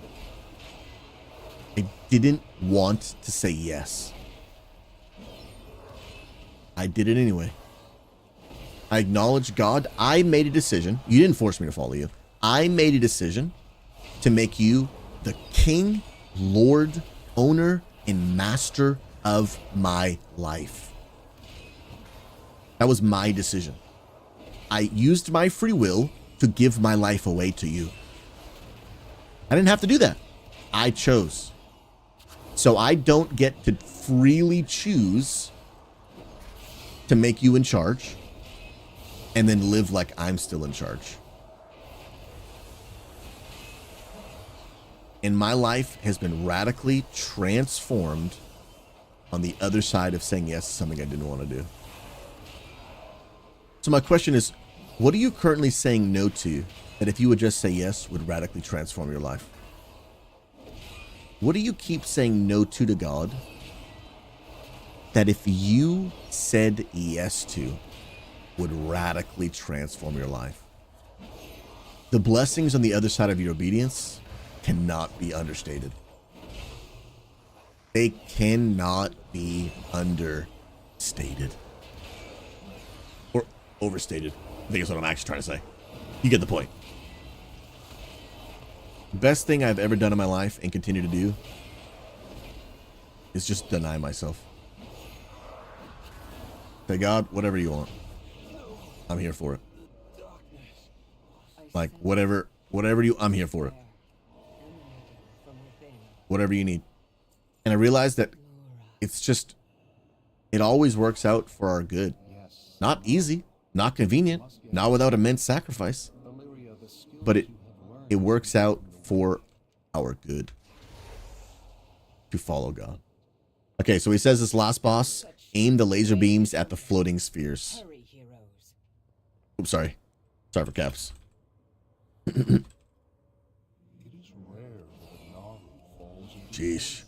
I didn't want to say yes. I did it anyway. I acknowledged God. I made a decision. You didn't force me to follow you. I made a decision to make you the King, Lord, owner, and master of my life. That was my decision. I used my free will to give my life away to you. I didn't have to do that. I chose. So I don't get to freely choose to make you in charge and then live like I'm still in charge. And my life has been radically transformed on the other side of saying yes to something I didn't want to do. So my question is, what are you currently saying no to that if you would just say yes would radically transform your life? What do you keep saying no to God that if you said yes to would radically transform your life? The blessings on the other side of your obedience cannot be understated. They cannot be understated or overstated. I think that's what I'm actually trying to say. You get the point. The best thing I've ever done in my life and continue to do is just deny myself. Say, God, whatever you want, I'm here for it. Like whatever I'm here for it. Whatever you need. And I realized that it always works out for our good. Not easy, not convenient, not without immense sacrifice, but it works out for our good to follow God. Okay, so he says this last boss, aim the laser beams at the floating spheres. Oops, sorry. Sorry for caps. Sheesh.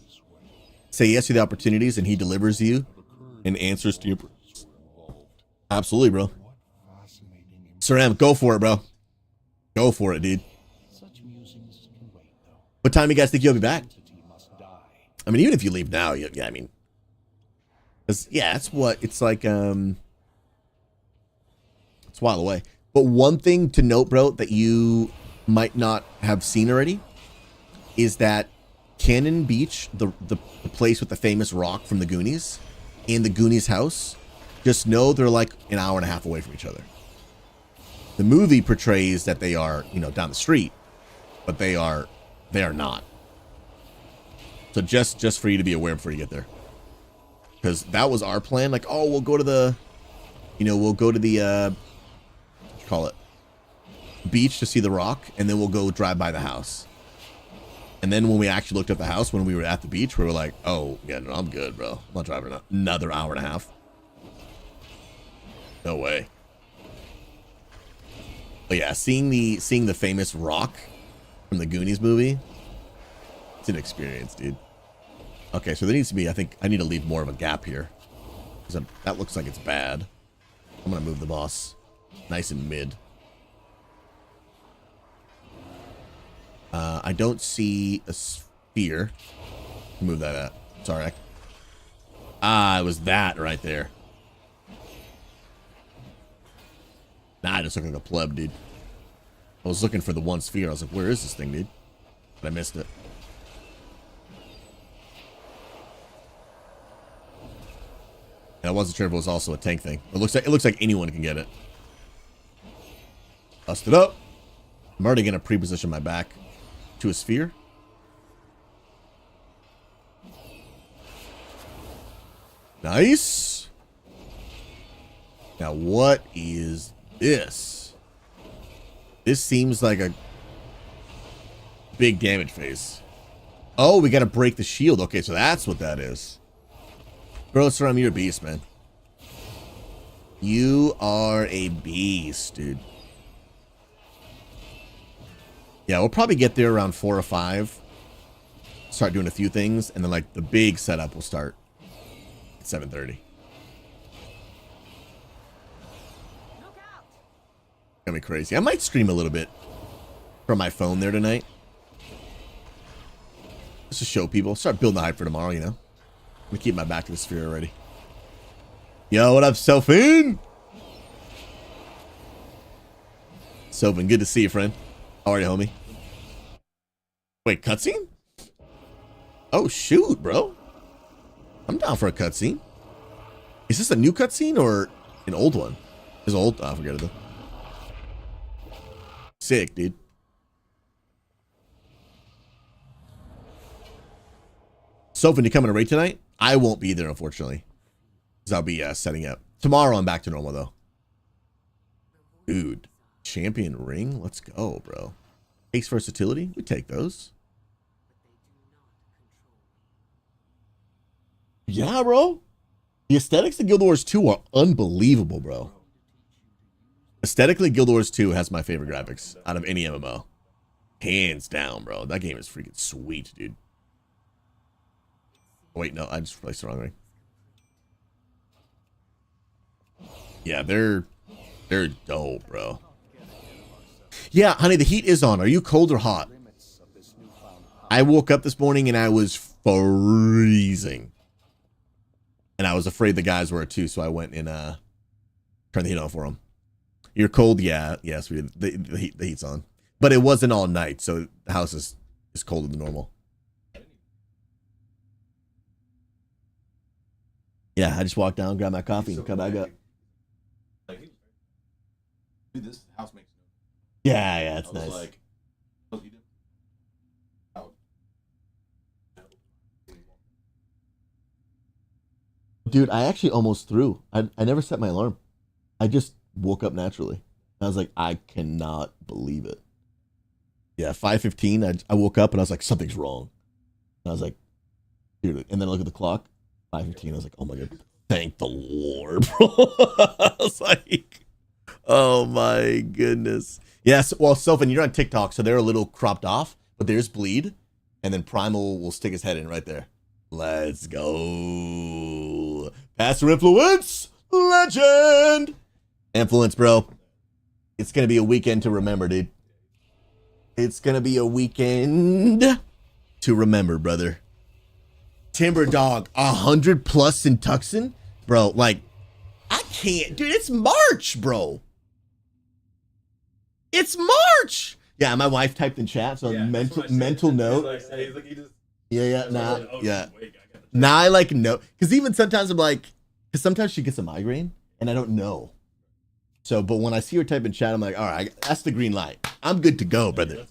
Say yes to the opportunities and he delivers you and answers to your prayers. Absolutely, bro. Saram, go for it, bro. Go for it, dude. What time do you guys think you'll be back? I mean, even if you leave now, yeah, I mean, cause yeah, it's like, it's a while away. But one thing to note, bro, that you might not have seen already is that Cannon Beach, the place with the famous rock from the Goonies, and the Goonies house, just know they're like an hour and a half away from each other. The movie portrays that they are, down the street, but they are not. So just for you to be aware before you get there. Because that was our plan. Like, oh, we'll go to the, what do you call it? Beach to see the rock, and then we'll go drive by the house. And then when we actually looked at the house, when we were at the beach, we were like, oh, yeah, no, I'm good, bro. I'm not driving another hour and a half. No way. But yeah, seeing the famous rock from the Goonies movie, it's an experience, dude. Okay, so there needs to be, I think I need to leave more of a gap here. Because that looks like it's bad. I'm going to move the boss nice and mid. I don't see a sphere. Move that up. Sorry. It was that right there. Nah, I just look like a pleb, dude. I was looking for the one sphere. I was like, where is this thing, dude? But I missed it. And I wasn't sure if it was also a tank thing. It looks like anyone can get it. Bust it up. I'm already gonna pre-position my back to a sphere. Nice. Now what is this? This seems like a big damage phase. Oh, we gotta break the shield. Okay, so that's what that is. Bro, Saram, you're a beast, man. You are a beast, dude. Yeah, we'll probably get there around 4 or 5. Start doing a few things, and then like the big setup will start at 7:30. Gonna be crazy. I might stream a little bit from my phone there tonight. Just to show people. Start building the hype for tomorrow, you know. I'm gonna keep my back to the sphere already. Yo, what up, Sophin? Sophin, good to see you, friend. How are you, homie? Wait, cutscene? Oh, shoot, bro. I'm down for a cutscene. Is this a new cutscene or an old one? It's old? Oh, I forget it, though. Sick, dude. Sophin, you coming to raid tonight? I won't be there, unfortunately. Because I'll be setting up. Tomorrow, I'm back to normal, though. Dude. Champion ring? Let's go, bro. Ace versatility? We take those. Yeah, bro. The aesthetics of Guild Wars 2 are unbelievable, bro. Aesthetically, Guild Wars 2 has my favorite graphics out of any MMO. Hands down, bro. That game is freaking sweet, dude. Wait, no, I just placed the wrong ring. Yeah, they're dope, bro. Yeah, honey, the heat is on. Are you cold or hot? I woke up this morning and I was freezing. And I was afraid the guys were too, so I went and turned the heat on for them. You're cold? Yeah, yes, we did. The heat's on. But it wasn't all night, so the house is colder than normal. Yeah, I just walked down, grabbed my coffee, and come back up. Dude, this house makes no. Yeah, it's nice. Like, dude, I actually almost threw. I never set my alarm. I just woke up naturally. I was like, I cannot believe it. Yeah, 5:15. I woke up and I was like, something's wrong. And I was like, dude, and then I look at the clock. 5:15. I was like, oh my god, thank the Lord, bro. I was like, oh my goodness. Yes, well, Sophin, you're on TikTok, so they're a little cropped off, but there's bleed, and then Primal will stick his head in right there. Let's go. Pastor Influence, legend. Influence, bro. It's gonna be a weekend to remember, dude. It's gonna be a weekend to remember, brother. Timber Dog, 100+ in Tucson? Bro, like, I can't. Dude, it's March, bro. It's March. Yeah, my wife typed in chat, so yeah, mental note. Now I like know. Because even sometimes I'm like, because sometimes she gets a migraine, and I don't know. So, but when I see her type in chat, I'm like, all right, that's the green light. I'm good to go, brother.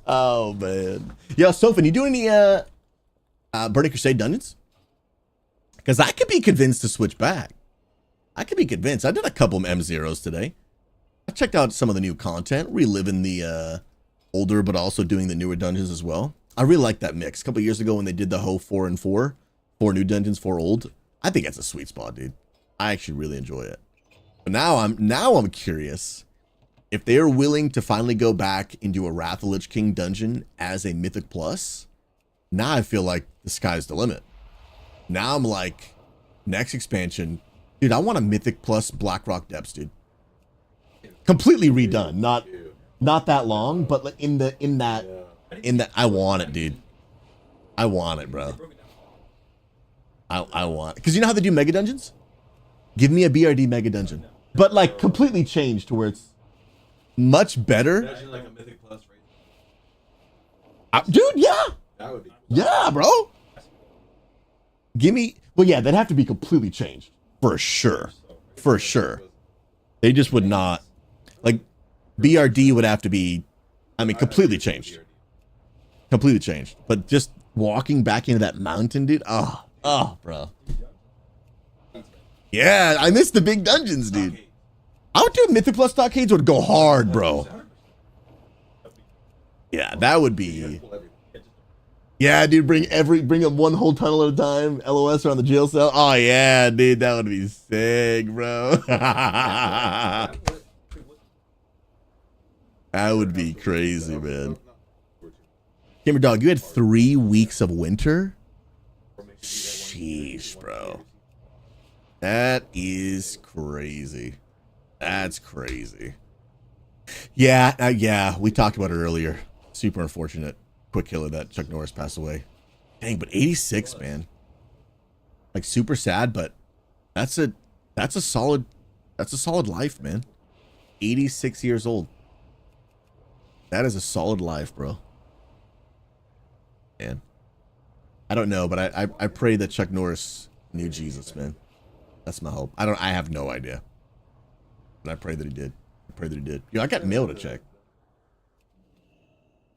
Oh man, yo, Sophin, you doing any Burning Crusade dungeons? Because I could be convinced to switch back. I could be convinced. I did a couple of M0s today. I checked out some of the new content, reliving the older, but also doing the newer dungeons as well. I really like that mix. A couple of years ago when they did the whole 4 and 4 new dungeons, 4 old. I think that's a sweet spot, dude. I actually really enjoy it. But now I'm curious if they are willing to finally go back into a Wrath of the Lich King dungeon as a Mythic Plus. Now I feel like the sky's the limit. Now I'm like, next expansion, dude. I want a Mythic Plus Blackrock Depths, dude. Completely redone, not that long, but like in that, I want it, dude. I want it, bro. I want, because you know how they do mega dungeons? Give me a BRD mega dungeon, but like completely changed to where it's much better. Imagine like a Mythic Plus Dude, yeah. That would be. Yeah, bro. Give me, well, yeah, that'd have to be completely changed for sure. For sure. They just would not, like, BRD would have to be, I mean, completely changed. Completely changed. But just walking back into that mountain, dude. Oh, bro. Yeah, I missed the big dungeons, dude. I would do Mythic Plus stockades would go hard, bro. Yeah, that would be. Yeah, dude, bring up one whole tunnel at a time. LOS around the jail cell. Oh yeah, dude, that would be sick, bro. That would be crazy, man. Gamer Dog, you had 3 weeks of winter? Sheesh, bro. That is crazy. That's crazy. Yeah, yeah, we talked about it earlier. Super unfortunate. Quick killer that Chuck Norris passed away. Dang, but 86, man. Like super sad, but that's a solid life, man. 86 years old. That is a solid life, bro. Man. I don't know, but I pray that Chuck Norris knew Jesus, man. That's my hope. I have no idea. But I pray that he did. I pray that he did. Yo, I got mail to check.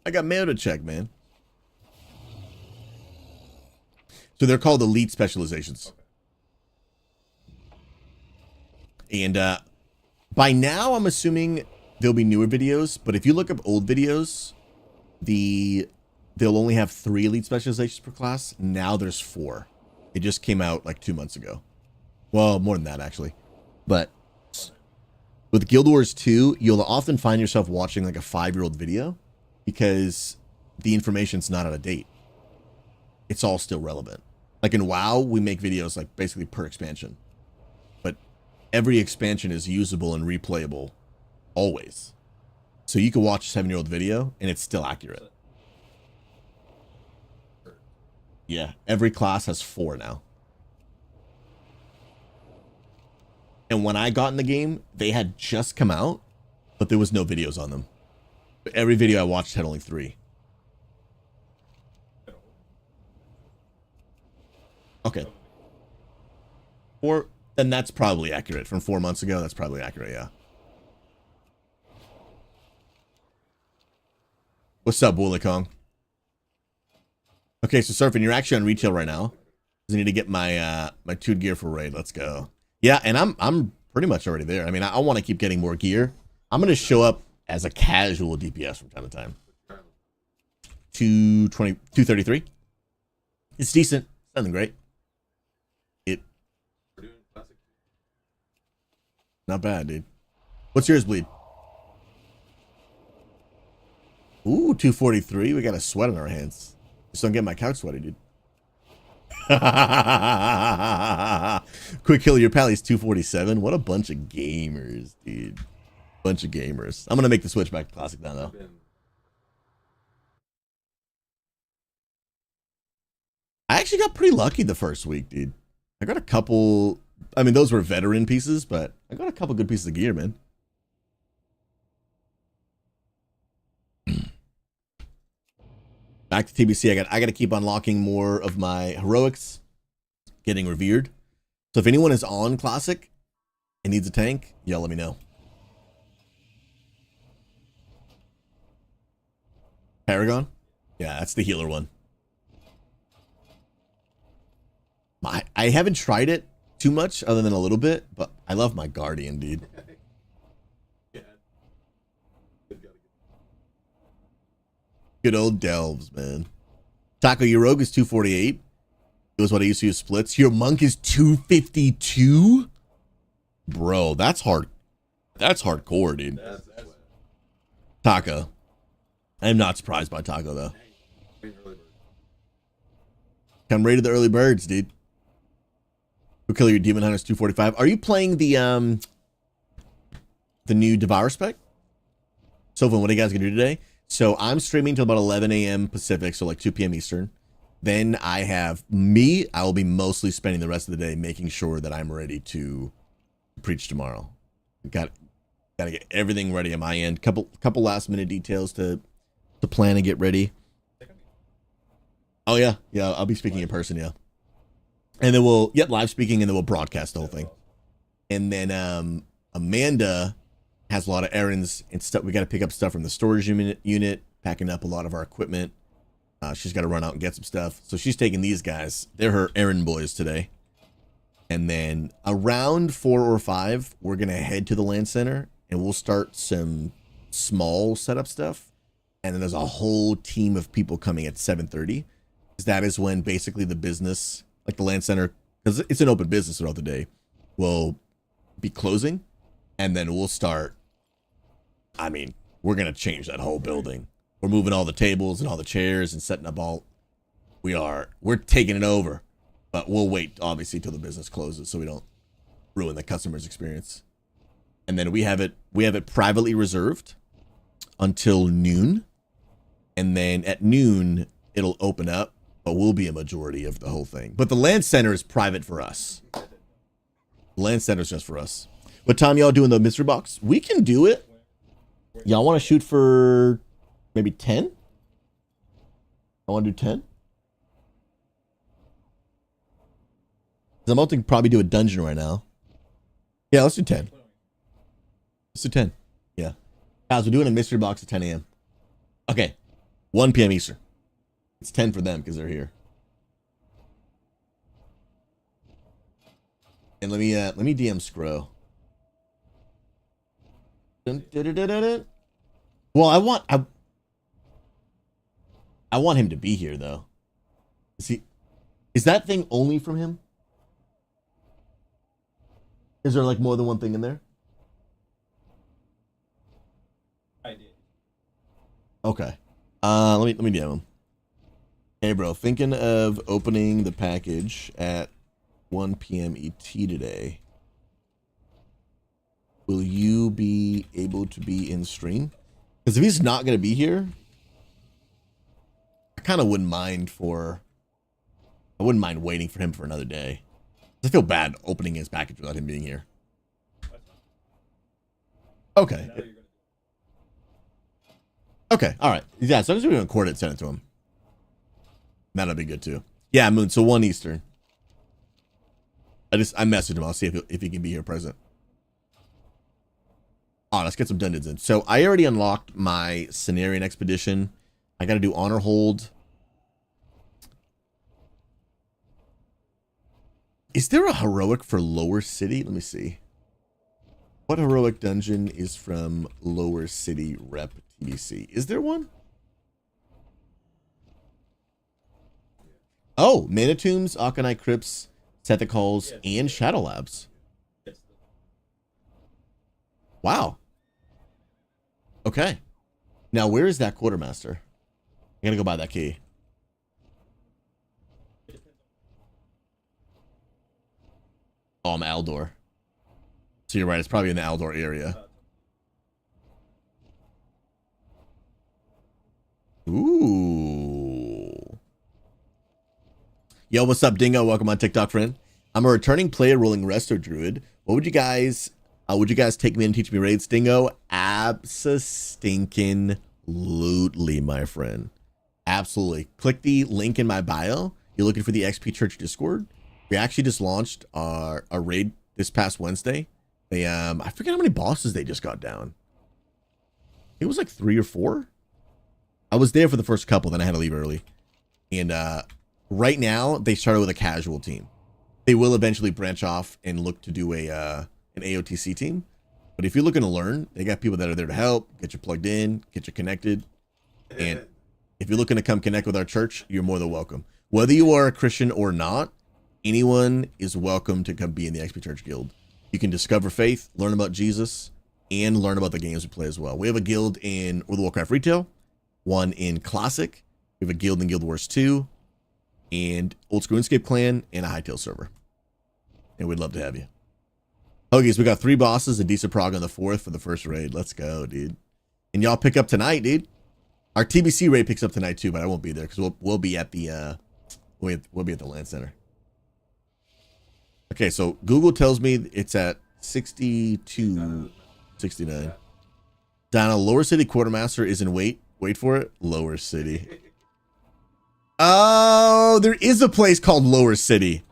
I got mail to check, man. So they're called elite specializations. And by now, I'm assuming there'll be newer videos. But if you look up old videos, they'll only have 3 elite specializations per class. Now there's 4. It just came out like 2 months ago. Well, more than that, actually. But with Guild Wars 2, you'll often find yourself watching like a 5-year-old video because the information's not out of date. It's all still relevant. Like in WoW, we make videos like basically per expansion. But every expansion is usable and replayable always. So you can watch a 7-year-old video and it's still accurate. Yeah, every class has 4 now. And when I got in the game, they had just come out, but there was no videos on them. But every video I watched had only 3. Okay. 4, then that's probably accurate. From 4 months ago, that's probably accurate, yeah. What's up, Wooly Kong? Okay, so Surfing, you're actually on retail right now. I need to get my my tuned gear for raid. Let's go. Yeah, and I'm pretty much already there. I mean, I want to keep getting more gear. I'm gonna show up as a casual DPS from time to time. 233. It's decent. Nothing great. Not bad, dude. What's yours, Bleed? Ooh, 243. We got a sweat on our hands. Just don't get my couch sweaty, dude. Quick kill, your pally's 247. What a bunch of gamers, dude. Bunch of gamers. I'm gonna make the switch back to classic now, though. I actually got pretty lucky the first week, dude. I got a couple. I mean, those were veteran pieces, but I got a couple good pieces of gear, man. Back to TBC, I got to keep unlocking more of my heroics, getting revered. So if anyone is on Classic and needs a tank, yeah, let me know. Paragon? Yeah, that's the healer one. I haven't tried it too much other than a little bit, but I love my Guardian, dude. Good old Delves, man. Taco, your rogue is 248. It was what I used to use splits. Your monk is 252? Bro, that's hard. That's hardcore, dude. That's Taco. I am not surprised by Taco, though. Come ready to the early birds, dude. We'll kill your Demon Hunters 245. Are you playing the new Devour spec? Sylvan, what are you guys gonna do today? So I'm streaming till about 11 a.m. Pacific, so like 2 p.m. Eastern. Then I will be mostly spending the rest of the day making sure that I'm ready to preach tomorrow. Got to get everything ready on my end. Couple last minute details to plan and get ready. Oh yeah, I'll be speaking in person, yeah. And then live speaking, and then we'll broadcast the whole thing. And then Amanda has a lot of errands and stuff. We got to pick up stuff from the storage unit, packing up a lot of our equipment. She's got to run out and get some stuff. So she's taking these guys. They're her errand boys today. And then around 4 or 5, we're going to head to the land center and we'll start some small setup stuff. And then there's a whole team of people coming at 7:30. That is when basically the business, like the land center, because it's an open business throughout the day, will be closing. And then we'll start. I mean, we're going to change that whole building. We're moving all the tables and all the chairs and setting up all. We're taking it over. But we'll wait, obviously, till the business closes so we don't ruin the customer's experience. And then we have it privately reserved until noon. And then at noon, it'll open up, but we'll be a majority of the whole thing. But the land center is private for us. The land center is just for us. What time y'all doing the mystery box? We can do it. Y'all want to shoot for maybe 10? I want to do 10. I'm about to probably do a dungeon right now. Yeah, let's do 10. Let's do 10. Yeah. Guys, we're doing a mystery box at 10 a.m. Okay. 1 p.m. Eastern. It's 10 for them because they're here. And let me DM Scro. Well, I want him to be here though. Is that thing only from him? Is there like more than one thing in there? I did. Okay. Let me DM him. Hey bro, thinking of opening the package at 1 p.m. ET today. Will you be able to be in stream? Because if he's not gonna be here, I kind of wouldn't mind waiting for him for another day. I feel bad opening his package without him being here. Okay. Okay, all right. Yeah, so I'm just going to record it and send it to him. That'll be good too. Yeah, Moon, so 1 Eastern. I messaged him. I'll see if he can be here present. Oh, let's get some dungeons in. So I already unlocked my Cenarian Expedition. I got to do Honor Hold. Is there a heroic for Lower City? Let me see. What heroic dungeon is from Lower City Rep TBC? Is there one? Oh, Manitombs, Aconite Crypts, Sethic Halls, and Shadow Labs. Wow. Okay. Now, where is that quartermaster? I gotta go buy that key. Oh, I'm Aldor. So you're right, it's probably in the Aldor area. Ooh. Yo, what's up, Dingo? Welcome on TikTok, friend. I'm a returning player rolling Resto Druid. What would you guys take me and teach me raids, Dingo? Abso-stinking-lutely, my friend. Absolutely. Click the link in my bio. You're looking for the XP Church Discord. We actually just launched our raid this past Wednesday. They I forget how many bosses they just got down. It was like 3 or 4. I was there for the first couple, then I had to leave early. And right now they started with a casual team. They will eventually branch off and look to do an AOTC team. But if you're looking to learn, they got people that are there to help, get you plugged in, get you connected. And if you're looking to come connect with our church, you're more than welcome. Whether you are a Christian or not, anyone is welcome to come be in the XP Church Guild. you can discover faith, learn about Jesus, and learn about the games we play as well. We have a guild in World of Warcraft Retail, one in Classic. We have a guild in Guild Wars 2, and Old School RuneScape Clan, and a Hightail server. And we'd love to have you. Okay, so we got 3 bosses, a decent prog on the 4th for the first raid. Let's go, dude. And y'all pick up tonight, dude. Our TBC raid picks up tonight too, but I won't be there because we'll be at the we'll be at the LAN center. Okay, so Google tells me it's at 62, 69. Donna, Lower City Quartermaster is in wait for it. Lower City. Oh, there is a place called Lower City.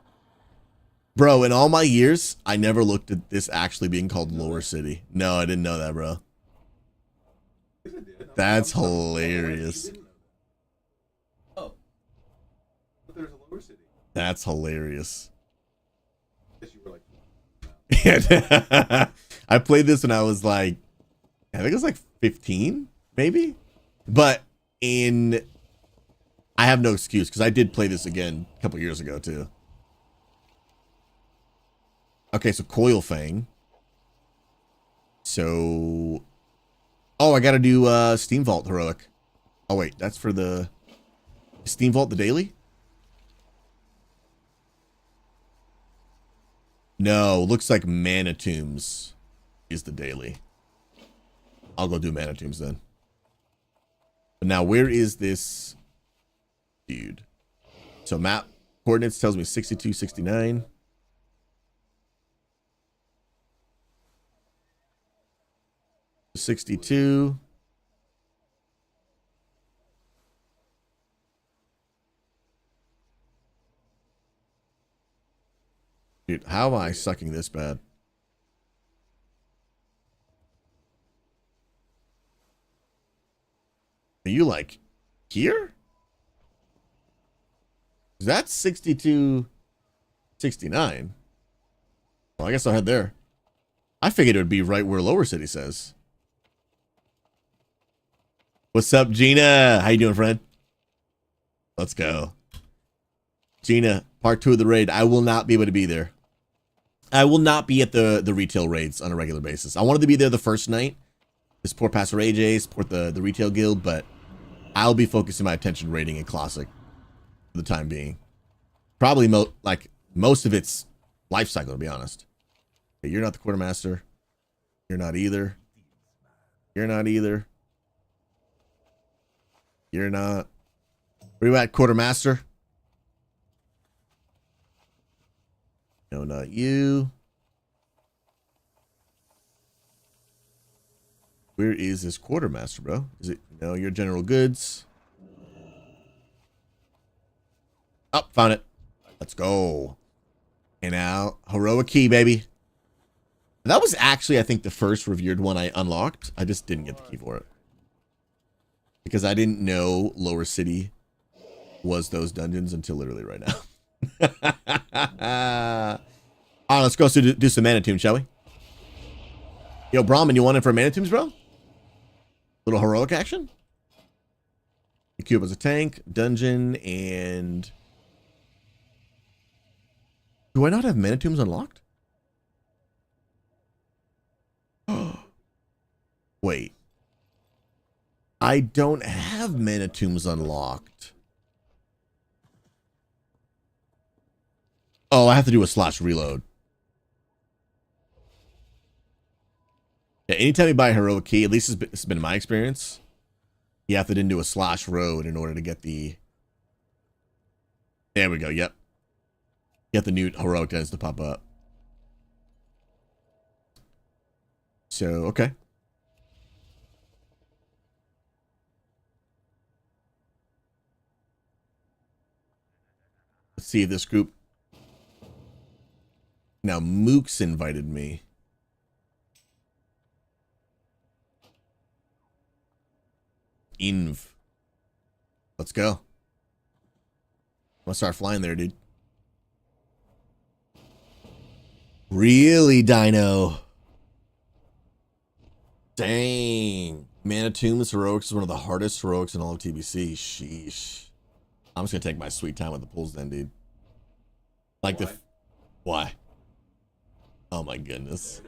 Bro, in all my years, I never looked at this actually being called Lower City. No, I didn't know that, bro. That's hilarious. Oh. But there's a Lower City. That's hilarious. I guess you were like, I played this when I was like, I think it was like 15, maybe. But I have no excuse because I did play this again a couple years ago too. Okay, so Coil Fang. So, oh, I gotta do Steam Vault Heroic. Oh wait, that's for the Steam Vault the daily? No, looks like Mana Tombs is the daily. I'll go do Mana Tombs then. But now, where is this dude? So map coordinates tells me 62, 69. 62. Dude, how am I sucking this bad? Are you like here? That's 62, 69. Well, I guess I'll head there. I figured it would be right where Lower City says. What's up, Gina? How you doing, friend? Let's go. Gina, part 2 of the raid. I will not be able to be there. I will not be at the retail raids on a regular basis. I wanted to be there the first night to support Pastor AJ, support the retail guild, but I'll be focusing my attention raiding in Classic for the time being. Probably most of its life cycle, to be honest. Okay, you're not the quartermaster. You're not either. You're not either. You're not. Where you at, quartermaster? No, not you. Where is this quartermaster, bro? Is it? No, you're general goods. Oh, found it. Let's go. And now, heroic key, baby. That was actually, I think, the first revered one I unlocked. I just didn't get the key for it. Because I didn't know Lower City was those dungeons until literally right now. All right, let's go do some Mana Tombs, shall we? Yo, Brahmin, you want it for Mana Tombs, bro? Little heroic action? You queue up as a tank, dungeon, and... Do I not have Mana Tombs unlocked? Wait. I don't have Mana Tombs unlocked. Oh, I have to do a / reload. Yeah, anytime you buy a heroic key, at least it's been my experience, you have to then do a / road in order to get the... There we go, yep. Get the new heroic guys to pop up. So, okay. Let's see if this group... Now, Mook's invited me. Inv. Let's go. I'm gonna start flying there, dude. Really, Dino? Dang. Mana Tombs Heroics is one of the hardest heroics in all of TBC. Sheesh. I'm just gonna take my sweet time with the pulls then, dude. Like why? Oh my goodness.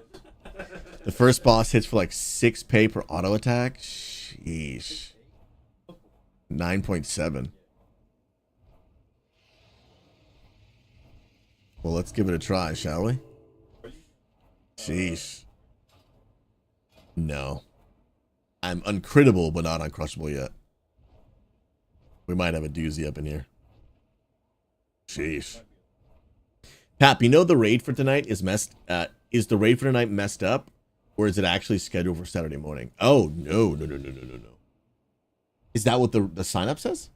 The first boss hits for like 6 pay per auto attack. Sheesh. 9.7. Well, let's give it a try, shall we? Sheesh. No. I'm uncrittable, but not uncrushable yet. We might have a doozy up in here. Sheesh. Pap, you know the raid for tonight is is the raid for tonight messed up? Or is it actually scheduled for Saturday morning? Oh, no. Is that what the sign up says?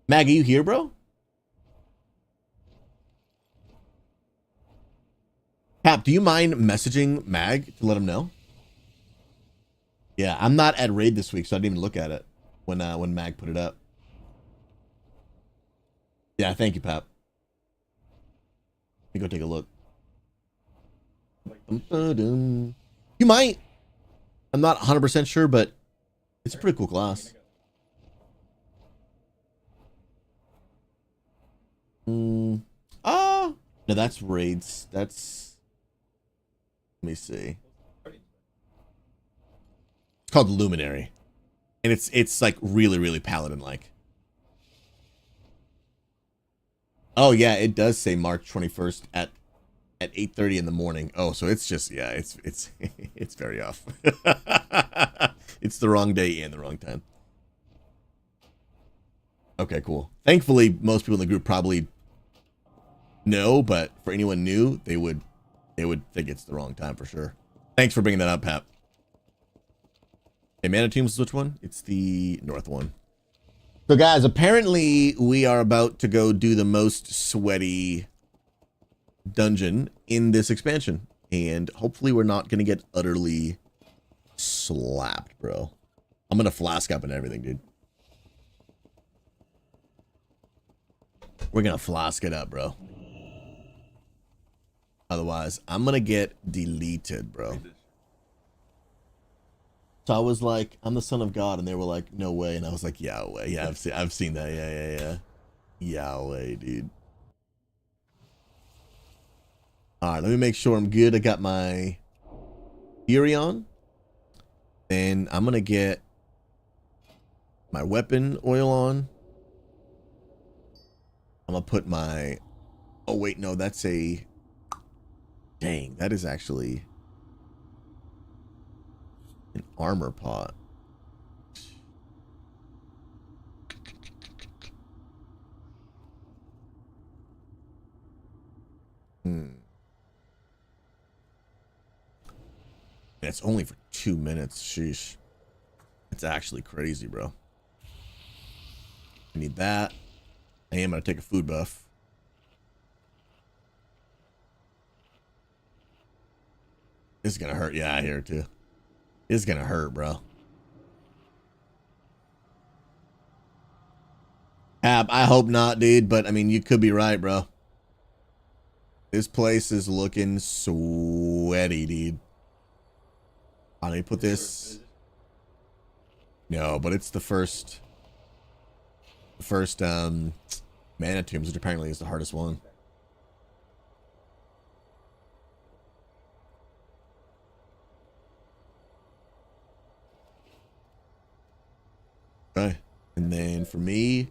Mag, are you here, bro? Pap, do you mind messaging Mag to let him know? Yeah, I'm not at raid this week, so I didn't even look at it when Mag put it up. Yeah, thank you, Pap. Let me go take a look. You might. I'm not 100% sure, but it's a pretty cool class. No, that's raids. That's... Let me see. It's called Luminary. And it's like really paladin-like. Oh yeah, it does say March 21st at 8:30 in the morning. Oh, so it's just, yeah, it's it's very off. It's the wrong day and the wrong time. Okay, cool. Thankfully, most people in the group probably know, but for anyone new, they would think it's the wrong time for sure. Thanks for bringing that up, Pap. Hey, Mana Tombs is which one? It's the north one. So guys, apparently we are about to go do the most sweaty dungeon in this expansion. And hopefully we're not going to get utterly slapped, bro. I'm going to flask up and everything, dude. We're going to flask it up, bro. Otherwise, I'm going to get deleted, bro. So I was like, I'm the son of God, and they were like, no way. And I was like, Yahweh. Yeah, I've seen that. Yeah. Yahweh, dude. All right, let me make sure I'm good. I got my Fury on. Then I'm going to get my weapon oil on. I'm going to put my... Oh, wait, no, that's a... Dang, that is actually... an armor pot. It's only for 2 minutes. Sheesh. It's actually crazy, bro. I need that. I am going to take a food buff. This is going to hurt. Yeah, I hear it too. It's going to hurt, bro. I hope not, dude. But, I mean, you could be right, bro. This place is looking sweaty, dude. Let me put this. No, but it's the first Mana Tombs, which apparently is the hardest one. Okay. And then for me,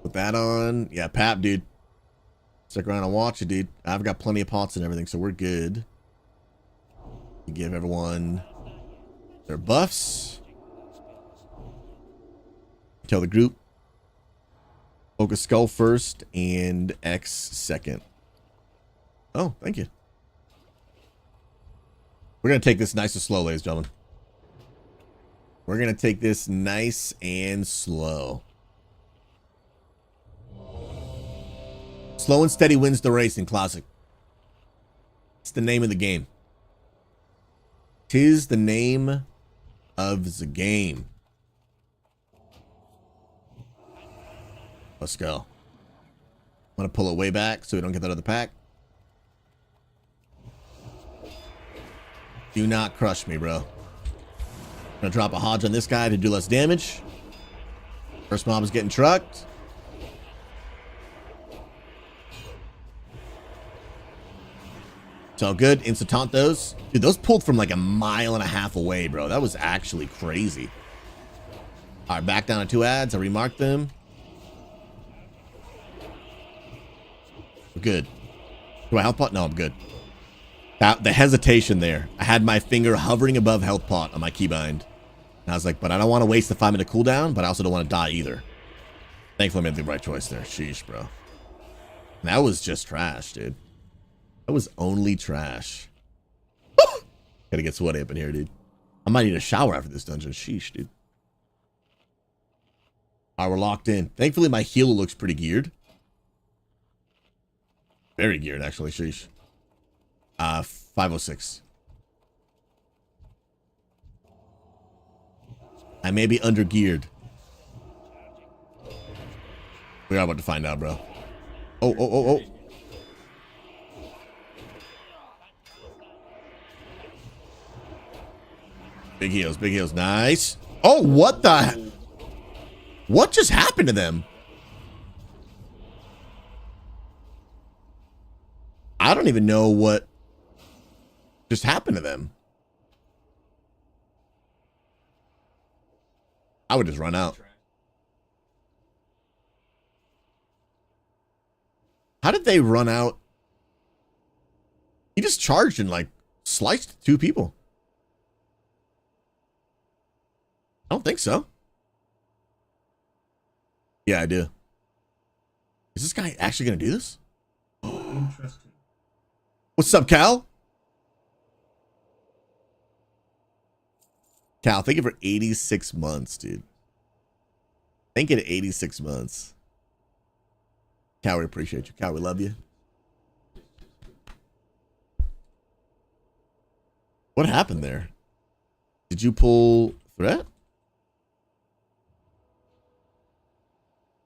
put that on. Yeah, Pap, dude. Stick around and watch it, dude. I've got plenty of pots and everything, so we're good. You give everyone their buffs. Tell the group. Focus Skull first and X second. Oh, thank you. We're going to take this nice and slow, ladies and gentlemen. We're going to take this nice and slow. Slow and steady wins the race in Classic. It's the name of the game. 'Tis the name of the game. Let's go. I'm going to pull it way back so we don't get that other pack. Do not crush me, bro. I'm going to drop a Hodge on this guy to do less damage. First mob is getting trucked. So good. Instant taunt those. Dude, those pulled from like a mile and a half away, bro. That was actually crazy. All right, back down to 2 ads. I remarked them. We're good. Do I health pot? No, I'm good. The hesitation there. I had my finger hovering above health pot on my keybind. And I was like, but I don't want to waste the 5-minute cooldown, but I also don't want to die either. Thankfully, I made the right choice there. Sheesh, bro. And that was just trash, dude. That was only trash. Gotta get sweaty up in here, dude. I might need a shower after this dungeon. Sheesh, dude. All right, we're locked in. Thankfully, my healer looks pretty geared. Very geared, actually. Sheesh. 506. I may be under geared. We are about to find out, bro. Oh. Big heals, big heals. Nice. Oh, what the? What just happened to them? I don't even know what just happened to them. I would just run out. How did they run out? He just charged and like sliced 2 people. I don't think so. Yeah, I do. Is this guy actually going to do this? Interesting. What's up, Cal? Cal, thank you for 86 months, dude. Thank you to 86 months. Cal, we appreciate you. Cal, we love you. What happened there? Did you pull threat?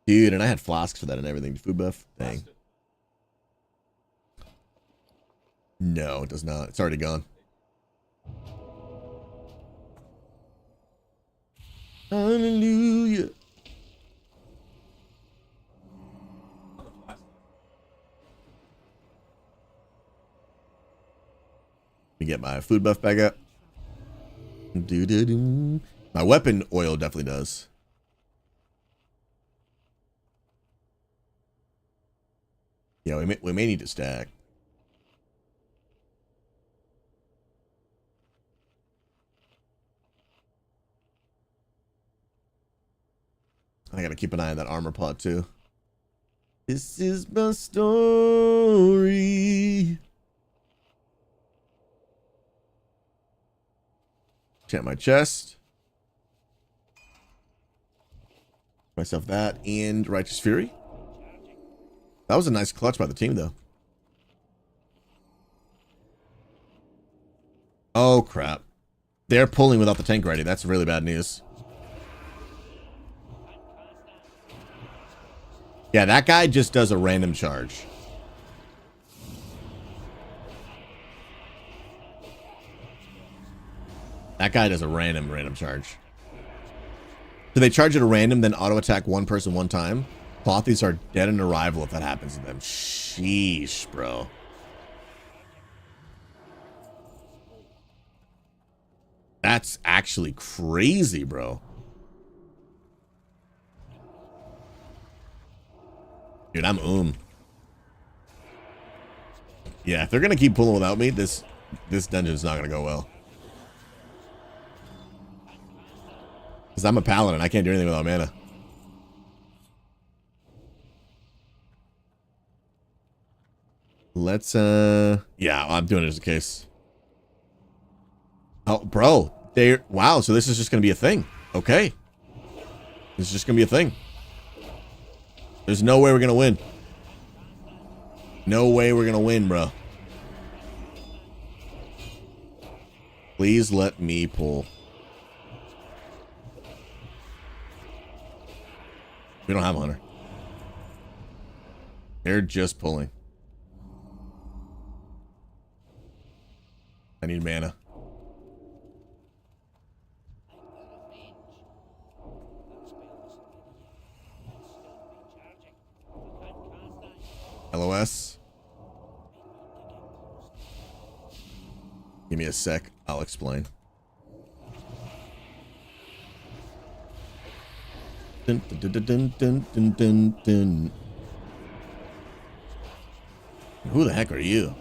Dude, and I had flasks for that and everything. Food buff? Dang. No, it does not. It's already gone. Hallelujah. Let me get my food buff back up. My weapon oil definitely does. Yeah, we may need to stack. I gotta keep an eye on that armor pot too. This is my story. Check my chest. Myself that and Righteous Fury. That was a nice clutch by the team, though. Oh, crap. They're pulling without the tank ready. That's really bad news. Yeah, that guy just does a random charge. That guy does a random charge. Do they charge at a random, then auto attack one person one time? Clothies are dead in arrival if that happens to them. Sheesh, bro. That's actually crazy, bro. Dude, I'm Yeah, if they're gonna keep pulling without me, this dungeon is not gonna go well. Because I'm a paladin, I can't do anything without mana. Let's yeah, I'm doing it as a case. Oh, bro. Wow, so this is just gonna be a thing. Okay. This is just gonna be a thing. There's no way we're gonna win. No way we're gonna win, bro. Please let me pull. We don't have a hunter. They're just pulling. I need mana. LOS. Give me a sec. I'll explain. Dun, dun, dun, dun, dun, dun, dun, dun. Who the heck are you?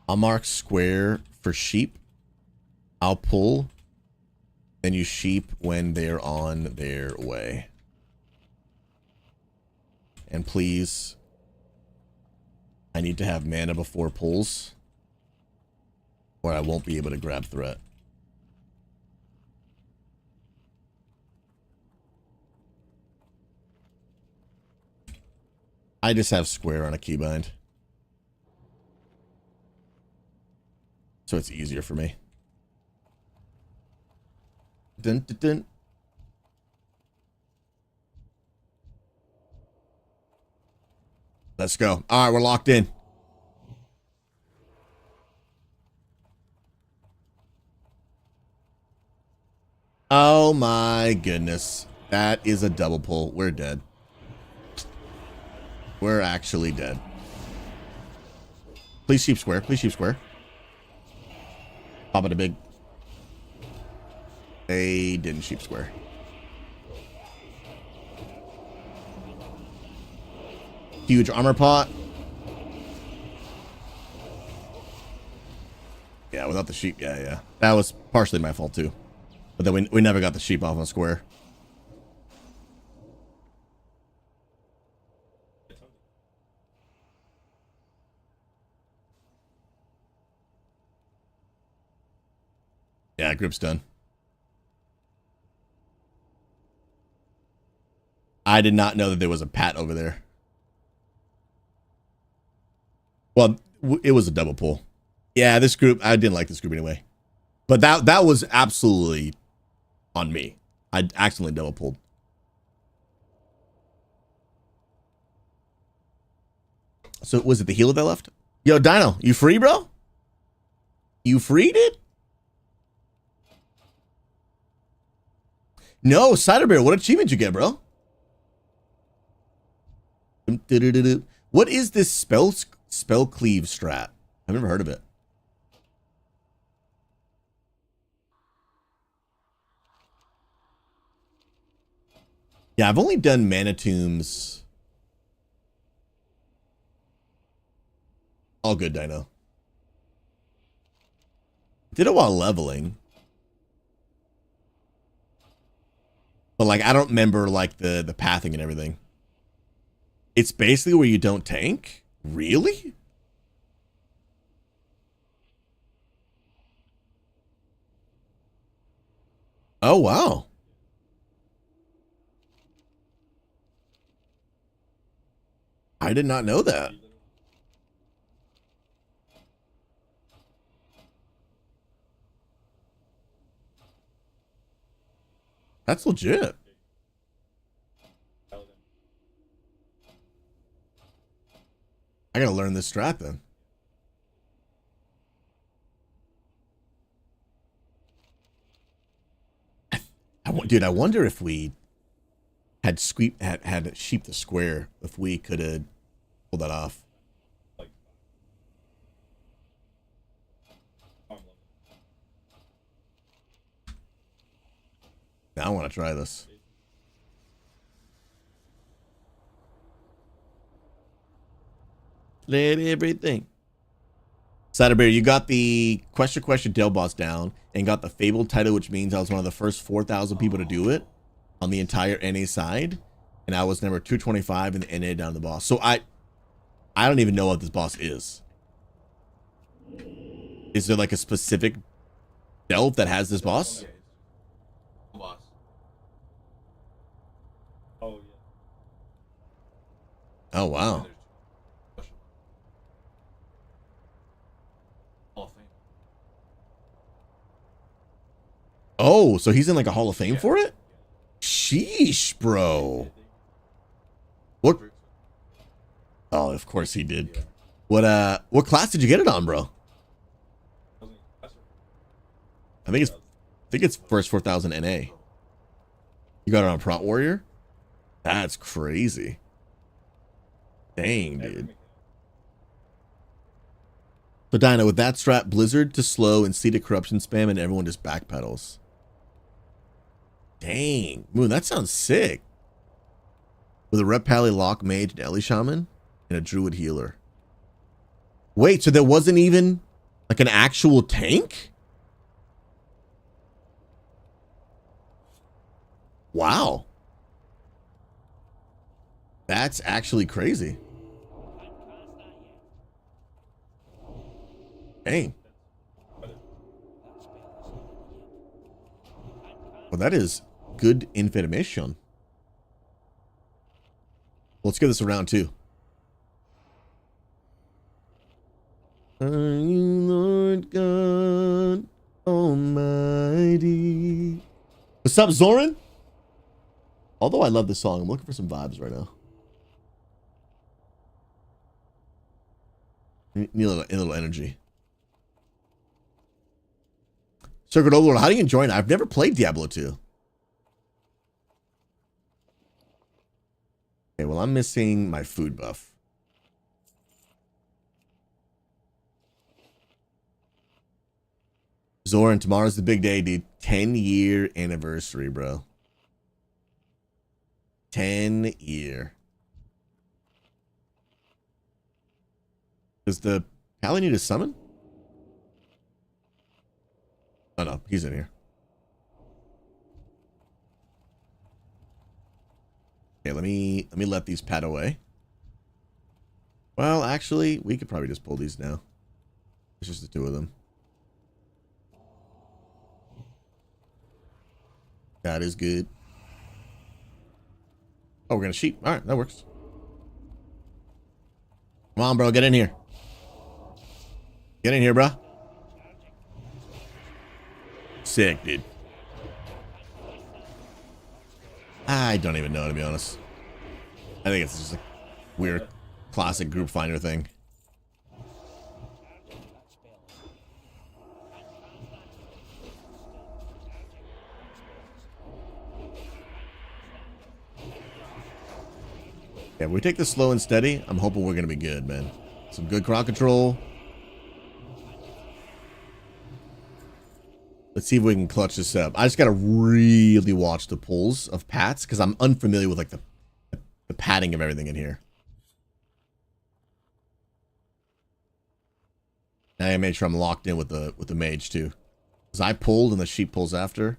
I'll mark square for sheep. I'll pull. Then you sheep when they're on their way. And please, I need to have mana before pulls, or I won't be able to grab threat. I just have square on a keybind, so it's easier for me. Dun, dun, dun. Let's go. All right, we're locked in. Oh my goodness. That is a double pull. We're dead. We're actually dead. Please sheep square. Please sheep square. Pop it a big. They didn't sheep square. Huge armor pot. Yeah, without the sheep. Yeah. That was partially my fault too. But then we never got the sheep off on square. Yeah, group's done. I did not know that there was a pat over there. Well, it was a double pull. Yeah, this group, I didn't like this group anyway. But that was absolutely on me. I accidentally double pulled. So was it the healer that left? Yo, Dino, you free, bro? You freed it? No, Cider Bear, what achievement you get, bro? What is this spell cleave strat? I've never heard of it. Yeah, I've only done Mana Tombs. All good, Dino. Did it while leveling. But like, I don't remember like the pathing and everything. It's basically where you don't tank? Really? Oh, wow. I did not know that. That's legit. I gotta learn this strat then. Dude, I wonder if we had sheep the square, if we could have pulled that off. Now I want to try this. Let everything. Cider Bear, you got the question Del boss down and got the fabled title, which means I was one of the first 4,000 people to do it on the entire NA side, and I was number 225 in the NA down the boss. So I don't even know what this boss is. Is there like a specific delve that has this boss? Oh wow. Oh, so he's in like a Hall of Fame for it? Sheesh, bro. What? Oh, of course he did. What class did you get it on, bro? I think it's first 4,000 NA. You got it on Prot Warrior? That's crazy. Dang, dude. So Dino, with that strat, Blizzard to slow and Seed to corruption spam, and everyone just backpedals. Dang, Moon, that sounds sick. With a Rep Pally Lock Mage and Ellie Shaman and a Druid Healer. Wait, so there wasn't even like an actual tank? Wow. That's actually crazy. Dang. Well, that is good information. Let's give this a round 2. Are you Lord God Almighty? What's up, Zoran? Although I love this song, I'm looking for some vibes right now. Need a little energy. Circuit Overlord, how do you join? I've never played Diablo 2. Okay, well, I'm missing my food buff. Zoran, tomorrow's the big day, dude. 10-year anniversary, bro. 10-year. Does the Pally need a summon? Oh no, he's in here. Okay, let me let these pad away. Well, actually, we could probably just pull these now. It's just the 2 of them. That is good. Oh, we're gonna sheep. All right, that works. Come on, bro, get in here. Get in here, bro. Sick, dude. I don't even know, to be honest. I think it's just a weird classic group finder thing. Yeah, if we take this slow and steady, I'm hoping we're going to be good, man. Some good crowd control. Let's see if we can clutch this up. I just got to really watch the pulls of Pats because I'm unfamiliar with like the padding of everything in here. I gotta make sure I'm locked in with the mage too. Because I pulled and the sheep pulls after.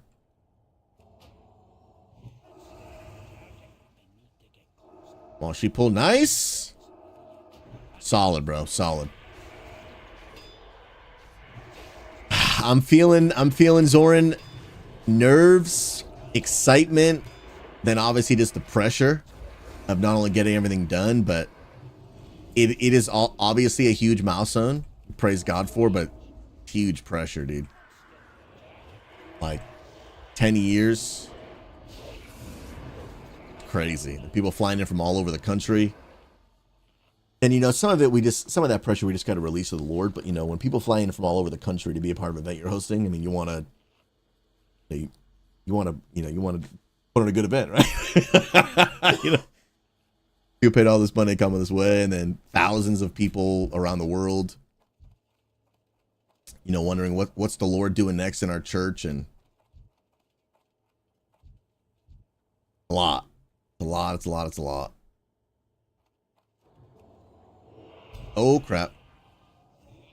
Well, she pulled nice. Solid, bro. Solid. I'm feeling Zoran nerves, excitement, then obviously just the pressure of not only getting everything done, but it is all obviously a huge milestone. Praise God for, but huge pressure, dude. Like 10 years. Crazy. The people flying in from all over the country. And you know, some of that pressure we just got to release to the Lord. But you know, when people fly in from all over the country to be a part of an event you're hosting, I mean, you want to put on a good event, right? You know, you paid all this money coming this way, and then thousands of people around the world, you know, wondering what's the Lord doing next in our church, and a lot. It's a lot. Oh, crap.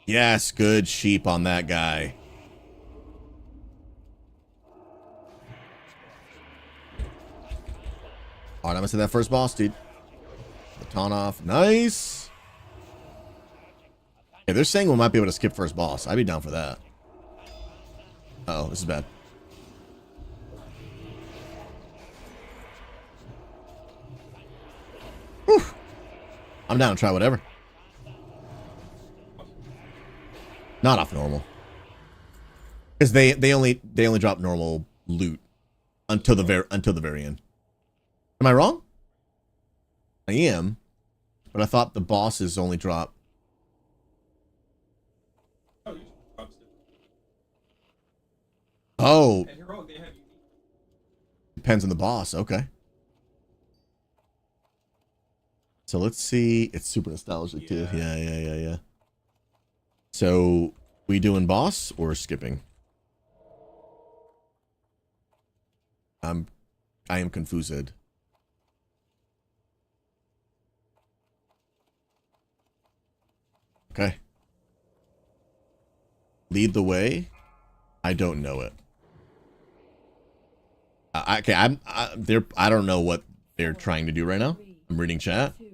Yes, good sheep on that guy. All right, I'm going to say that first boss, dude. The taunt off. Nice. Okay, they're saying we might be able to skip first boss. I'd be down for that. Uh oh, this is bad. Whew. I'm down to try whatever. Not off normal. Because they only drop normal loot until the very end. Am I wrong? I am. But I thought the bosses only drop. Oh. Depends on the boss. Okay. So let's see. It's super nostalgic too. Yeah. So we doing boss or skipping? I am confused. Okay. Lead the way. I don't know it. Okay, I don't know what they're trying to do right now. I'm reading chat. 2,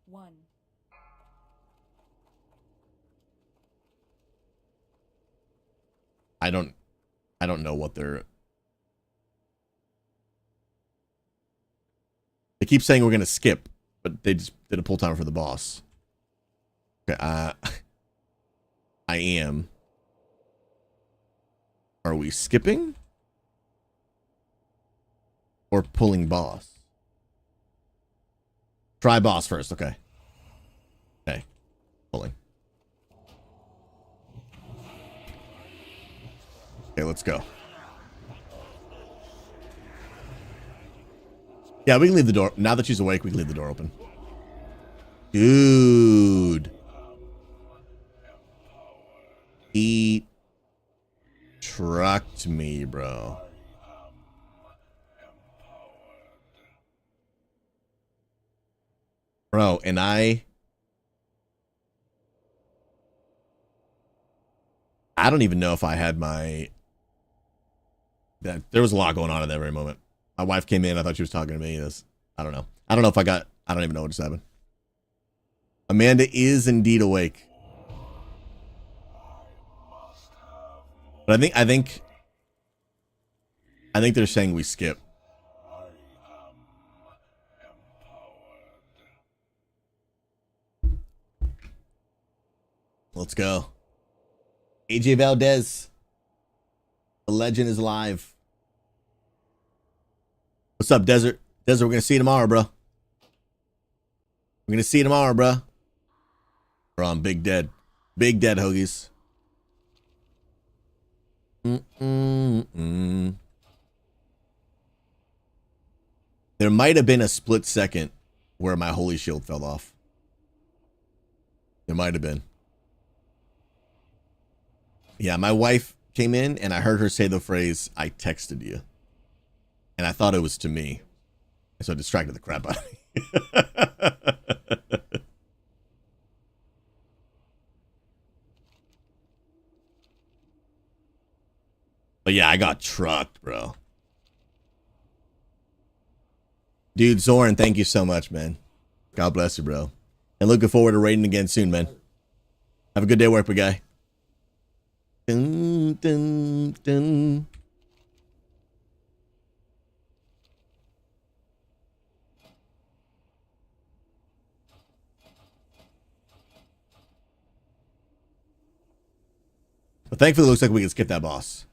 1. I don't know what they're. They keep saying we're gonna skip, but they just did a pull timer for the boss. Okay, I am. Are we skipping? Or pulling boss? Try boss first, okay. Okay. Pulling. Okay, let's go. Yeah, we can leave the door. Now that she's awake, we can leave the door open. Dude. He trucked me, bro. Bro, and I don't even know if I had my... There was a lot going on at that very moment. My wife came in. I thought she was talking to me. I don't know. I don't know if I got... I don't even know what just happened. Amanda is indeed awake. But I think they're saying we skip. Let's go. AJ Valdez. The legend is alive. What's up, Desert? Desert, we're going to see you tomorrow, bro. We're going to see you tomorrow, bro. We're on Big Dead. Big Dead, Hoagies. There might have been a split second where my holy shield fell off. There might have been. Yeah, my wife came in and I heard her say the phrase, "I texted you." And I thought it was to me. And so it distracted the crap out of me. But yeah, I got trucked, bro. Dude, Zoran, thank you so much, man. God bless you, bro. And looking forward to raiding again soon, man. Have a good day, worker guy. Dun, dun, dun. But thankfully, it looks like we can skip that boss.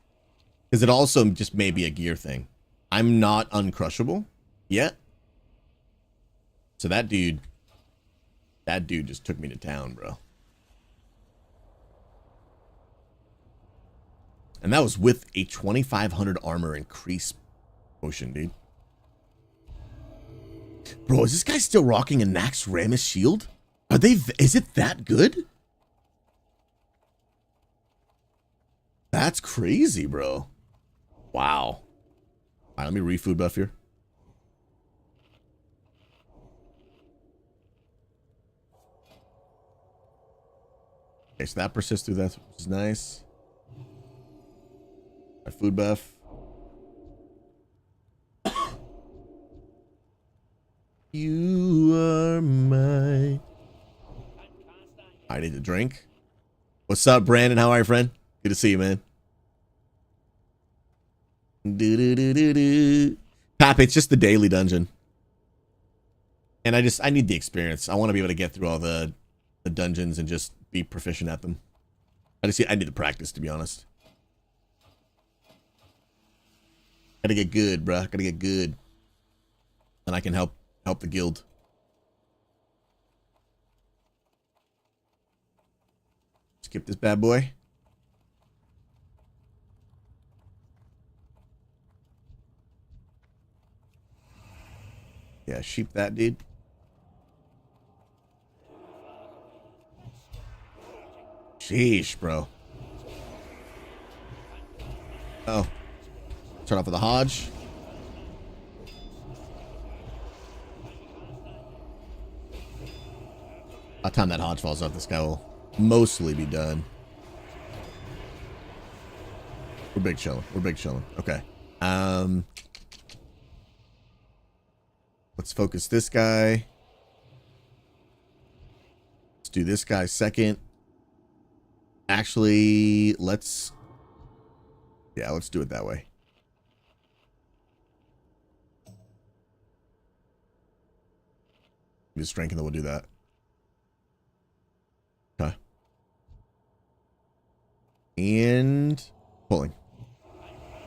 Because it also just may be a gear thing. I'm not uncrushable yet. So that dude just took me to town, bro. And that was with a 2500 armor increase potion, dude. Bro, is this guy still rocking a Nax Ramus shield? Is it that good? That's crazy, bro. Wow. All right, let me refood buff here. Okay, so that persists through that, which is nice. My food buff. You are my... I need a drink. What's up, Brandon? How are you, friend? Good to see you, man. Pap, it's just the daily dungeon. And I need the experience. I want to be able to get through all the dungeons and just be proficient at them. I need the practice, to be honest. Gotta get good, bruh. Gotta get good. And I can help the guild. Skip this bad boy. Yeah, sheep that, dude. Sheesh, bro. Oh. Start off with a Hodge. By the time that Hodge falls off, this guy will mostly be done. We're big chilling. We're big chilling. Okay. Let's focus this guy. Let's do this guy second. Actually, let's do it that way. Use strength and then we'll do that. Okay. And pulling.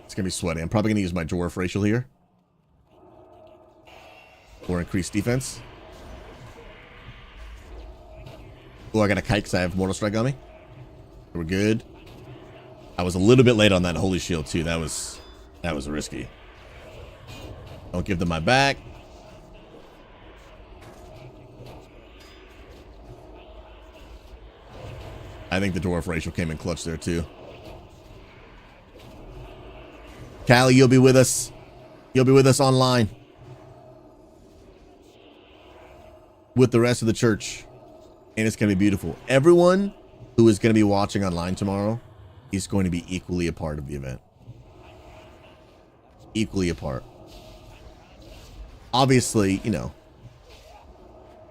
It's gonna be sweaty. I'm probably gonna use my dwarf racial here. Or increase defense. Oh, I got a kite because I have Mortal Strike on me. We're good. I was a little bit late on that Holy Shield too. That was risky. Don't give them my back. I think the dwarf racial came in clutch there too. Callie, you'll be with us. You'll be with us online. With the rest of the church. And it's going to be beautiful. Everyone who is going to be watching online tomorrow is going to be equally a part of the event. Equally a part. Obviously, you know,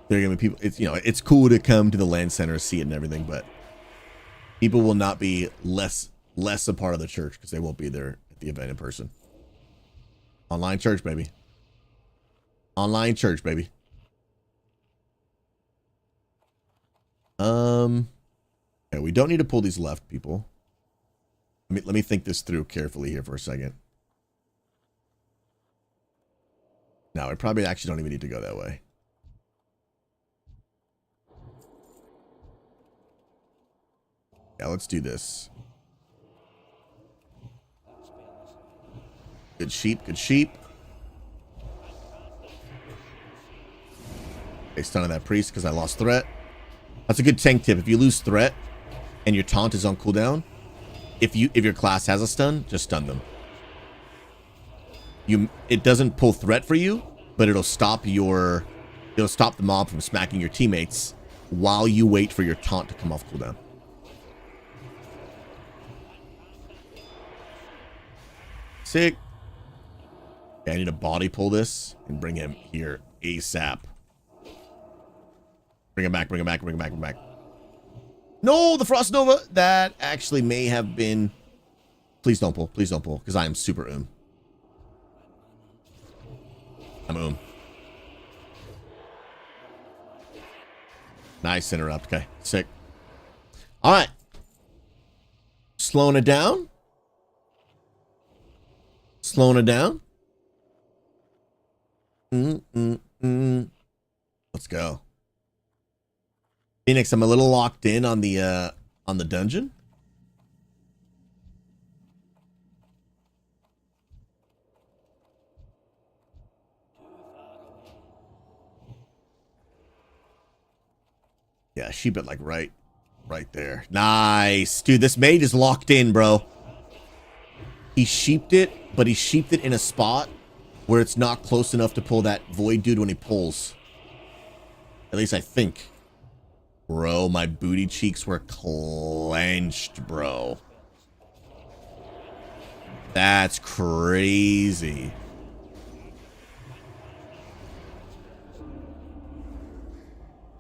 there are going to be people, it's, you know, it's cool to come to the land center, see it and everything, but people will not be less a part of the church because they won't be there at the event in person. Online church, baby. Online church, baby. Okay, we don't need to pull these left, people. Let me think this through carefully here for a second. No, we probably actually don't even need to go that way. Yeah, let's do this. Good sheep, good sheep. Okay, stunning that priest because I lost threat. That's a good tank tip. If you lose threat and your taunt is on cooldown, if your class has a stun, just stun them. It doesn't pull threat for you, but it'll stop the mob from smacking your teammates while you wait for your taunt to come off cooldown. Sick. Okay, I need to body pull this and bring him here ASAP. Bring him back, bring him back, bring him back, bring him back. No, the Frost Nova. That actually may have been... Please don't pull, because I am super I'm Nice interrupt. Okay, sick. All right. Slowing it down. Slowing it down. Let's go. Phoenix, I'm a little locked in on the dungeon. Yeah, sheep it like right there. Nice. Dude, this mage is locked in, bro. He sheeped it, but he sheeped it in a spot where it's not close enough to pull that void dude when he pulls. At least I think. Bro, my booty cheeks were clenched, bro. That's crazy.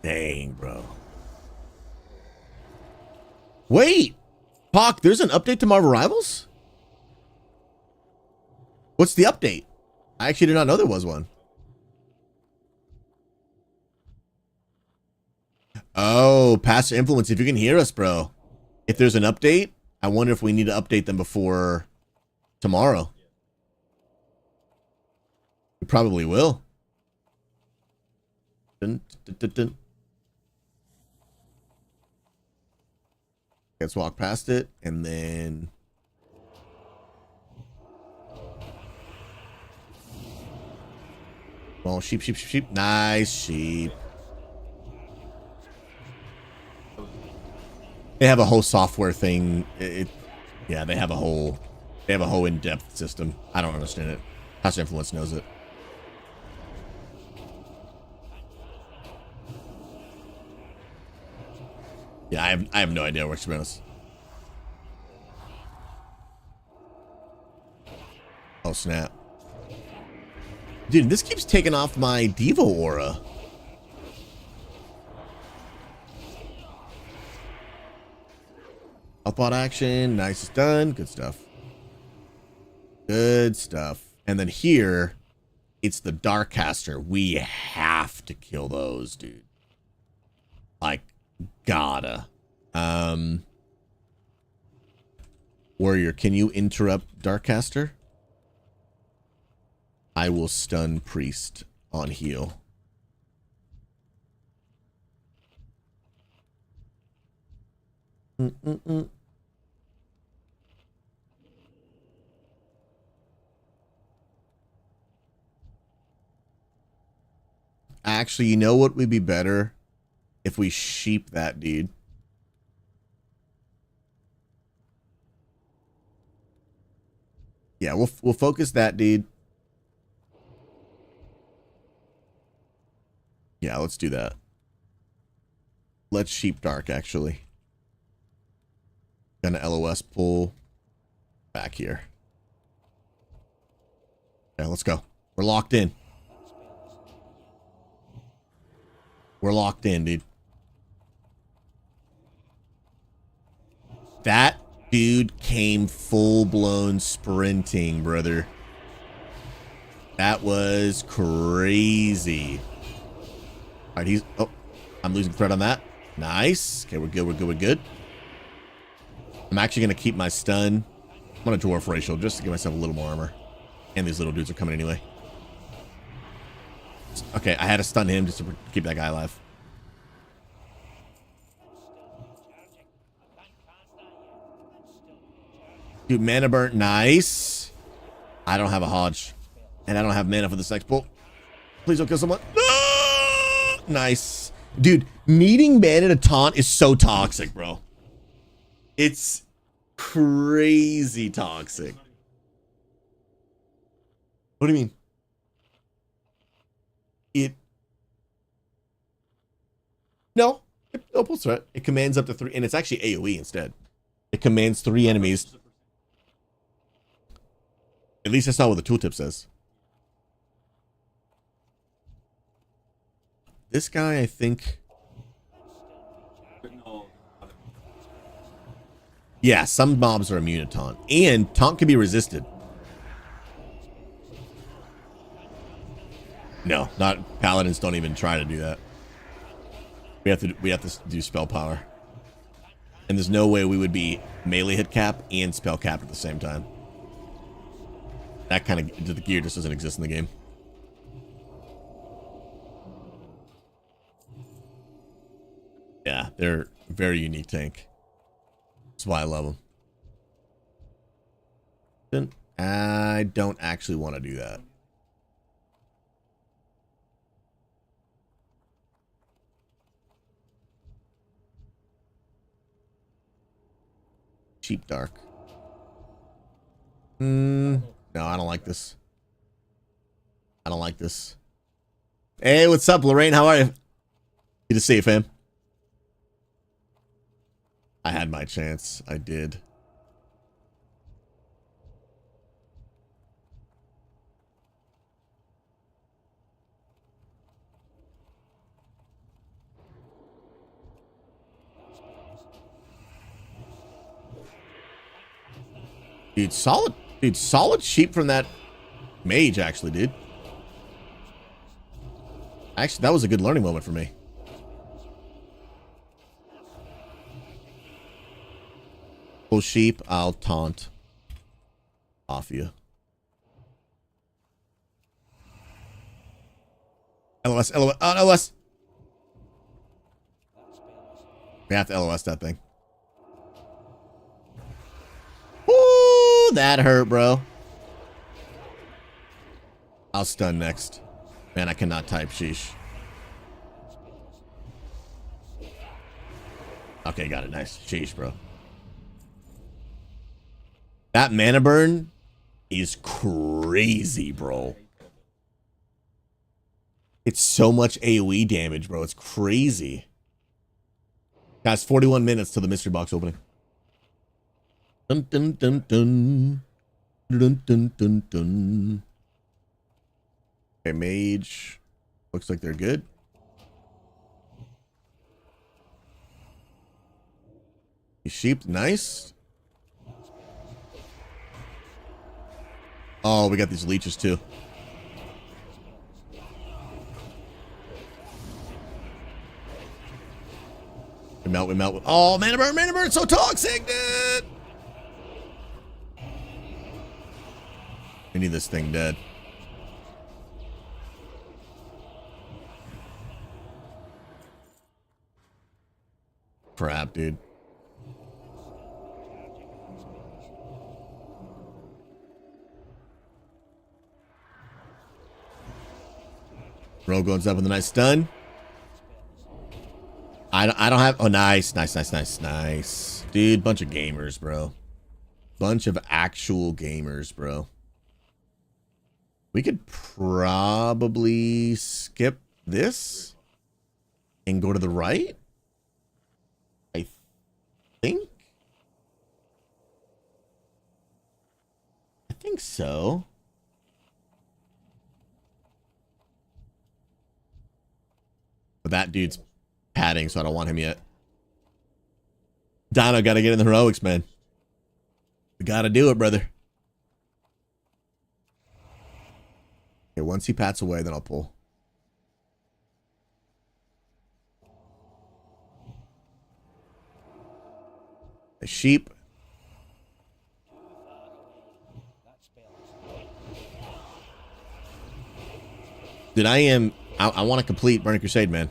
Dang, bro. Wait! Pock, there's an update to Marvel Rivals? What's the update? I actually did not know there was one. Oh, Pastor Influence, if you can hear us, bro. If there's an update, I wonder if we need to update them before tomorrow. We probably will. Dun, dun, dun, dun. Let's walk past it, and then... Oh, sheep, sheep, sheep, sheep. Nice sheep. They have a whole software thing. Yeah, they have a whole in-depth system. I don't understand it. House of Influence knows it. Yeah, I have no idea where to be honest. Oh snap. Dude, this keeps taking off my Devo aura. Healthbot action. Nice, it's done. Good stuff. Good stuff. And then here, it's the Darkcaster. We have to kill those, dude. Like, gotta. Warrior, can you interrupt Darkcaster? I will stun Priest on heal. Actually, you know what would be better? If we sheep that dude. Yeah, we'll focus that dude. Yeah, let's do that. Let's sheep dark, actually. Gonna LOS pull back here. Yeah, let's go. We're locked in. We're locked in, dude. That dude came full-blown sprinting, brother. That was crazy. All right, oh, I'm losing thread on that. Nice. Okay, we're good, we're good, we're good. I'm actually going to keep my stun. I'm going to dwarf racial just to give myself a little more armor. And these little dudes are coming anyway. Okay, I had to stun him just to keep that guy alive. Dude, mana burnt. Nice. I don't have a Hodge. And I don't have mana for this next pull. Please don't kill someone. Ah! Nice. Dude, needing mana to taunt is so toxic, bro. It's crazy toxic. What do you mean? No, pulse threat. It commands up to 3, and it's actually AoE instead. It commands 3 enemies. At least that's not what the tooltip says. This guy, I think. Yeah, some mobs are immune to taunt, and taunt can be resisted. No, not paladins. Don't even try to do that. We have to do spell power, and there's no way we would be melee hit cap and spell cap at the same time. That kind of the gear just doesn't exist in the game. Yeah, they're a very unique tank. That's why I love them. I don't actually want to do that. Cheap dark. No, I don't like this. I don't like this. Hey, what's up, Lorraine? How are you? Good to see you, fam. I had my chance. I did. Dude, solid. Dude, solid sheep from that mage, actually, dude. Actually, that was a good learning moment for me. Oh, sheep, I'll taunt off you. LOS, LOS, oh, LOS. We have to LOS that thing. Ooh, that hurt, bro. I'll stun next. Man, I cannot type, sheesh. Okay, got it. Nice. Sheesh, bro. That mana burn is crazy, bro. It's so much AoE damage, bro. It's crazy. Guys, 41 minutes till the mystery box opening. Dun dun dun dun. Dun dun dun dun. Okay, mage. Looks like they're good. Sheep, nice. Oh, we got these leeches too. We melt. Oh, mana burn, so toxic, dude. We need this thing dead. Crap, dude. Rogue goes up with a nice stun. I don't have. Oh, nice. Dude, bunch of gamers, bro. Bunch of actual gamers, bro. We could probably skip this and go to the right. I think so. But that dude's padding, so I don't want him yet. Dino, gotta get in the heroics, man. We gotta do it, brother. Okay, once he pats away, then I'll pull. A sheep. Dude, I want to complete Burning Crusade, man.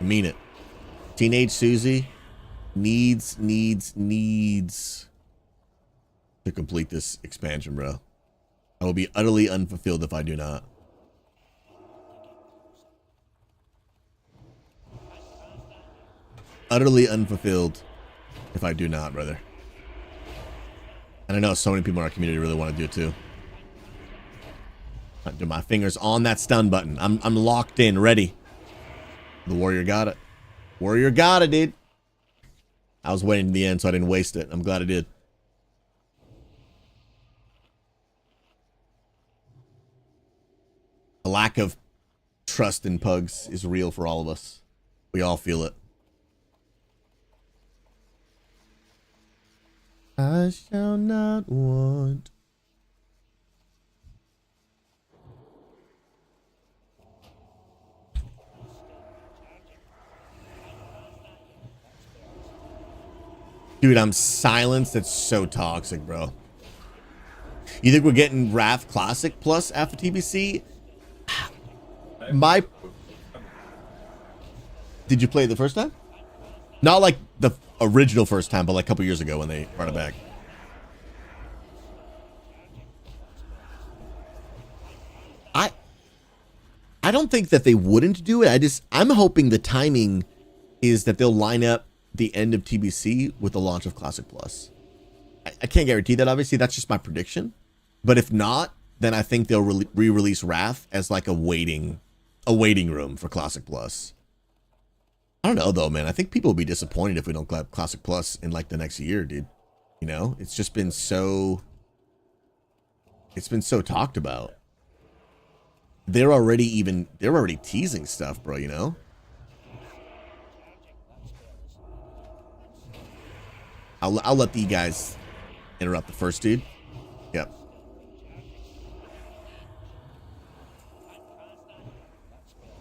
I mean it. Teenage Susie needs to complete this expansion, bro. I will be utterly unfulfilled if I do not. Utterly unfulfilled if I do not, brother. And I know so many people in our community really want to do it too. I do my fingers on that stun button. I'm locked in, ready. The warrior got it. Warrior got it, dude. I was waiting to the end, so I didn't waste it. I'm glad I did. A lack of trust in pugs is real for all of us. We all feel it. I shall not want. Dude, I'm silenced. That's so toxic, bro. You think we're getting Wrath Classic Plus after TBC? Did you play it the first time? Not like the original first time, but like a couple years ago when they brought it back. I don't think that they wouldn't do it. I'm hoping the timing is that they'll line up the end of TBC with the launch of Classic Plus. I can't guarantee that, obviously. That's just my prediction. But if not, then I think they'll re-release Wrath as like a waiting room for Classic Plus. I don't know, though, man. I think people will be disappointed if we don't get Classic Plus in like the next year, dude. You know, it's just been so... It's been so talked about. They're already teasing stuff, bro, you know? I'll let the guys interrupt the first dude. Yep.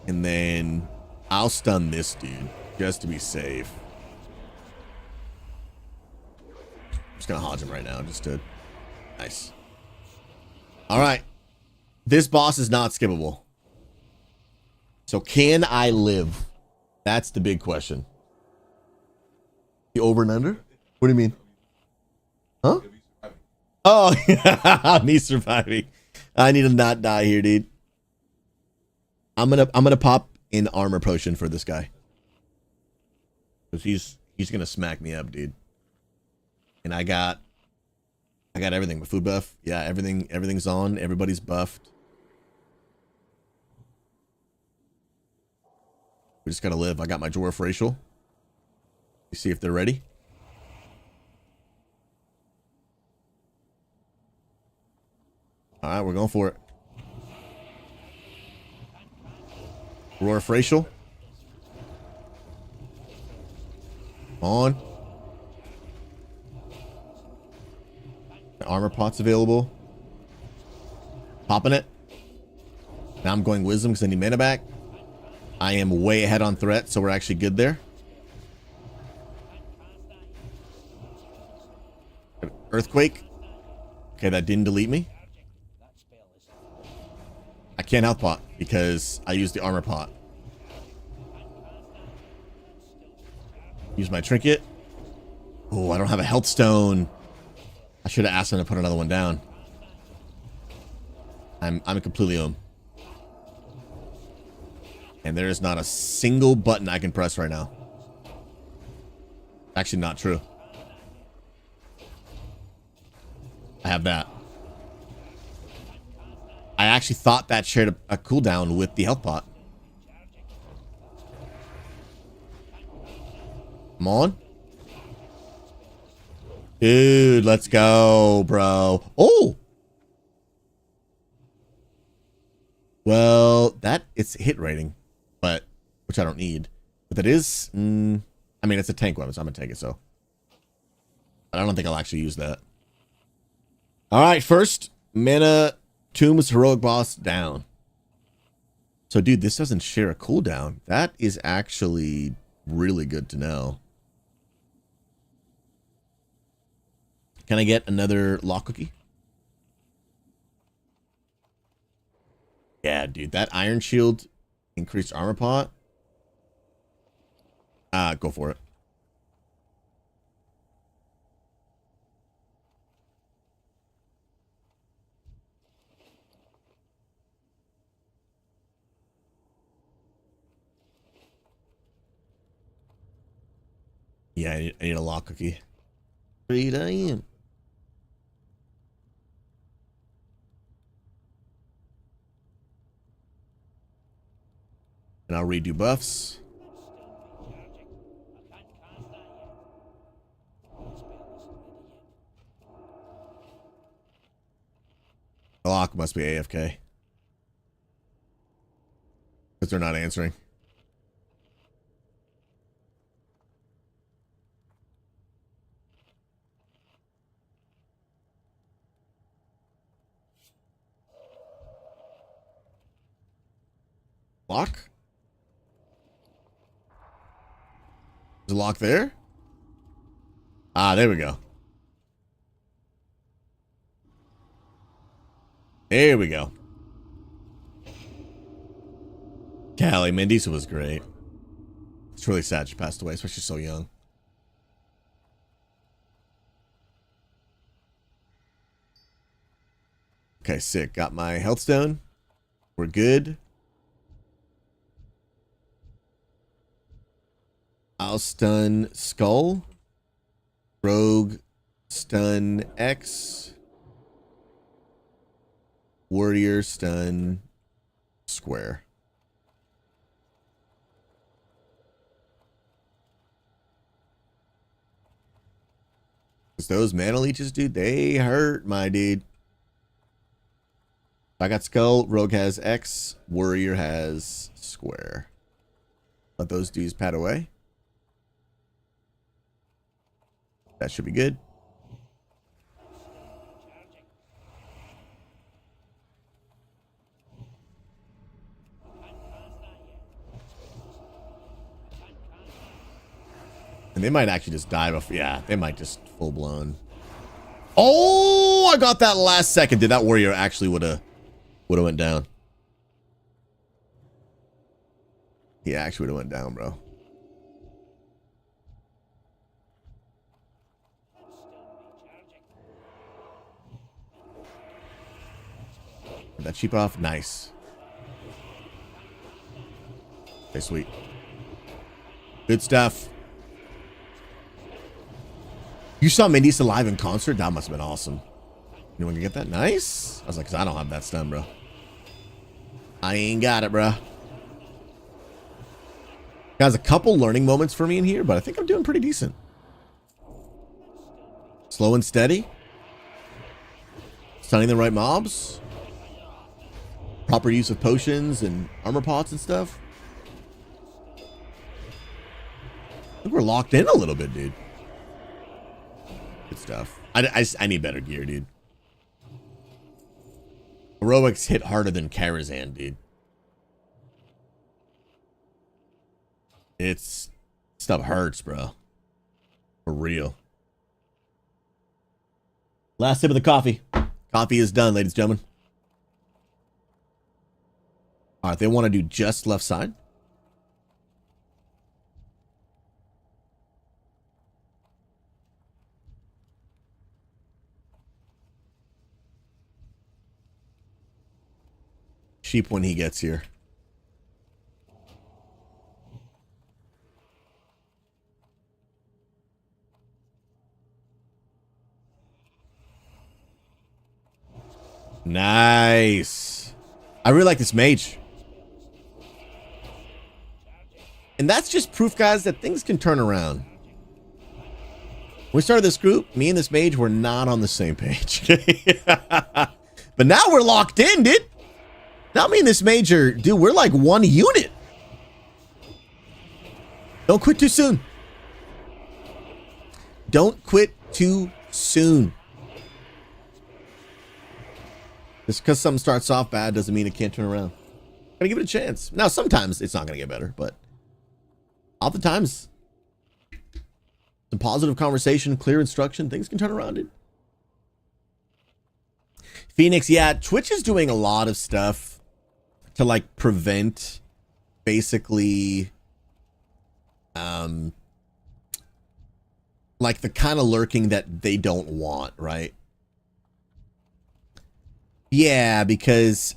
And then I'll stun this dude just to be safe. I'm just gonna hodge him right now, just to... Nice. Alright. This boss is not skippable. So can I live? That's the big question. The over and under? What do you mean? Huh? Oh, me surviving. I need to not die here, dude. I'm gonna pop an armor potion for this guy. Because He's gonna smack me up, dude. And I got everything. My food buff. Yeah, everything's on. Everybody's buffed. We just gotta live. I got my dwarf racial. You see if they're ready. All right, we're going for it. Dwarf racial. On. Armor pots available. Popping it. Now I'm going wisdom because I need mana back. I am way ahead on threat, so we're actually good there. Earthquake. Okay, that didn't delete me. I can't health pot because I used the armor pot. Use my trinket. Oh, I don't have a health stone. I should have asked him to put another one down. I'm completely ohm. And there is not a single button I can press right now. Actually, not true. I have that. I actually thought that shared a cooldown with the health pot. Come on. Dude, let's go, bro. Oh! Well, it's hit rating, but which I don't need. But that is, I mean, it's a tank weapon, so I'm gonna take it, so. But I don't think I'll actually use that. All right, first, mana Tomb's heroic boss down. So, dude, this doesn't share a cooldown. That is actually really good to know. Can I get another lock cookie? Yeah, dude, that iron shield increased armor pot. Go for it. Yeah, I need a lock cookie. 3 a.m. And I'll redo buffs. The lock must be AFK. Because they're not answering. Lock? Is the lock there? Ah, there we go. There we go. Callie, Mandisa was great. It's really sad she passed away, especially so young. Okay, sick. Got my health stone. We're good. I'll stun Skull. Rogue stun X. Warrior stun Square. Because those mana leeches, dude, they hurt, my dude. I got Skull. Rogue has X. Warrior has Square. Let those dudes pat away. That should be good. And they might actually just die before. Yeah, they might just full blown. Oh, I got that last second. Did that warrior actually would have went down? He actually would have went down, bro. Get that cheap off. Nice. Okay, sweet. Good stuff. You saw Mandisa live in concert? That must have been awesome. Anyone can get that? Nice. I was like, 'cause I don't have that stun, bro. I ain't got it, bro. Guys, a couple learning moments for me in here, but I think I'm doing pretty decent. Slow and steady. Stunning the right mobs. Proper use of potions and armor pots and stuff. I think we're locked in a little bit, dude. Good stuff. I need better gear, dude. Heroics hit harder than Karazhan, dude. It's... Stuff hurts, bro. For real. Last sip of the coffee. Coffee is done, ladies and gentlemen. Alright, they want to do just left side. Sheep when he gets here. Nice. I really like this mage. And that's just proof, guys, that things can turn around. When we started this group, me and this mage were not on the same page. But now we're locked in, dude. Now me and this mage are, dude, we're like one unit. Don't quit too soon. Don't quit too soon. Just because something starts off bad doesn't mean it can't turn around. Gotta give it a chance. Now, sometimes it's not gonna get better, but oftentimes, some positive conversation, clear instruction, things can turn around, dude. Phoenix, yeah, Twitch is doing a lot of stuff to like prevent basically like the kind of lurking that they don't want, right? Yeah, because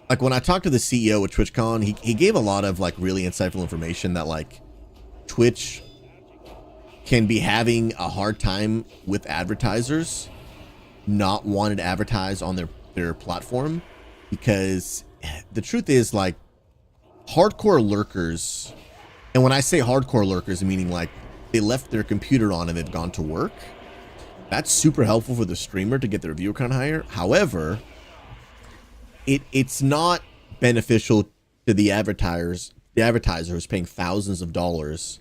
like when I talked to the CEO at TwitchCon, he gave a lot of like really insightful information that like Twitch can be having a hard time with advertisers not wanting to advertise on their platform, because the truth is like hardcore lurkers, and when I say hardcore lurkers, meaning like they left their computer on and they've gone to work, that's super helpful for the streamer to get their viewer count higher. However, it's not beneficial to the advertiser who's paying thousands of dollars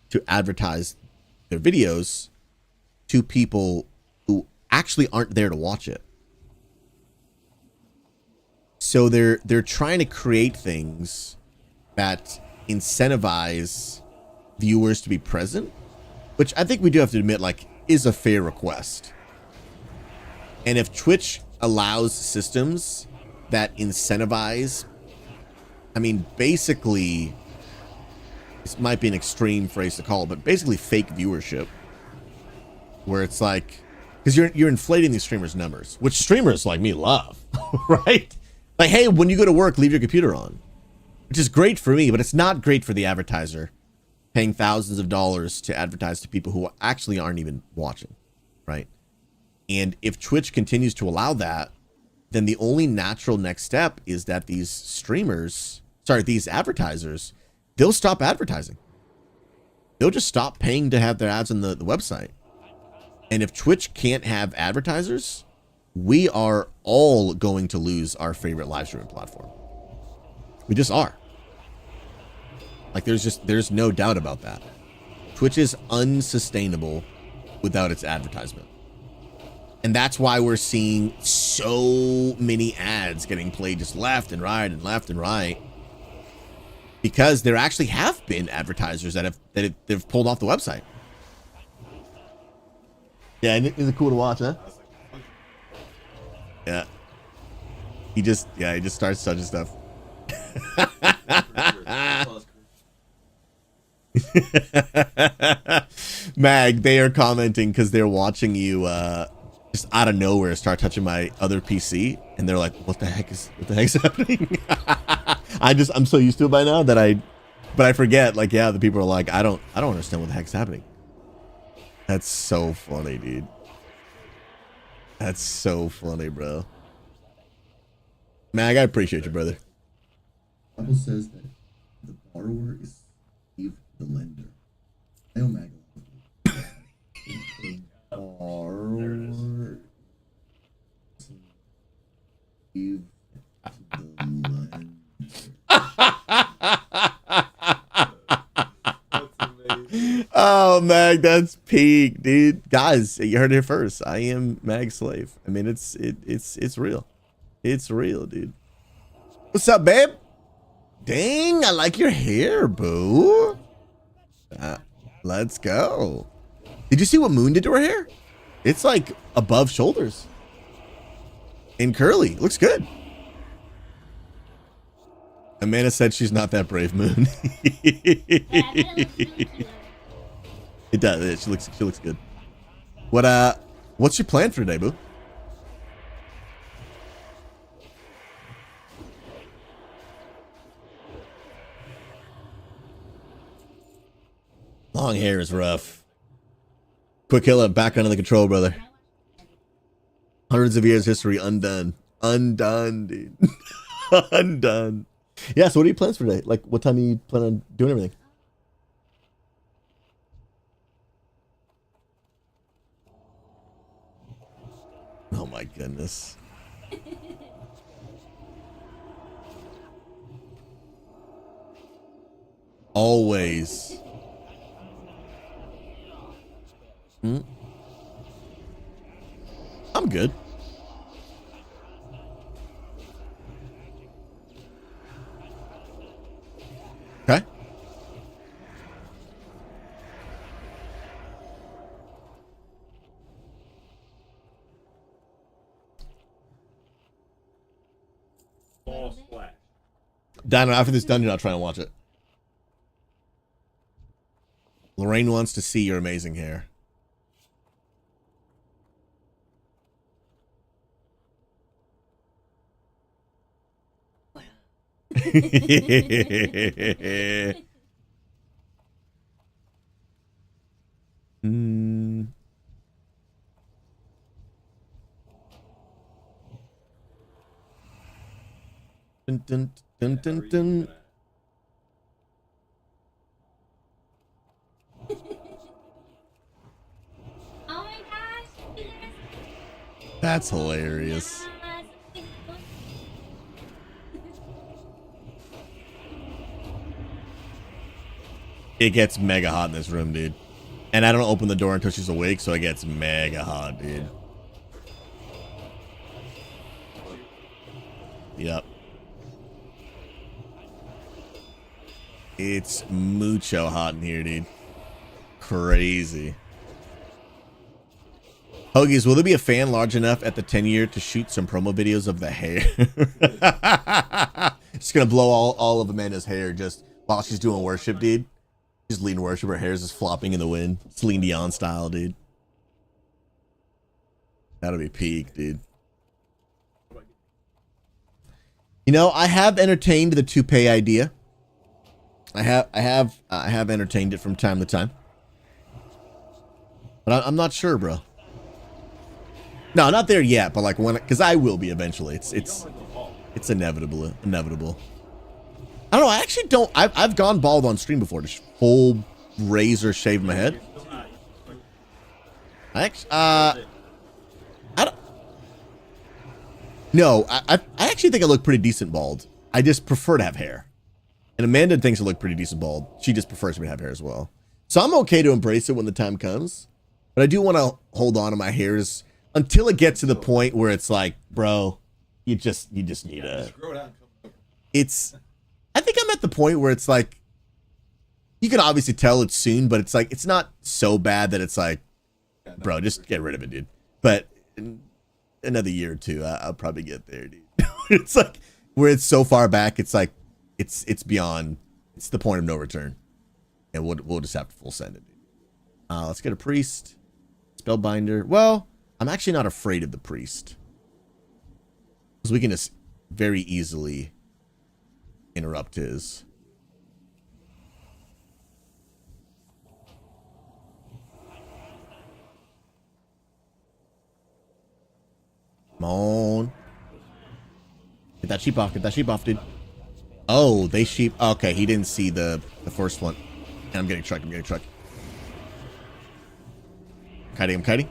to advertise their videos to people who actually aren't there to watch it. So they're trying to create things that incentivize viewers to be present, which I think we do have to admit like is a fair request. And if Twitch allows systems that incentivize, I mean, basically, this might be an extreme phrase to call it, but basically fake viewership, where it's like, because you're inflating these streamers' numbers, which streamers like me love, right? Like, hey, when you go to work, leave your computer on, which is great for me, but it's not great for the advertiser paying thousands of dollars to advertise to people who actually aren't even watching, right? And if Twitch continues to allow that, then the only natural next step is that these advertisers, they'll stop advertising. They'll just stop paying to have their ads on the website. And if Twitch can't have advertisers, we are all going to lose our favorite live streaming platform. We just are. Like there's no doubt about that. Twitch is unsustainable without its advertisement. And that's why we're seeing so many ads getting played just left and right and left and right. Because there actually have been advertisers that have pulled off the website. Yeah, is it cool to watch, huh? Yeah. He just starts touching stuff. Mag, they are commenting because they're watching you just out of nowhere start touching my other PC, and they're like, what the heck's happening? I'm so used to it by now that I forget, like, yeah, the people are like, I don't understand what the heck's happening. That's so funny, dude. That's so funny, bro. Mag, I appreciate you, brother. Bible says that the borrower is Steve the lender. I know Mag. The borrower Steve the lender. Oh, Mag, that's peak, dude. Guys, you heard it here first. I am Mag's slave. I mean, it's real. It's real, dude. What's up, babe? Dang, I like your hair, boo. Let's go. Did you see what Moon did to her hair? It's like above shoulders. And curly. Looks good. Amanda said she's not that brave, Moon. It does. She looks good. What's your plan for today, boo? Long hair is rough. Quick Killer, back under the control, brother. Hundreds of years history undone. Undone, dude. Undone. Yeah, so what are your plans for today? Like, what time do you plan on doing everything? Oh my goodness. Always. I'm good. Okay. Ball splash. Dino, after this dungeon, I'll try and watch it. Lorraine wants to see your amazing hair. mm. Dun, dun, dun, dun, dun. Oh my gosh! That's hilarious. It gets mega hot in this room, dude. And I don't open the door until she's awake, so it gets mega hot, dude. Yep. It's mucho hot in here, dude. Crazy. Hoagies, will there be a fan large enough at the 10-year to shoot some promo videos of the hair? Just gonna blow all of Amanda's hair just while she's doing worship, dude. She's leading worship, her hair's just flopping in the wind. Celine Dion style, dude. That'll be peak, dude. You know, I have entertained the toupee idea. I have entertained it from time to time. But I'm not sure, bro. No, not there yet, but like when, because I will be eventually. It's inevitable. I don't know. I actually don't. I've gone bald on stream before. Just full razor shave my head. I don't. No, I actually think I look pretty decent bald. I just prefer to have hair. And Amanda thinks I look pretty decent bald. She just prefers me to have hair as well. So I'm okay to embrace it when the time comes. But I do want to hold on to my hairs until it gets to the point where it's like, bro, you just need a. It's. I think I'm at the point where it's like, you can obviously tell it's soon, but it's like, it's not so bad that it's like, bro, just get rid of it, dude. But in another year or two, I'll probably get there, dude. It's like, where it's so far back, it's like, it's beyond, it's the point of no return. And we'll just have to full send it, dude. Let's get a priest. Spellbinder. Well, I'm actually not afraid of the priest. Because we can just very easily interrupt his. that sheep off. Get that sheep off, dude. Oh, they sheep. Okay, he didn't see the first one. And I'm getting trucked. I'm getting trucked. Kiting, I'm kiting.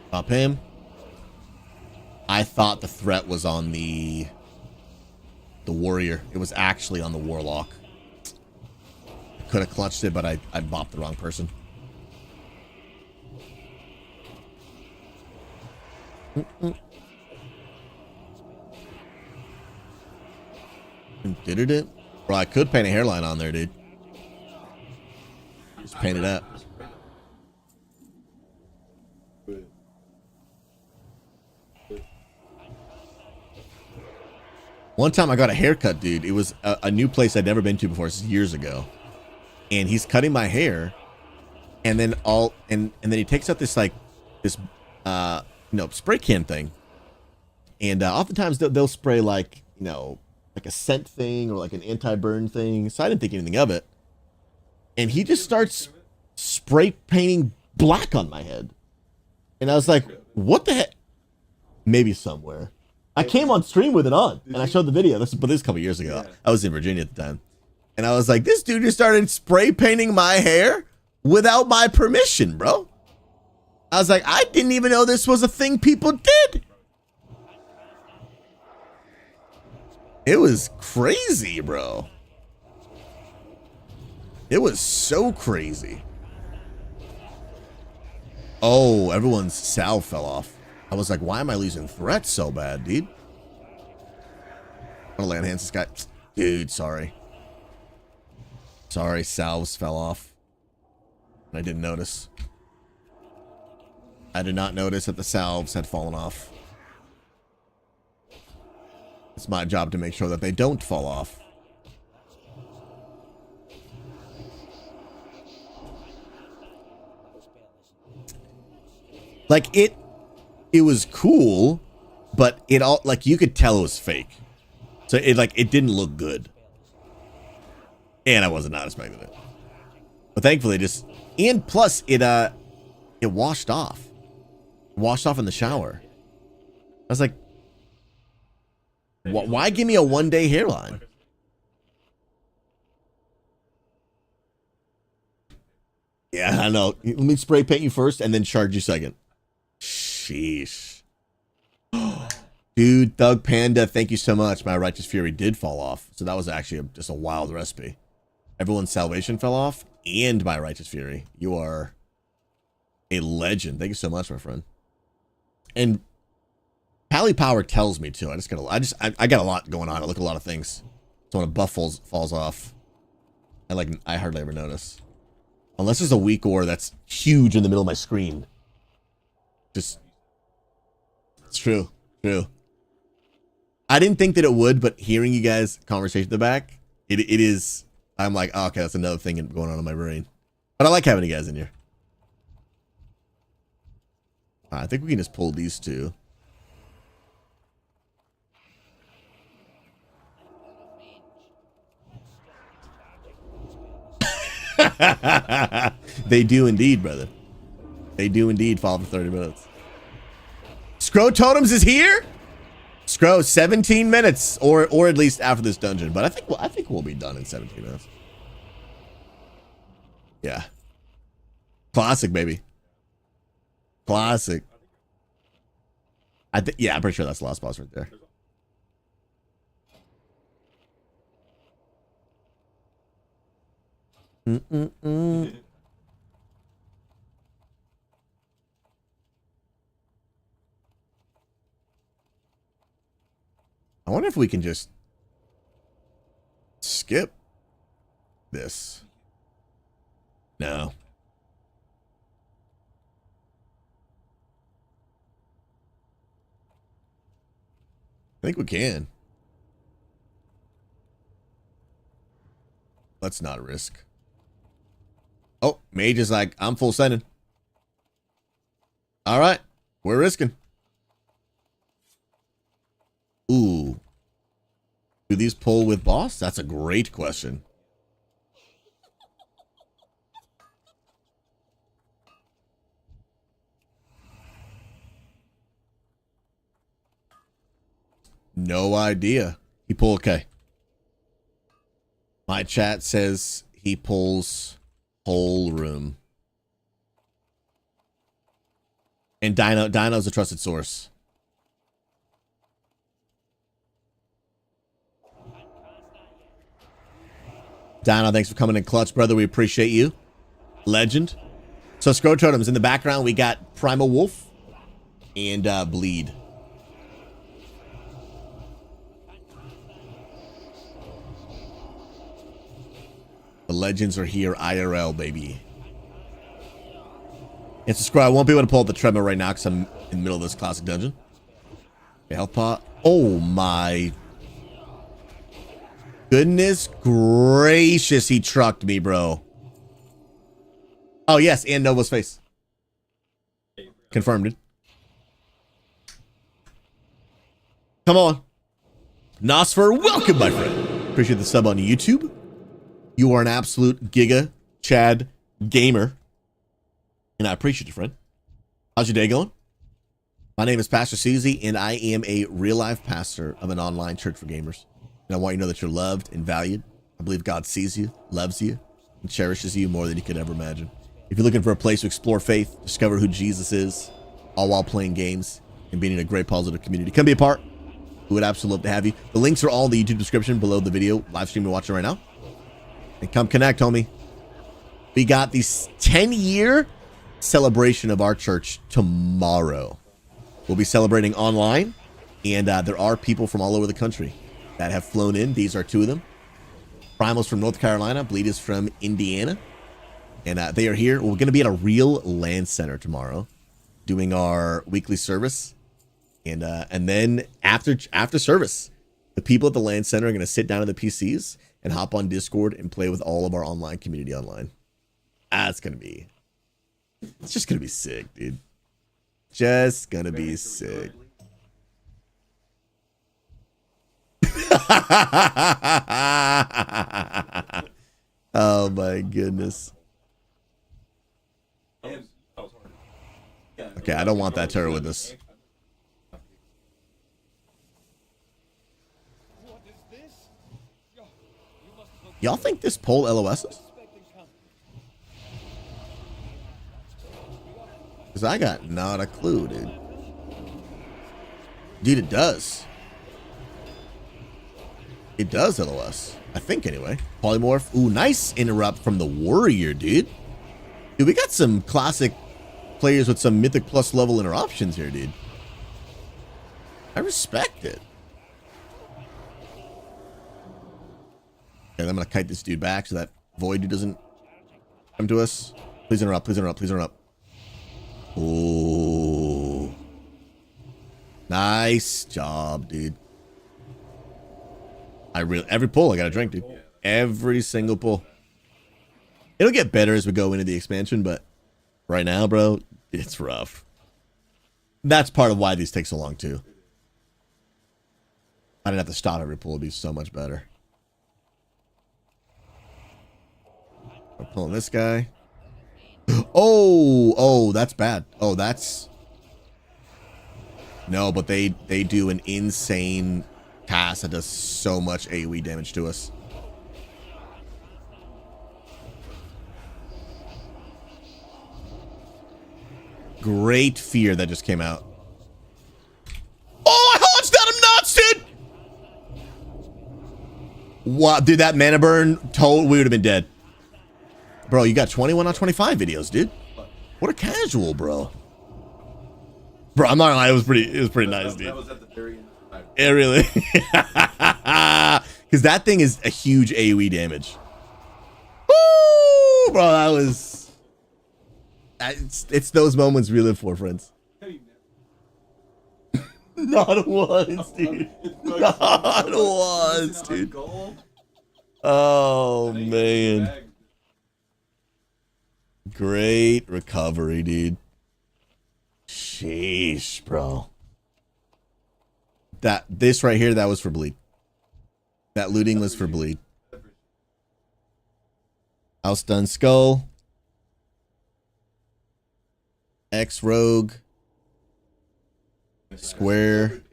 Pop him. I thought the threat was on the warrior. It was actually on the warlock. Could have clutched it, but I bopped the wrong person. Did it? Bro, I could paint a hairline on there, dude. Just paint it up. One time I got a haircut, dude. It was a new place I'd never been to before. This is years ago. And he's cutting my hair. And then and then he takes out this spray can thing. And oftentimes they'll spray like a scent thing or like an anti-burn thing. So I didn't think anything of it. And he just starts spray painting black on my head. And I was like, what the heck? Maybe somewhere. I came on stream with it on, and I showed the video. But this was a couple years ago. I was in Virginia at the time. And I was like, this dude just started spray painting my hair without my permission, bro. I was like, I didn't even know this was a thing people did. It was crazy, bro. It was so crazy. Oh, everyone's salve fell off. I was like, why am I losing threats so bad, dude? I'm gonna land hands this guy. Dude, sorry. Sorry, salves fell off. I didn't notice. I did not notice that the salves had fallen off. It's my job to make sure that they don't fall off. Like it was cool, but it all like you could tell it was fake. So it didn't look good. And I was not expecting it. But thankfully and plus it washed off. Washed off in the shower. I was like, why give me a 1-day hairline? Yeah, I know. Let me spray paint you first and then charge you second. Sheesh. Dude, Thug Panda, thank you so much. My Righteous Fury did fall off. So that was actually just a wild recipe. Everyone's salvation fell off and my Righteous Fury. You are a legend. Thank you so much, my friend. And Pally Power tells me to. I got a lot going on. I look at a lot of things. So when a buff falls off, I hardly ever notice. Unless there's a weak ore that's huge in the middle of my screen. It's true. I didn't think that it would, but hearing you guys conversation in the back, it is. I'm like, oh, okay, that's another thing going on in my brain. But I like having you guys in here. I think we can just pull these two. They do indeed, brother. They do indeed fall for 30 minutes. Scro Totems is here? Scro, 17 minutes, or at least after this dungeon. But I think we'll be done in 17 minutes. Yeah. Classic, baby. Classic. Yeah, I'm pretty sure that's the last boss right there. I wonder if we can just skip this. No. I think we can. Let's not risk. Oh, Mage is like, I'm full sending. All right, we're risking. Ooh. Do these pull with boss? That's a great question. No idea. He pull okay. My chat says he pulls whole room. And Dino's a trusted source. Dino, thanks for coming in clutch, brother. We appreciate you. Legend. So Scroll Totems in the background, we got Primal Wolf and Bleed. The legends are here, IRL, baby. And subscribe. I won't be able to pull up the tremor right now because I'm in the middle of this classic dungeon. Okay, health pot. Oh my goodness gracious, he trucked me, bro. Oh, yes, and Nova's face. Confirmed it. Come on. Nosfer, welcome, my friend. Appreciate the sub on YouTube. You are an absolute Giga Chad gamer. And I appreciate you, friend. How's your day going? My name is Pastor Susie, and I am a real-life pastor of an online church for gamers. And I want you to know that you're loved and valued. I believe God sees you, loves you, and cherishes you more than you could ever imagine. If you're looking for a place to explore faith, discover who Jesus is, all while playing games and being in a great positive community, come be a part. We would absolutely love to have you. The links are all in the YouTube description below the video live stream you're watching right now. And come connect, homie. We got this 10-year celebration of our church tomorrow. We'll be celebrating online, and there are people from all over the country that have flown in. These are two of them. Primal's from North Carolina. Bleed is from Indiana. And they are here. We're going to be at a real land center tomorrow doing our weekly service. And then after service, the people at the land center are going to sit down at the PCs and hop on Discord and play with all of our online community online. It's just going to be sick, dude. Just going to be sick. Oh my goodness. Okay, I don't want that terror with us. Y'all think this poll LOSs? Because I got not a clue, dude. Dude, it does. It does LOS. I think, anyway. Polymorph. Ooh, nice interrupt from the Warrior, dude. Dude, we got some classic players with some Mythic Plus level interruptions here, dude. I respect it. Okay, I'm going to kite this dude back so that Void dude doesn't come to us. Please interrupt, please interrupt, please interrupt. Ooh. Nice job, dude. Every pull I got to drink, dude. Every single pull. It'll get better as we go into the expansion, but right now, bro, it's rough. That's part of why these take so long, too. I didn't have to stop every pull. It'd be so much better. We're pulling this guy. Oh, that's bad. Oh, that's... No, but they do an insane cast that does so much AoE damage to us. Great fear that just came out. Oh, I hunched at him nuts, dude! What? Dude, that mana burn told we would have been dead. Bro, you got 21 on 25 videos, dude. What a casual, bro. Bro, I'm not gonna lie, it was pretty nice, dude. That was at the very end. It really, because that thing is a huge AoE damage. Woo, bro, that was. It's those moments we live for, friends. Not once, dude. Not once, dude. Oh man. Great recovery, dude. Sheesh, bro. This right here, that was for bleed. That looting was for bleed. Outstun skull. X rogue. Square.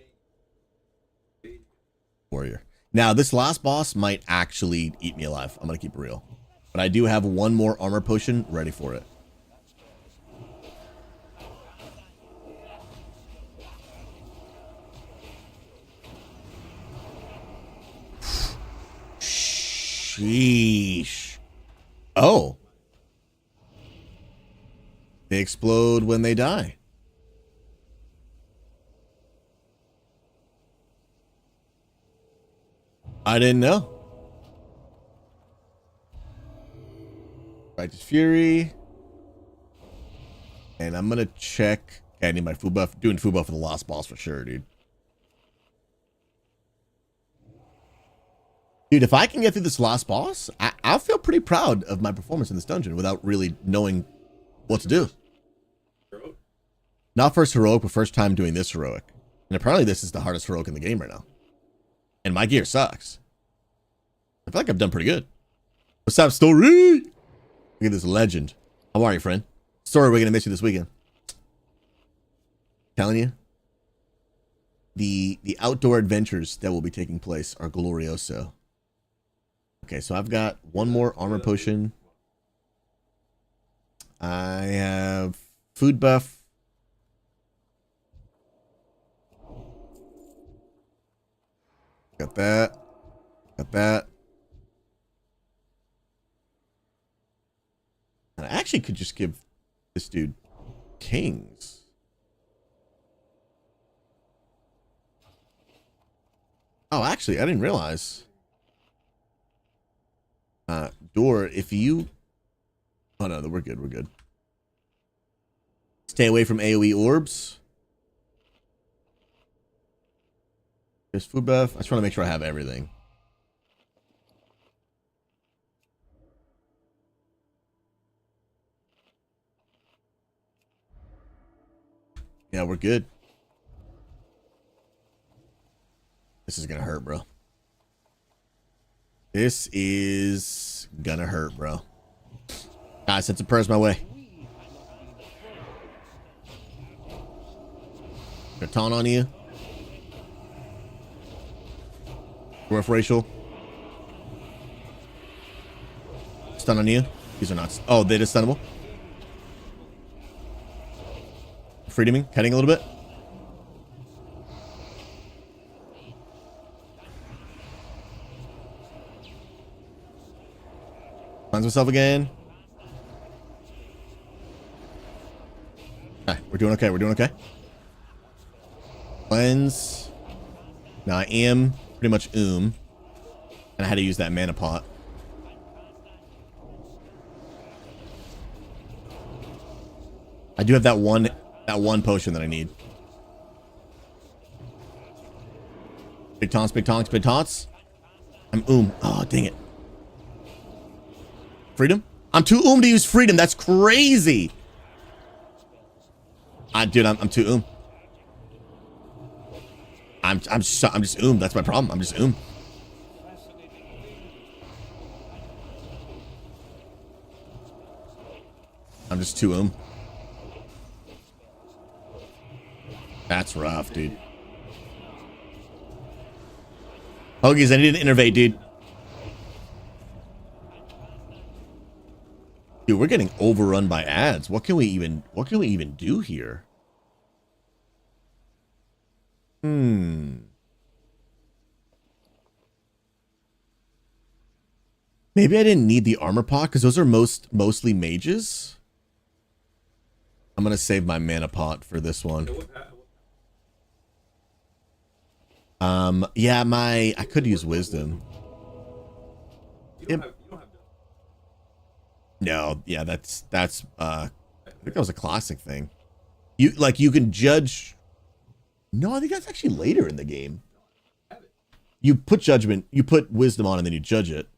Warrior. Now, this last boss might actually eat me alive. I'm going to keep it real. But I do have one more armor potion ready for it. Sheesh. Oh. They explode when they die. I didn't know. Righteous Fury. And I'm going to check. Okay, I need my food buff. Doing food buff for the last boss for sure, dude. Dude, if I can get through this last boss, I'll feel pretty proud of my performance in this dungeon without really knowing what to do. Not first heroic, but first time doing this heroic. And apparently this is the hardest heroic in the game right now. And my gear sucks. I feel like I've done pretty good. What's up, Story? Look at this legend. How are you, friend? Story, we're going to miss you this weekend. Telling you. The outdoor adventures that will be taking place are glorioso. Okay, so I've got one more armor potion. I have food buff. Got that. Got that. And I actually could just give this dude kings. Oh, actually, I didn't realize. Door, if you... Oh, no, we're good. We're good. Stay away from AoE orbs. There's food buff. I just want to make sure I have everything. Yeah, we're good. This is gonna hurt, bro. This is gonna hurt, bro. Guys, send some prayers my way. Gonna taunt on you. Rough racial. Stun on you. These are not. Oh, they're just stunnable. Freedoming, cutting a little bit. Cleanse myself again. Okay, we're doing okay. We're doing okay. Cleanse. Now I am pretty much and I had to use that mana pot. I do have that one potion that I need. Big taunts, big taunts, big taunts. I'm Oh, dang it. Freedom? I'm too to use freedom. That's crazy. Dude, I'm too I'm just That's my problem. I'm just I'm just too That's rough, dude. Hoagies, I need to innervate, dude. Dude, we're getting overrun by ads. What can we even do here? Maybe I didn't need the armor pot because those are mostly mages. I'm gonna save my mana pot for this one. Yeah, I could use wisdom. No, yeah, that's I think that was a classic thing. You can judge. No, I think that's actually later in the game. You put wisdom on and then you judge it.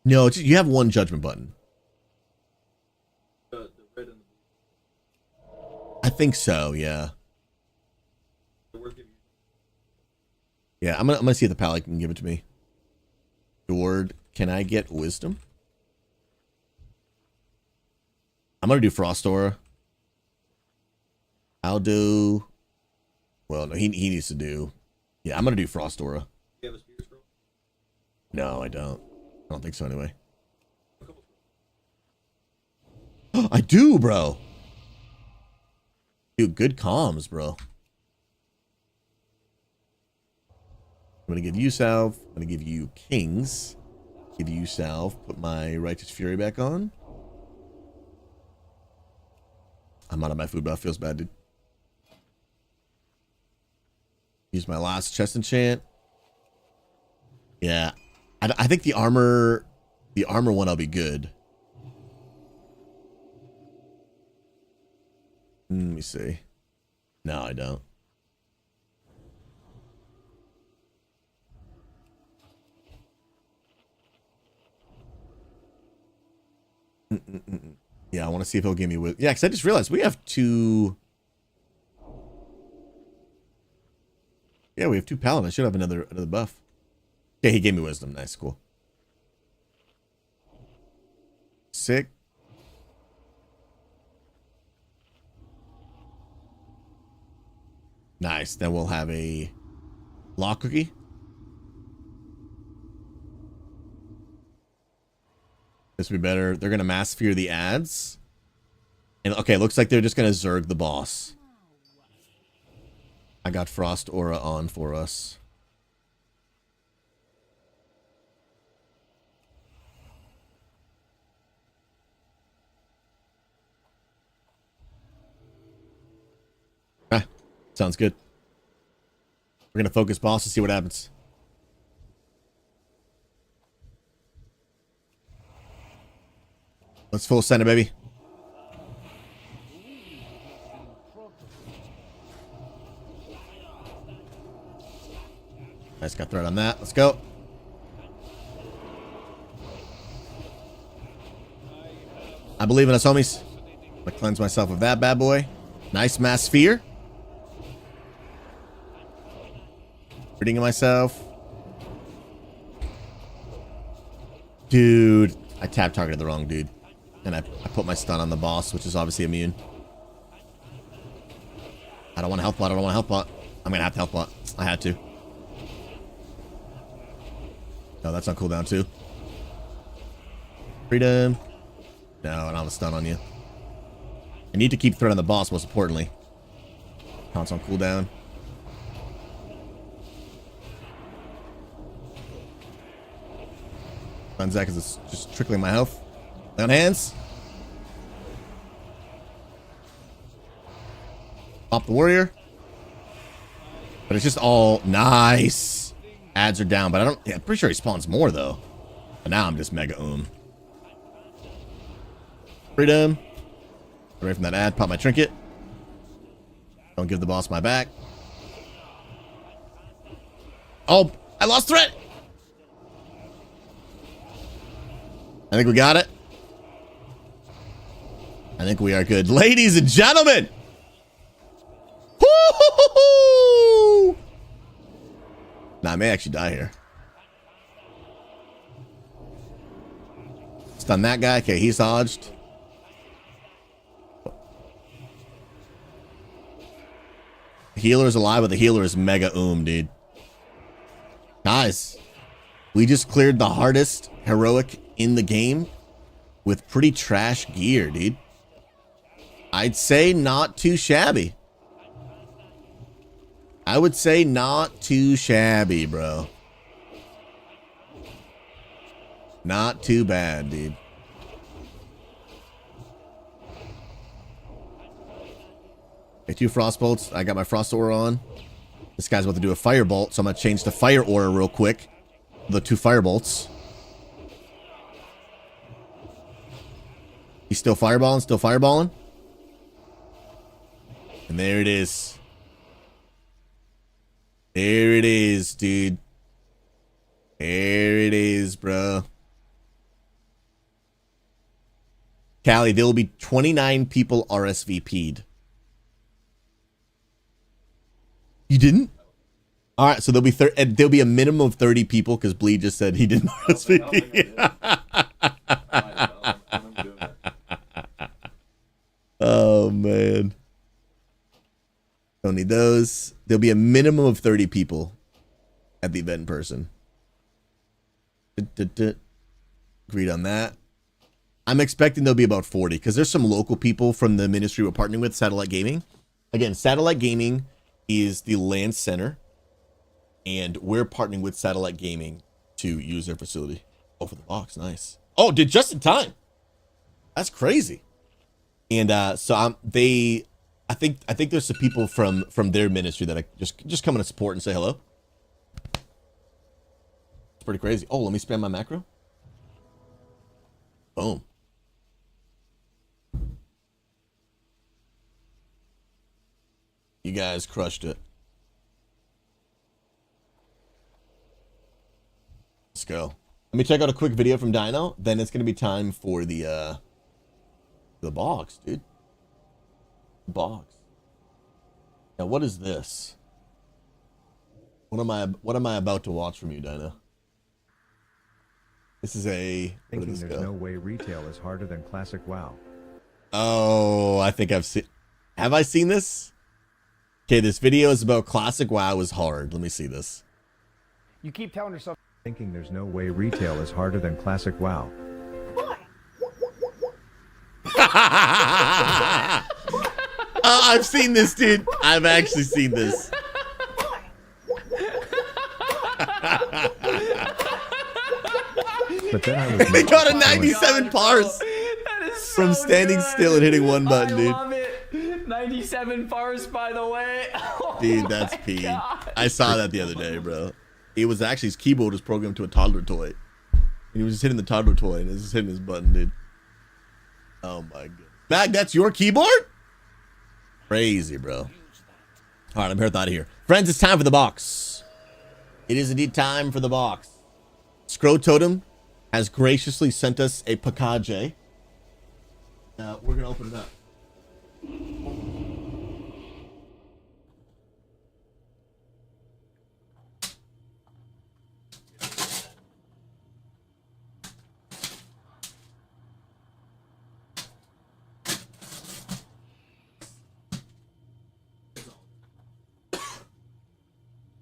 No, you have one judgment button. I think so, yeah. Yeah, I'm gonna see if the pal can give it to me. Jord, can I get wisdom? I'm gonna do Frost Aura. I'll do. Well, no, he needs to do. Yeah, I'm gonna do Frost Aura. You have a spear scroll? No, I don't. I don't think so anyway. I do, bro. Dude, good comms, bro. I'm gonna give you salve. I'm gonna give you kings. Give you salve. Put my righteous fury back on. I'm out of my food buff. Feels bad, dude. Use my last chest enchant. Yeah, I think the armor one I'll be good. Let me see. No, I don't. Yeah, I want to see if he'll give me with. Yeah, because I just realized we have two. Yeah, we have two paladins. I should have another buff. Yeah, he gave me wisdom. Nice, cool. Sick. Nice. Then we'll have a lock cookie. This would be better. They're going to mass fear the ads. And okay, looks like they're just going to Zerg the boss. I got Frost Aura on for us. Ah, sounds good. We're going to focus boss to see what happens. Let's full send it, baby. Nice, got threat on that. Let's go. I believe in us, homies. I'm gonna cleanse myself of that bad boy. Nice mass sphere. Reading myself. Dude, I tap targeted the wrong dude. And I put my stun on the boss, which is obviously immune. I don't want to health bot. I don't want to health bot. I'm going to have to health bot. I had to. No, that's on cooldown too. Freedom. No, I don't have a stun on you. I need to keep threat on the boss, most importantly. Pounce on cooldown. Sunzac is just trickling my health. Lay on hands. Pop the warrior. But it's just all nice. Ads are down, but I don't. Yeah, I'm pretty sure he spawns more though. But now I'm just mega Freedom. Away from that ad. Pop my trinket. Don't give the boss my back. Oh, I lost threat. I think we got it. I think we are good. Ladies and gentlemen. Woo-hoo-hoo-hoo! Nah, I may actually die here. Stun that guy. Okay, he's dodged. Healer's alive, but the healer is mega dude. Guys, we just cleared the hardest heroic in the game with pretty trash gear, dude. I'd say not too shabby. I would say not too shabby, bro. Not too bad, dude. Okay, 2 frost bolts. I got my frost aura on. This guy's about to do a fire bolt, so I'm gonna change to fire aura real quick. The 2 fire bolts. He's still fireballing, still fireballing. And there it is. There it is, dude. There it is, bro. Callie, there will be 29 people RSVP'd. You didn't? All right, so there'll be a minimum of 30 people because Bleed just said he didn't RSVP. Oh man. Don't need those. There'll be a minimum of 30 people at the event in person. Agreed on that. I'm expecting there'll be about 40 because there's some local people from the ministry we're partnering with, Satellite Gaming. Again, Satellite Gaming is the land center, and we're partnering with Satellite Gaming to use their facility. Oh, for the box, nice. Oh, did just in time. That's crazy. And so I think there's some people from their ministry that I just come in to support and say hello. It's pretty crazy. Oh, let me spam my macro. Boom. You guys crushed it. Let's go. Let me check out a quick video from Dino. Then it's gonna be time for the box, dude. Box. Now, what is this? What am I about to watch from you, Dino? This is a. Thinking there's no way retail is harder than classic WoW. Oh, I think I've seen. Have I seen this? Okay, this video is about classic WoW is hard. Let me see this. You keep telling yourself. Thinking there's no way retail is harder than classic WoW. I've seen this, dude. I've actually seen this. But then I was They got a 97 pars from standing still and hitting one button, dude. I love it. 97 bars, by the way. Oh Dude, that's P. God. I saw that the other day, bro. It was actually, his keyboard was programmed to a toddler toy. And he was just hitting the toddler toy and it was just hitting his button, dude. Oh my god. Mag, that's your keyboard? Crazy, bro. Alright, I'm here, out of here. Friends, it's time for the box. It is indeed time for the box. Scro Totem has graciously sent us a Pakage. We're gonna open it up.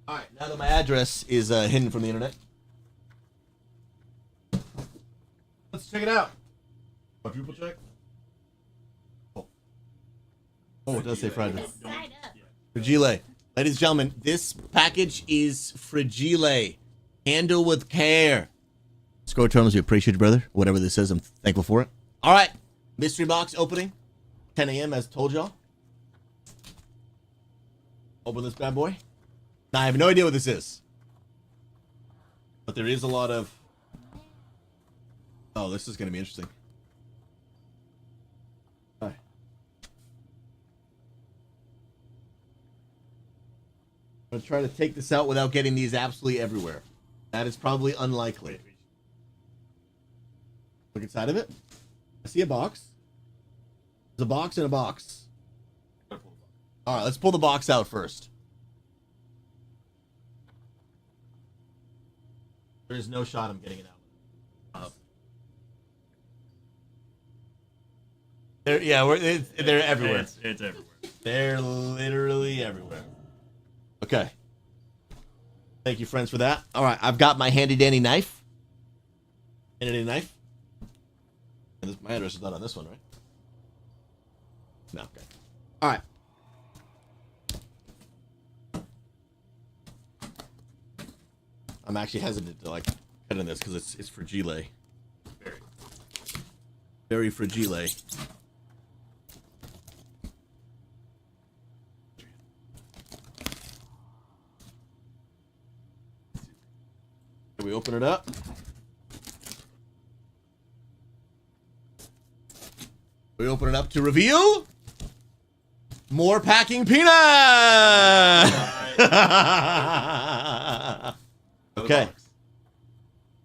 All right, now that my address is hidden from the internet, let's check it out. Quadruple check. Oh, it does say Friday. Fragile. Ladies and gentlemen, this package is Fragile. Handle with care. Score terms, we appreciate you, brother. Whatever this is, I'm thankful for it. All right, mystery box opening. 10 a.m. as told y'all. Open this bad boy. Now, I have no idea what this is. But there is a lot of... Oh, this is going to be interesting. All right. I'm going to try to take this out without getting these absolutely everywhere. That is probably unlikely. Look inside of it. I see a box. There's a box in a box. All right, let's pull the box out first. There's no shot I'm getting it out. They're everywhere. It's everywhere. They're literally everywhere. Okay. Thank you, friends, for that. All right, I've got my handy dandy knife. Handy dandy knife. And this, my address is not on this one, right? No. Okay. All right. I'm actually hesitant to like cut in this because it's fragile. Very fragile. Can we open it up? We open it up to reveal more packing peanut. Okay.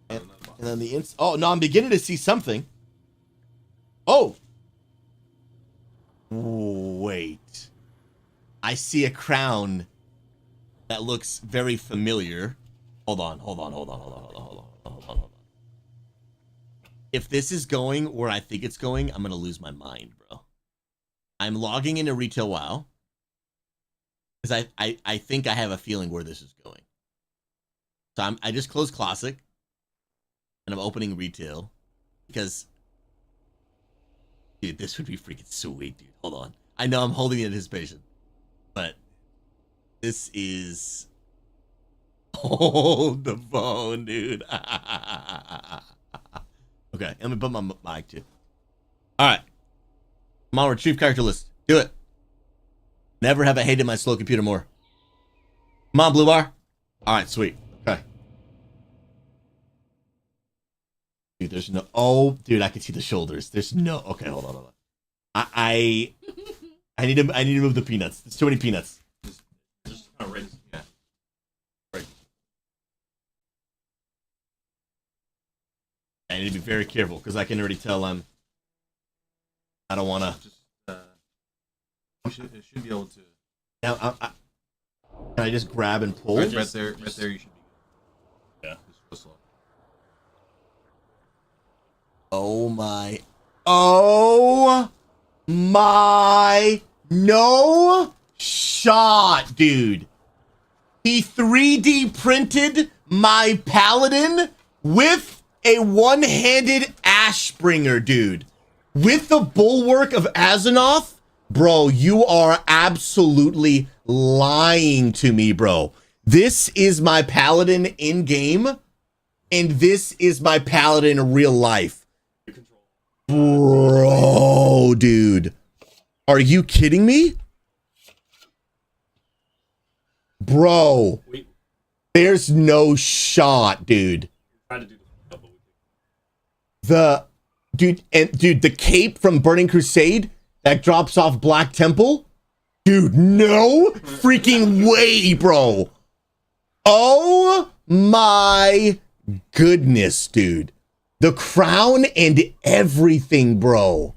And then the oh no, I'm beginning to see something. Oh. Wait. I see a crown that looks very familiar. Hold on. If this is going where I think it's going, I'm gonna lose my mind, bro. I'm logging into Retail WoW. because I think I have a feeling where this is going. So I just closed classic, and I'm opening retail because, dude, this would be freaking sweet, dude. Hold on, I know I'm holding in anticipation, but this is hold the phone, dude. Okay, let me put my mic too. All right, come on, retrieve character list. Do it. Never have I hated my slow computer more. Come on, Blue Bar. All right, sweet. Okay. Dude, there's no. Oh, dude, I can see the shoulders. There's no. Okay, hold on. I need to move the peanuts. There's too many peanuts. Just kind of ready. Yeah. Right. I need to be very careful because I can already tell I don't want to. Just it should be able to. Now, can I just grab and pull? Right there. You should be. Yeah. Just go slow. Oh my. Oh my. No shot, dude. He 3D printed my paladin with a one-handed Ashbringer, dude. With the bulwark of Azonoth. Bro, you are absolutely lying to me, bro. This is my paladin in game, and this is my paladin in real life. Bro, dude. Are you kidding me? Bro. There's no shot, dude. The the cape from Burning Crusade that drops off Black Temple? Dude, no freaking way, bro. Oh my goodness, dude. The crown and everything, bro.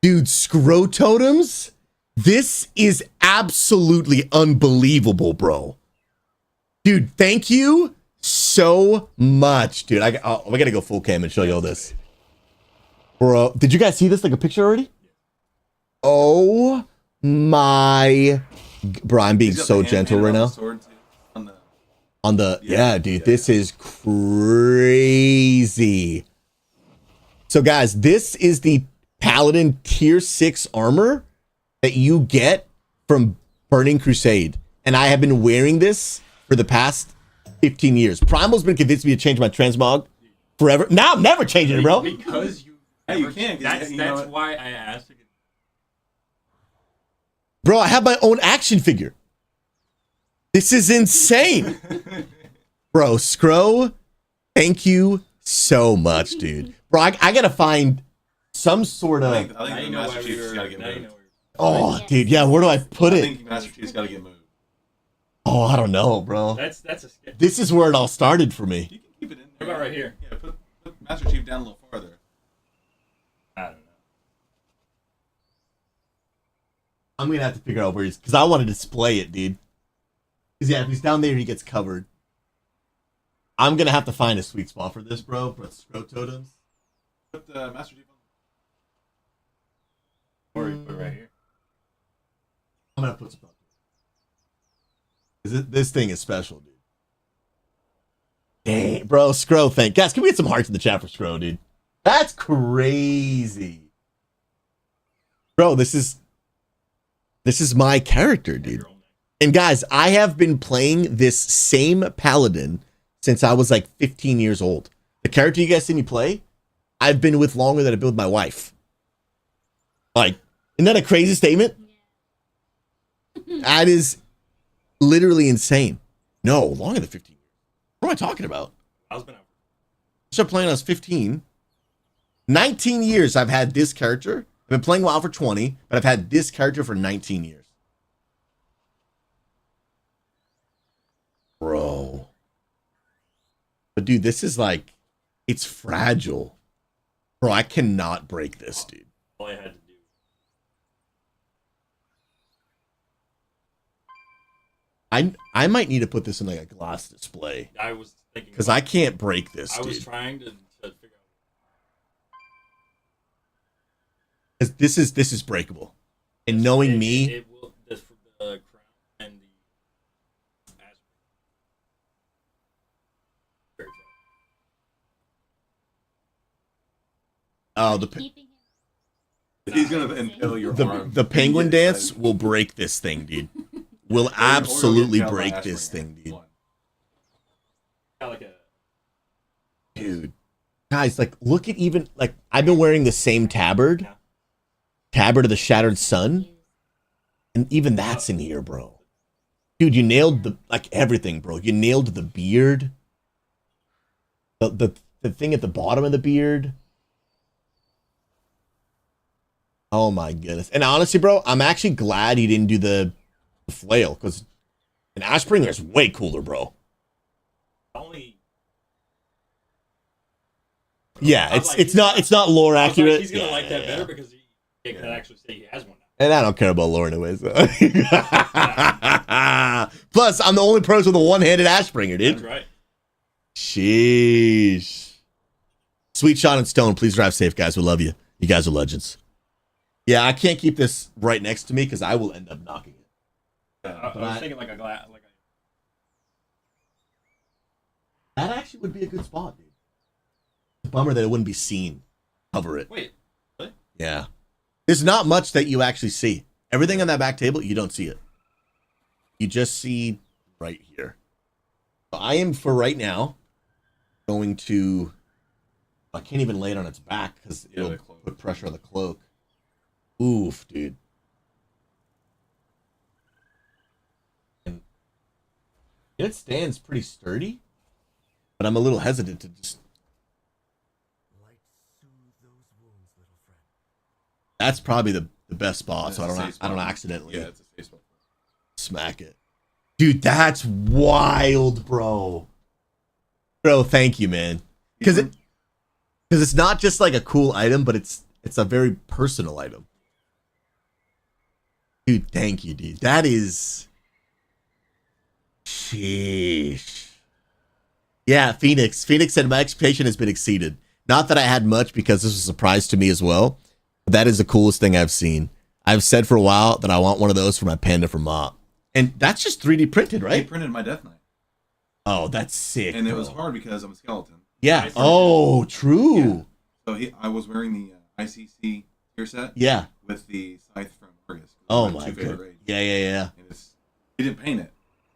Dude, Scro Totems? This is absolutely unbelievable, bro. Dude, thank you so much, dude. We gotta go full cam and show you all this. Bro, did you guys see this like a picture already? Oh my, bro, I'm being so gentle right now. Yeah, dude, this is crazy. So guys, this is the Paladin tier 6 armor that you get from Burning Crusade. And I have been wearing this for the past 15 years. Primal's been convinced me to change my transmog forever. Now I'm never changing it, bro. Because you... Hey, you can. That's why I asked. Bro, I have my own action figure. This is insane. Bro, Scro, thank you so much, dude. Bro, I gotta find some sort of... I think the Master Chief's gotta get moved. Oh, dude, yeah, where do I put it? I think Master Chief's gotta get moved. Oh, I don't know, bro. That's a skip. This is where it all started for me. You can keep it in there. What about right here? Yeah, put Master Chief down a little farther. I don't know. I'm gonna have to figure out where he's... Because I want to display it, dude. Because, yeah, if he's down there, he gets covered. I'm gonna have to find a sweet spot for this, bro. But Scro Totems. Put the Master Chief on. Or you put it right here. I'm gonna put some... This thing is special, dude. Dang, bro, Scro, guys, can we get some hearts in the chat for Scro, dude? That's crazy. Bro, this is my character, dude. And guys, I have been playing this same paladin since I was like 15 years old. The character you guys see me play, I've been with longer than I've been with my wife. Like, isn't that a crazy statement? That is literally insane. No, longer than 15 years. What am I talking about? I started playing when I was 15. 19 years I've had this character. I've been playing WoW for 20, but I've had this character for 19 years. Bro. But dude, this is like, it's fragile. Bro, I cannot break this, dude. all I had to do. I might need to put this in like a glass display. I was thinking because I can't break this, I dude. was trying to figure out. This is breakable. And knowing me, it will, the crown and Oh, Keeping him. He's gonna impale your arm. the penguin You get dance excited. will break this thing, dude. Will Or you'll get absolutely impaled by break Ashbringer. this thing, dude. Got like a Dude, guys, like, look at even like I've been wearing the same tabard of the Shattered Sun, and even that's in here, bro. Dude, you nailed the like everything, bro. You nailed the beard, the thing at the bottom of the beard. Oh my goodness! And honestly, bro, I'm actually glad he didn't do the flail because an Ashbringer is way cooler, bro. only. Yeah, I was like, it's not lore I was like, accurate. he's gonna Yeah, like that yeah, better yeah. because he can actually say he has one now. And I don't care about lore anyways. So. Plus, I'm the only person with a one-handed Ashbringer, dude. That's right. Sheesh. Sweet Sean and Stone, please drive safe, guys. We love you. You guys are legends. Yeah, I can't keep this right next to me because I will end up knocking it. I was thinking like a glass, like a. That actually would be a good spot, dude. It's a bummer that it wouldn't be seen. Cover it. Wait, really? Yeah. There's not much that you actually see. Everything on that back table, you don't see it. You just see right here. So I am, for right now, going to... I can't even lay it on its back because Yeah, it'll the cloak. put pressure on the cloak. Oof, dude. And it stands pretty sturdy, but I'm a little hesitant to just... That's probably the best spot, so I don't accidentally Yeah, it's a safe spot. smack it. Dude, that's wild, bro. Bro, thank you, man. Because it's not just like a cool item, but it's a very personal item. Dude, thank you, dude. That is... Sheesh. Yeah, Phoenix. Phoenix said my expectation has been exceeded. Not that I had much because this was a surprise to me as well. But that is the coolest thing I've seen. I've said for a while that I want one of those for my panda from Mop. And that's just 3D printed, They right? printed my Death Knight, Oh, that's sick. and it bro. was hard because I'm a skeleton. Yeah. Oh, true. So I was wearing the ICC tier set Yeah. with the scythe from Argus. Oh Those are my two favorite god. raids. Yeah, yeah, yeah. And he didn't paint it,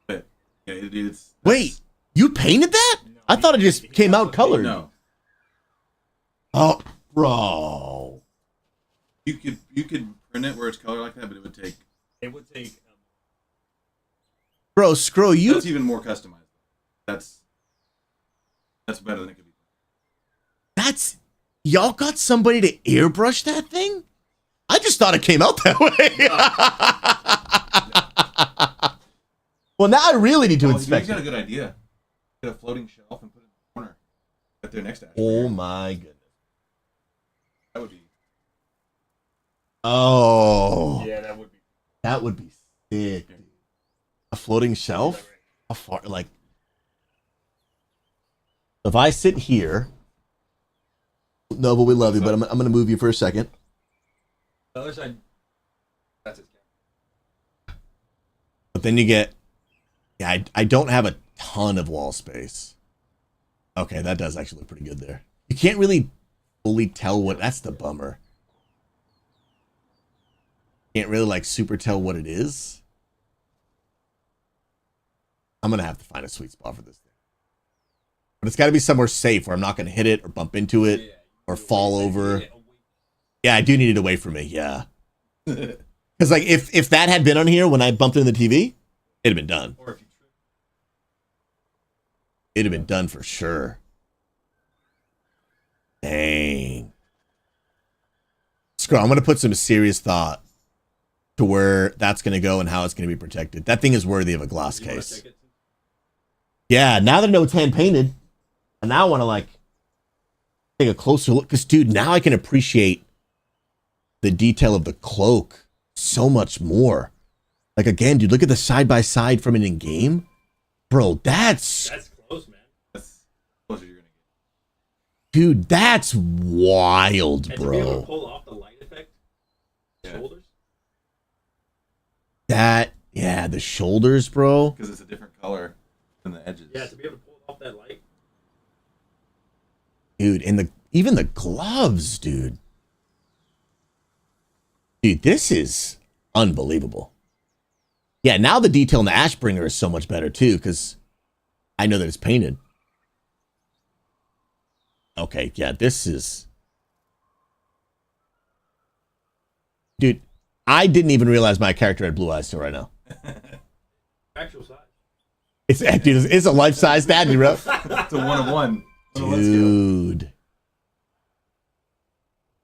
but yeah, it's. Wait, you painted that? No, I thought it just came out colored. No, Oh, bro. you could print it where it's colored like that, but it would take. It would take. Bro, screw you. That's even more customized. That's better than it could be. That's y'all got somebody to airbrush that thing? I just thought it came out that way. Well, now I really need to Oh, you inspect got a it. good idea. Get a floating shelf and put it in the corner, right there next to it. Oh my goodness. That would be. Oh, Yeah, that would be. that would be sick. Dude. A floating shelf? How far? Like, if I sit here, no, but we love you. But I'm gonna move you for a second. The other side. That's his camera. But then you get, yeah, I don't have a ton of wall space. Okay, that does actually look pretty good there. You can't really fully tell what, that's the bummer. Can't really like super tell what it is. I'm gonna have to find a sweet spot for this thing. But it's gotta be somewhere safe where I'm not gonna hit it or bump into it or fall over. Yeah, I do need it away from me, yeah. Because like if that had been on here when I bumped into the TV, it'd have been done. Or if you trip. It'd have been done for sure. Dang. Screw, I'm gonna put some serious thought to where that's gonna go and how it's gonna be protected. That thing is worthy of a glass You wanna case. take it? Yeah, now that I know it's hand painted, I now want to like take a closer look. Because, dude, now I can appreciate the detail of the cloak so much more. Like, again, dude, look at the side by side from it in game, bro. That's close, man. That's closer you're gonna get. dude, that's wild, And to be able to bro. pull off the light effect, shoulders. That, yeah, the shoulders, bro. Because it's a different color than the edges. Yeah, to be able to pull off that light. Dude, and even the gloves, dude. Dude, this is unbelievable. Yeah, now the detail in the Ashbringer is so much better too, because I know that it's painted. Okay, yeah, this is... Dude, I didn't even realize my character had blue eyes till right now. Actual size. It's a life-size daddy, bro. It's a 1-of-1. Dude.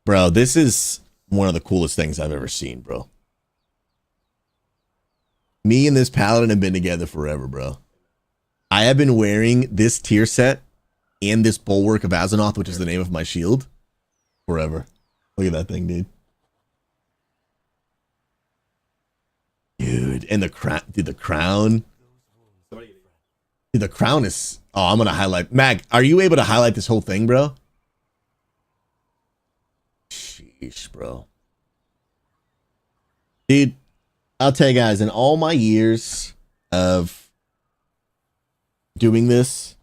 Bro, this is one of the coolest things I've ever seen, bro. Me and this paladin have been together forever, bro. I have been wearing this tier set and this Bulwark of Azeroth, which is the name of my shield, forever. Look at that thing, dude. Dude, and the crown, dude, the crown. Dude, the crown is... Oh, I'm going to highlight... Mag, are you able to highlight this whole thing, bro? Sheesh, bro. Dude, I'll tell you guys, in all my years of doing this,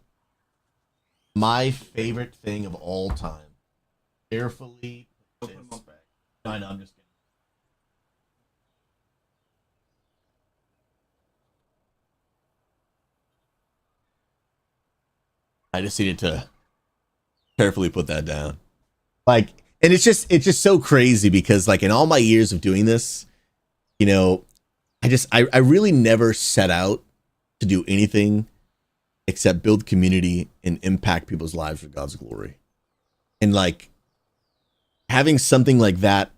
my favorite thing of all time, carefully... I know, I'm just kidding. I just needed to carefully put that down. Like, and it's just so crazy because like in all my years of doing this, you know, I really never set out to do anything except build community and impact people's lives for God's glory. And like having something like that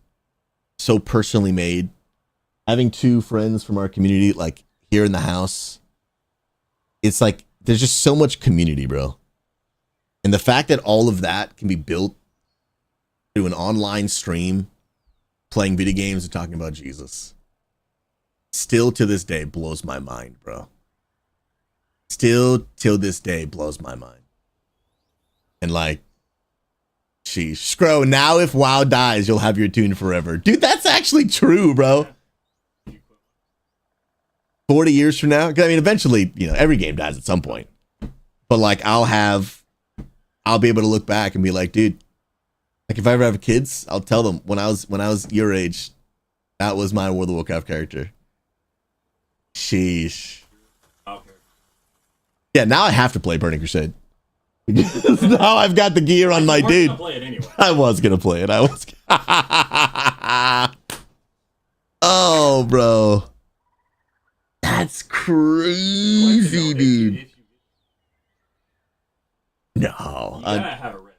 so personally made, having two friends from our community like here in the house, it's like there's just so much community, bro. And the fact that all of that can be built through an online stream, playing video games and talking about Jesus, still to this day blows my mind, bro. Still till this day blows my mind. And like, sheesh. Scro, now if WoW dies, you'll have your tune forever. Dude, that's actually true, bro. 40 years from now? I mean, eventually, you know, every game dies at some point. But like, I'll be able to look back and be like, dude, like if I ever have kids, I'll tell them when I was your age, that was my World of Warcraft character. Sheesh. Okay. Yeah, now I have to play Burning Crusade. Now I've got the gear on my dude. Play it anyway. I was gonna play it. Oh, bro. That's crazy, dude. No. You gotta have a red.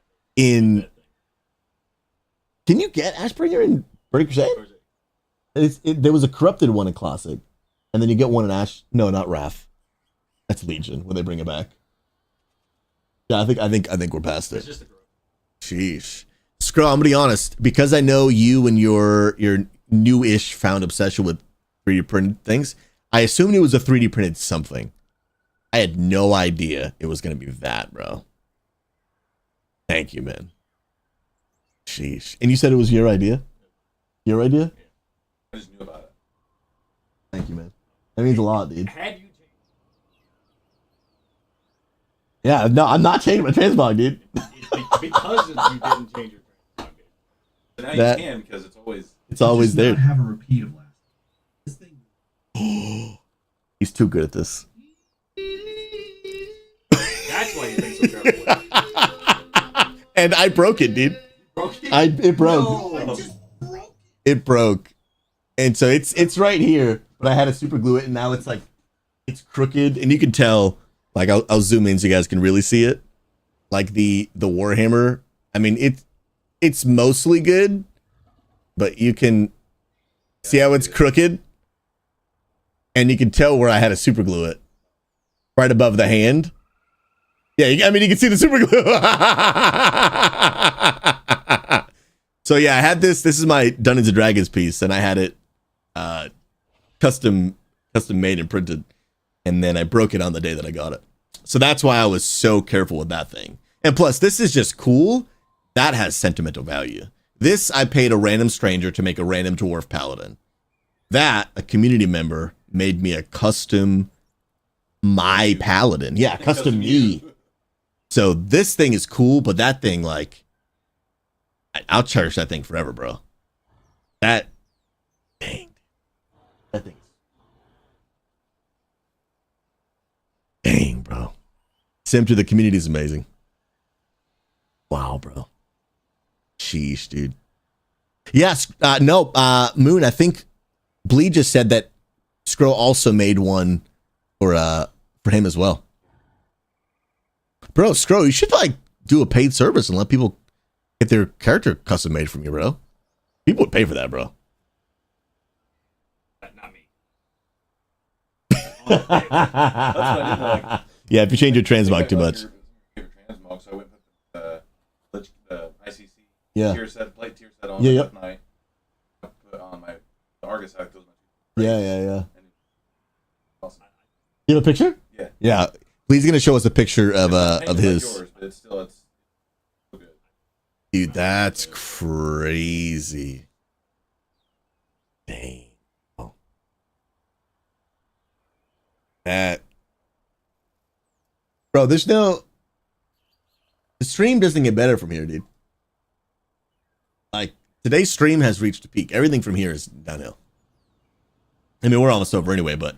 Can you get Ashbringer in Burning Crusade? There was a corrupted one in Classic. And then you get one in Ash. No, not Wrath. That's Legion when they bring it back. Yeah, I think we're past it. It's just a corrupt. Sheesh. Scroll, I'm gonna be honest, because I know you and your new-ish found obsession with 3D printed things, I assumed it was a 3D printed something. I had no idea it was gonna be that, bro. Thank you, man. Sheesh. And you said it was your idea? Your idea? I just knew about it. Thank you, man. That means a lot, dude. Had you changed? Yeah, no, I'm not changing my transmog, dude. Because you didn't change your transmog. But now That- you can because it's always... It's always Just there. not have a repeat of last. This thing. He's too good at this. That's why you think so carefully. And I broke it, dude. It broke. I just broke. It broke. And so it's right here, but I had to super glue it, and now it's like it's crooked, and you can tell. Like I'll zoom in so you guys can really see it. Like the Warhammer. I mean it's mostly good, but you can see how it's crooked, and you can tell where I had to super glue it, right above the hand. Yeah, I mean you can see the super glue. So yeah, I had this. This is my Dungeons and Dragons piece, and I had it custom made and printed, and then I broke it on the day that I got it. So that's why I was so careful with that thing. And plus, this is just cool. That has sentimental value. This I paid a random stranger to make a random dwarf paladin. That a community member made me a custom my paladin. Yeah, custom me. So this thing is cool, but that thing, like, I'll cherish that thing forever, bro. That, dang, that thing. Dang, bro. Sim to the community is amazing. Wow, bro. Sheesh, dude. Yes, no, Moon, I think Bleed just said that Scroll also made one for him as well. Bro, Scroll, you should like do a paid service and let people get their character custom made from you, bro. People would pay for that, bro. Not me. That's what I did. Like, Yeah, if you change your transmog too much. Transmog, so I went and put the ICC Yeah. tier set on Yeah, with my put on my the Argus hat. Those Yeah. awesome. You have a picture? Yeah. Yeah. He's gonna show us a picture of It's his. like yours, but it's so good. Dude, that's crazy. Dang. Oh. That. Bro, there's no. The stream doesn't get better from here, dude. Like, today's stream has reached a peak. Everything from here is downhill. I mean, we're almost over anyway, but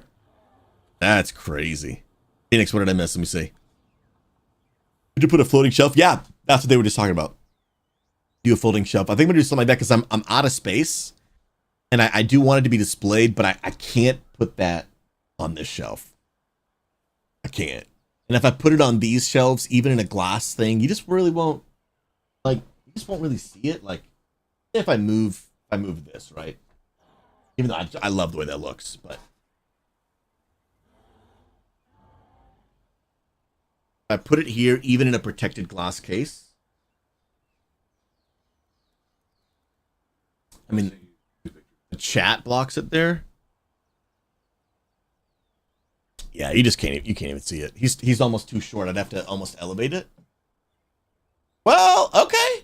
that's crazy. Phoenix, what did I miss? Let me see. Did you put a floating shelf? Yeah, that's what they were just talking about. Do a floating shelf. I think I'm gonna do something like that because I'm out of space, and I do want it to be displayed, but I can't put that on this shelf. I can't. And if I put it on these shelves, even in a glass thing, you just really won't really see it. Like if I move this, right? Even though I love the way that looks, but I put it here, even in a protected glass case. I mean, the chat blocks it there. Yeah, you can't even see it. He's almost too short. I'd have to almost elevate it. Well, okay.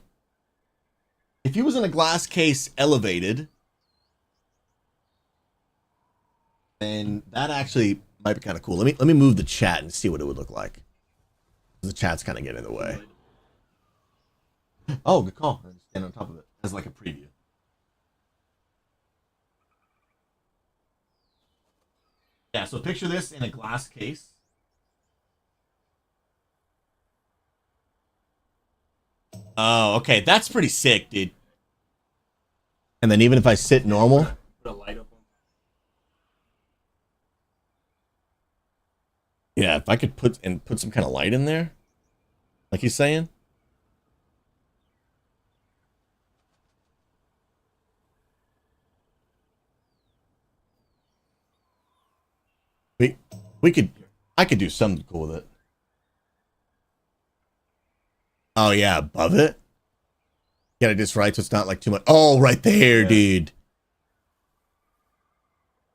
If he was in a glass case elevated, then that actually might be kind of cool. Let me move the chat and see what it would look like. The chat's kind of getting in the way. Oh, good call. Stand on top of it as like a preview. Yeah, so picture this in a glass case. Oh, okay. That's pretty sick, dude. And then even if I sit normal. Put a light up on. Yeah, if I could put some kind of light in there. Like he's saying. I could do something cool with it. Oh yeah, above it. Get it just right so it's not like too much. Oh, right there, Yeah. dude.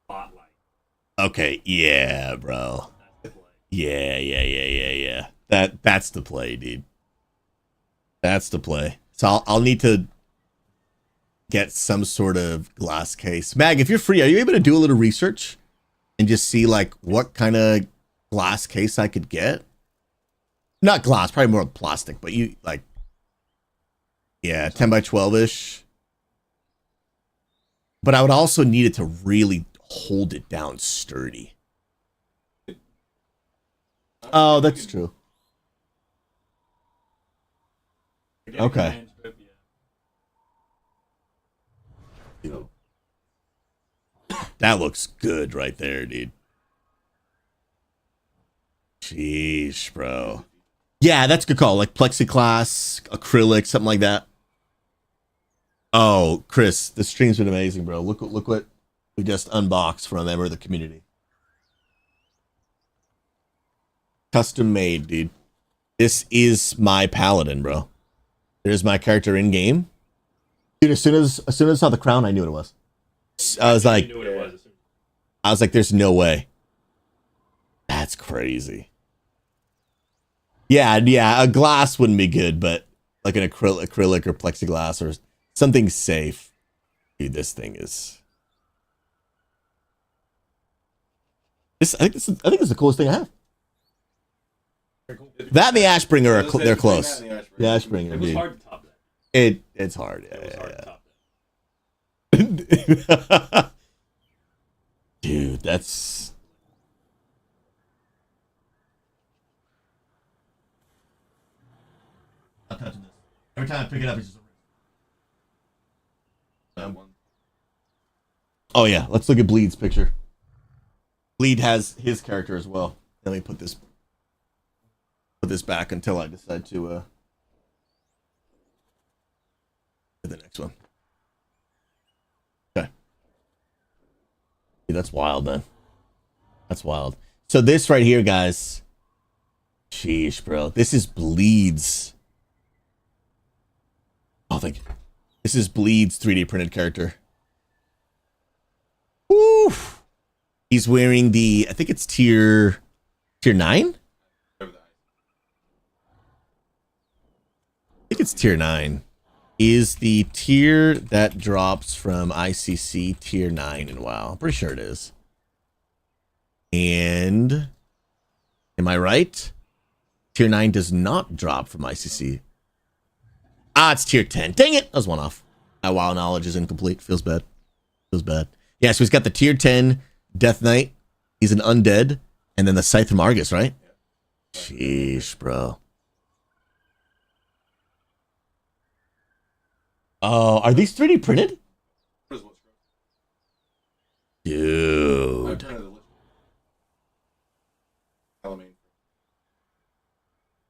Spotlight. Okay, yeah, bro. That's the play. Yeah. That's the play, dude. That's the play. So I'll need to get some sort of glass case. Mag, if you're free, are you able to do a little research and just see like what kind of glass case I could get? Not glass, probably more plastic, but you like, yeah, 10 by 12 ish. But I would also need it to really hold it down sturdy. Oh, that's true. Okay. That looks good right there, dude. Jeez, bro. Yeah, that's a good call. Like plexiglass, acrylic, something like that. Oh, Chris, the stream's been amazing, bro. Look what we just unboxed from a member of the community. Custom made, dude. This is my paladin, bro. There's my character in game. Dude, as soon as I saw the crown, I knew what it was. I was like, You knew what it was. there's no way. That's crazy. Yeah, a glass wouldn't be good, but like an acrylic or plexiglass or something safe. Dude, this thing is. I think this is the coolest thing I have. That and the Ashbringer they're close. The Ashbringer, It was dude. hard to top that. It's hard. It was hard to top Yeah. Dude, that's. I'm touching this. Every time I pick it up, it's just. That one. Oh yeah, let's look at Bleed's picture. Bleed has his character as well. Let me put this back until I decide to the next one. Okay. Dude, that's wild, man. That's wild. So this right here, guys. Sheesh, bro. This is Bleed's. Oh, thank you. This is Bleed's 3D printed character. Woo! He's wearing the, I think it's tier 9? I think it's tier 9. Is the tier that drops from ICC tier 9 in WoW. I'm pretty sure it is. And am I right? Tier 9 does not drop from ICC. Ah, it's tier 10. Dang it! I was one off. My WoW knowledge is incomplete. Feels bad. Feels bad. Yeah, so he's got the tier 10 Death Knight. He's an undead. And then the Scythe from Argus, right? Sheesh, bro. Oh, are these 3D printed? Dude.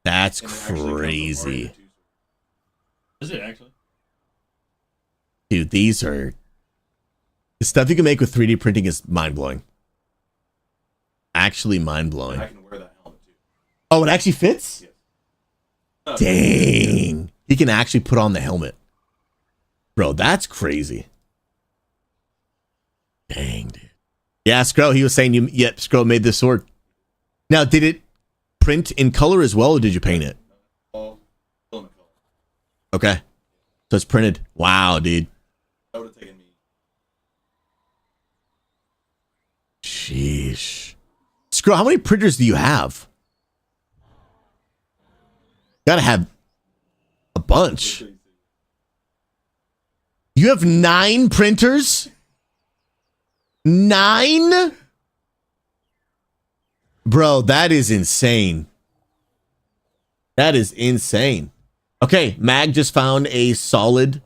That's crazy. Is it actually? Dude, these are... The stuff you can make with 3D printing is mind-blowing. Actually mind-blowing. I can wear that helmet too. Oh, it actually fits? Yes. Dang. He can actually put on the helmet. Bro, that's crazy. Dang, dude. Yeah, Scro, he was saying Scro made this sword. Now, did it print in color as well, or did you paint it? All filament color. Okay. So it's printed. Wow, dude. That would have taken me. Sheesh. Scro, how many printers do you have? Gotta have a bunch. You have 9 printers? 9? Bro, that is insane. That is insane. Okay, Mag just found a solid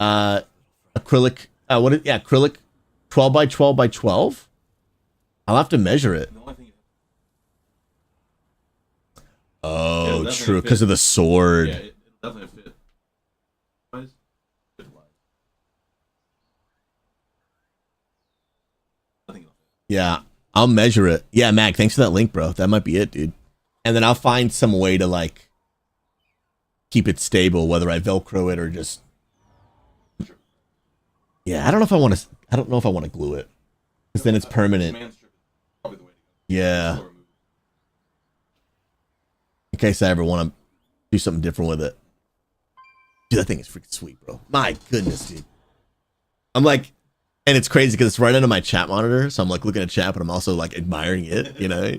acrylic acrylic 12 by 12 by 12. I'll have to measure it. Oh, Yeah, true, because of the sword. Yeah, it definitely fit. Yeah, I'll measure it. Yeah, Mag, thanks for that link, bro. That might be it, dude. And then I'll find some way to like keep it stable, whether I Velcro it or just. Yeah, I don't know if I want to. I don't know if I want to glue it, because then it's permanent. Yeah. In case I ever want to do something different with it. Dude, that thing is freaking sweet, bro. My goodness, dude. I'm like, and it's crazy because it's right under my chat monitor, so I'm like looking at chat, but I'm also like admiring it, you know?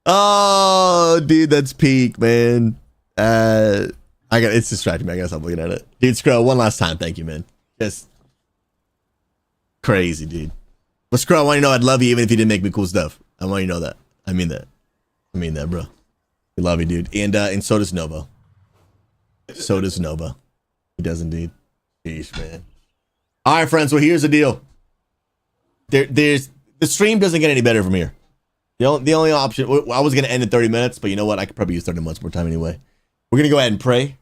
Oh, dude, that's peak, man. It's distracting me. I guess I'm looking at it. Dude, Scroll, one last time. Thank you, man. Just crazy, dude. But Scroll, I want you to know I'd love you even if you didn't make me cool stuff. I want you to know that. I mean that. I mean that, bro. We love you, dude. And so does Nova. So does Nova. He does indeed. Sheesh, man. All right, friends. Well, here's the deal. There's the stream doesn't get any better from here. The only option. I was gonna end in 30 minutes, but you know what? I could probably use 30 minutes more time anyway. We're gonna go ahead and pray.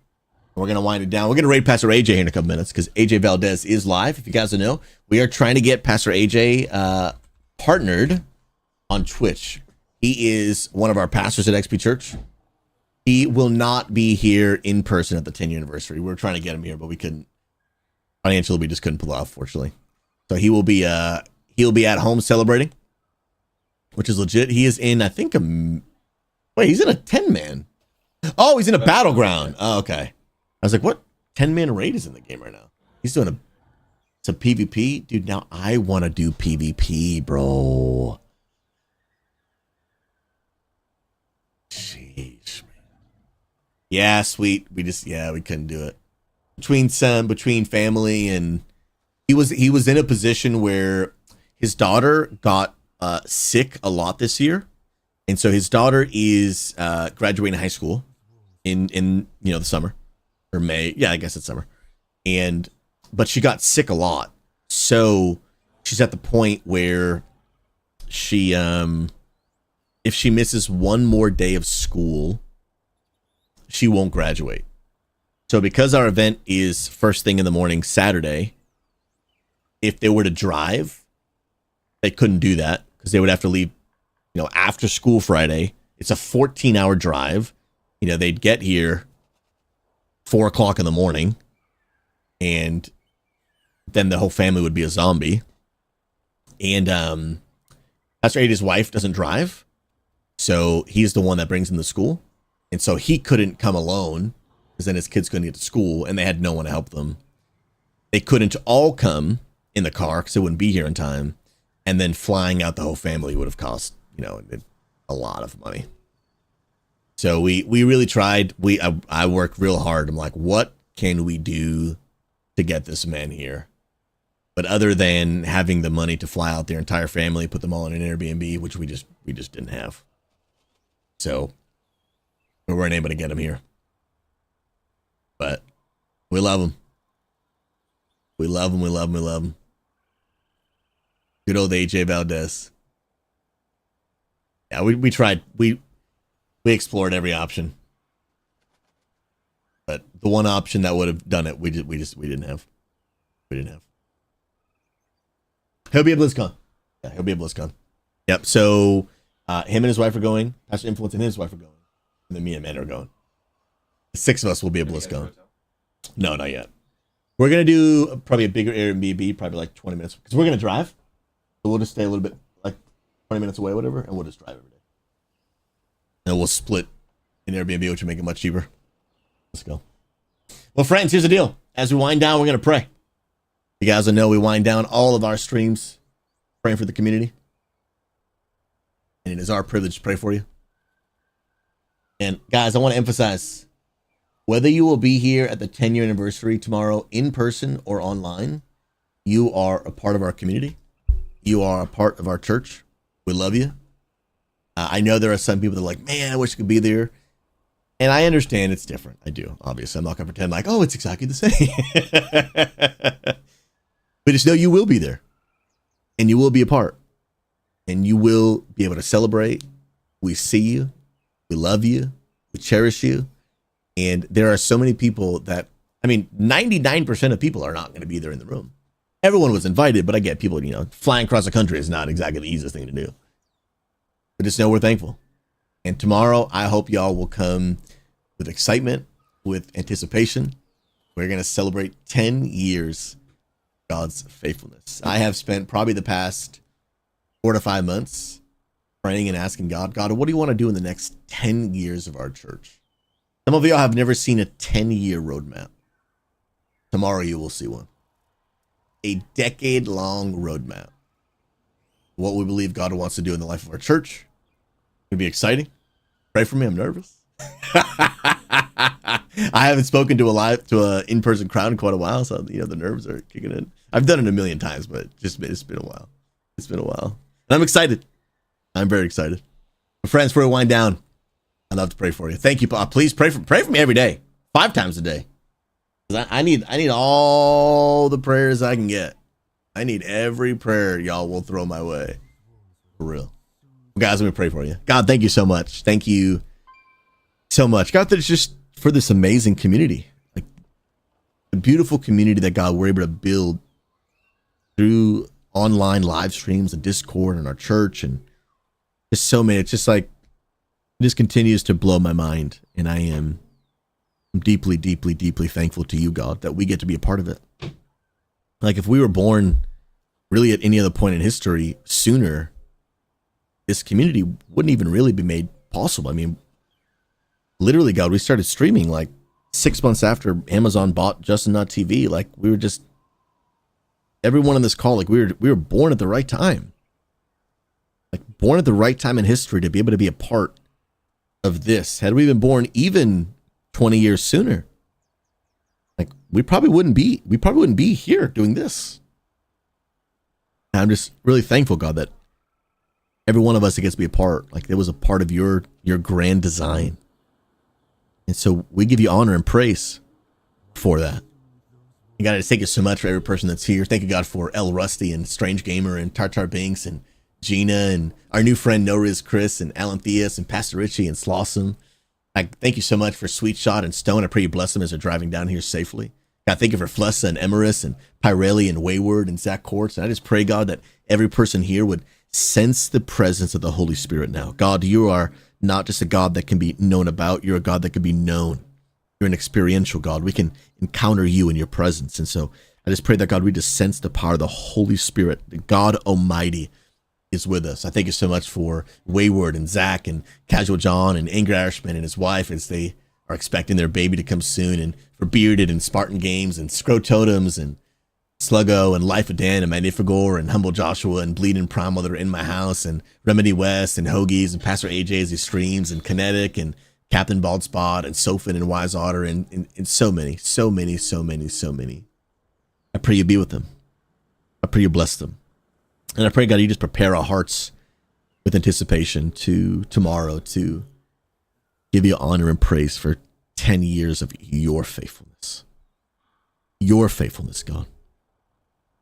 We're gonna wind it down. We're gonna raid Pastor AJ here in a couple minutes because AJ Valdez is live. If you guys don't know, we are trying to get Pastor AJ partnered on Twitch. He is one of our pastors at XP Church. He will not be here in person at the 10-year anniversary. We were trying to get him here, but we couldn't. Financially, we just couldn't pull it off, fortunately. So he'll be at home celebrating, which is legit. He is in, I think, he's in a 10-man. Oh, he's in a battleground. Oh, okay. I was like, what 10-man raid is in the game right now? He's doing it's a PvP? Dude, now I want to do PvP, bro. Jeez, man. Yeah, sweet. We couldn't do it. Between family, and he was in a position where his daughter got sick a lot this year. And so his daughter is graduating high school in the summer or May. Yeah, I guess it's summer. But she got sick a lot. So she's at the point where she if she misses one more day of school, she won't graduate. So because our event is first thing in the morning Saturday, if they were to drive, they couldn't do that because they would have to leave, after school Friday. It's a 14-hour drive. They'd get here 4:00 in the morning, and then the whole family would be a zombie. And Pastor Ada's wife doesn't drive, so he's the one that brings him to school. And so he couldn't come alone because then his kids couldn't get to school, and they had no one to help them. They couldn't all come in the car because they wouldn't be here in time. And then flying out the whole family would have cost, a lot of money. So we really tried. I worked real hard. I'm like, what can we do to get this man here? But other than having the money to fly out their entire family, put them all in an Airbnb, which we just didn't have. So we weren't able to get him here. But we love him. We love him. We love him. We love him. Good old AJ Valdez. Yeah, we tried. We explored every option. But the one option that would have done it, we didn't have. We didn't have. He'll be at BlizzCon. Yeah, he'll be at BlizzCon. Yep. So him and his wife are going. Pastor Influence and his wife are going. And then me and Amanda are going. The 6 of us will be at BlizzCon. No, not yet. We're going to do probably a bigger Airbnb, probably like 20 minutes. Because we're going to drive. So we'll just stay a little bit, like 20 minutes away, whatever. And we'll just drive every day. And we'll split an Airbnb, which will make it much cheaper. Let's go. Well, friends, here's the deal. As we wind down, we're going to pray. You guys will know we wind down all of our streams praying for the community. And it is our privilege to pray for you. And guys, I want to emphasize, whether you will be here at the 10-year anniversary tomorrow in person or online, you are a part of our community. You are a part of our church. We love you. I know there are some people that are like, man, I wish I could be there. And I understand it's different. I do. Obviously, I'm not going to pretend like, oh, it's exactly the same. But just know you will be there. And you will be a part. And you will be able to celebrate. We see you. We love you. We cherish you. And there are so many people that, 99% of people are not going to be there in the room. Everyone was invited, but I get people, flying across the country is not exactly the easiest thing to do. But just know we're thankful. And tomorrow, I hope y'all will come with excitement, with anticipation. We're going to celebrate 10 years of God's faithfulness. I have spent probably the past 4 to 5 months praying and asking God, what do you want to do in the next 10 years of our church? Some of y'all have never seen a 10-year roadmap. Tomorrow you will see one. A decade-long roadmap. What we believe God wants to do in the life of our church. It'll be exciting. Pray for me. I'm nervous. I haven't spoken to a in-person crowd in quite a while, so the nerves are kicking in. I've done it a million times, but it's been a while. It's been a while. And I'm excited. I'm very excited. But friends, before we wind down, I'd love to pray for you. Thank you, Bob. Please pray for me every day, 5 times a day. I need all the prayers I can get. I need every prayer y'all will throw my way. For real. Well, guys, let me pray for you. God, thank you so much. Thank you so much. God, that it's just for this amazing community. Like the beautiful community that God we're able to build through online live streams and Discord and our church and just so many. It's just like it just continues to blow my mind. And I'm deeply, deeply, deeply thankful to you, God, that we get to be a part of it. Like if we were born really at any other point in history sooner, this community wouldn't even really be made possible. Literally, God, we started streaming like 6 months after Amazon bought Justin.tv. Like we were just, everyone on this call, like we were born at the right time. Like born at the right time in history to be able to be a part of this. Had we been born even 20 years sooner, like we probably wouldn't be here doing this. And I'm just really thankful, God, that every one of us that gets to be a part, like it was a part of your grand design. And so we give you honor and praise for that. And God, I just thank you so much for every person that's here. Thank you, God, for El Rusty and Strange Gamer and Tartar Binks and Gina and our new friend No Riz Chris and Alan Theus and Pastor Richie and Slawsome. I thank you so much for Sweet Shot and Stone. I pray you bless them as they're driving down here safely. God, thank you for Flessa and Emerus and Pirelli and Wayward and Zach Courts. And I just pray, God, that every person here would sense the presence of the Holy Spirit now. God, you are not just a God that can be known about. You're a God that can be known. You're an experiential God. We can encounter you in your presence. And so I just pray that, God, we just sense the power of the Holy Spirit. That God Almighty is with us. I thank you so much for Wayward and Zach and Casual John and Ingrid Irishman and his wife as they are expecting their baby to come soon, and for Bearded and Spartan Games and Scrototems and Sluggo and Life of Dan and Magnifigore and Humble Joshua and Bleeding Primal that are in my house, and Remedy West and Hoagies and Pastor AJ as he streams, and Kinetic and Captain Bald Spot and Sofin and Wise Otter and so many. I pray you be with them. I pray you bless them. And I pray, God, you just prepare our hearts with anticipation to tomorrow to give you honor and praise for 10 years of your faithfulness. Your faithfulness, God.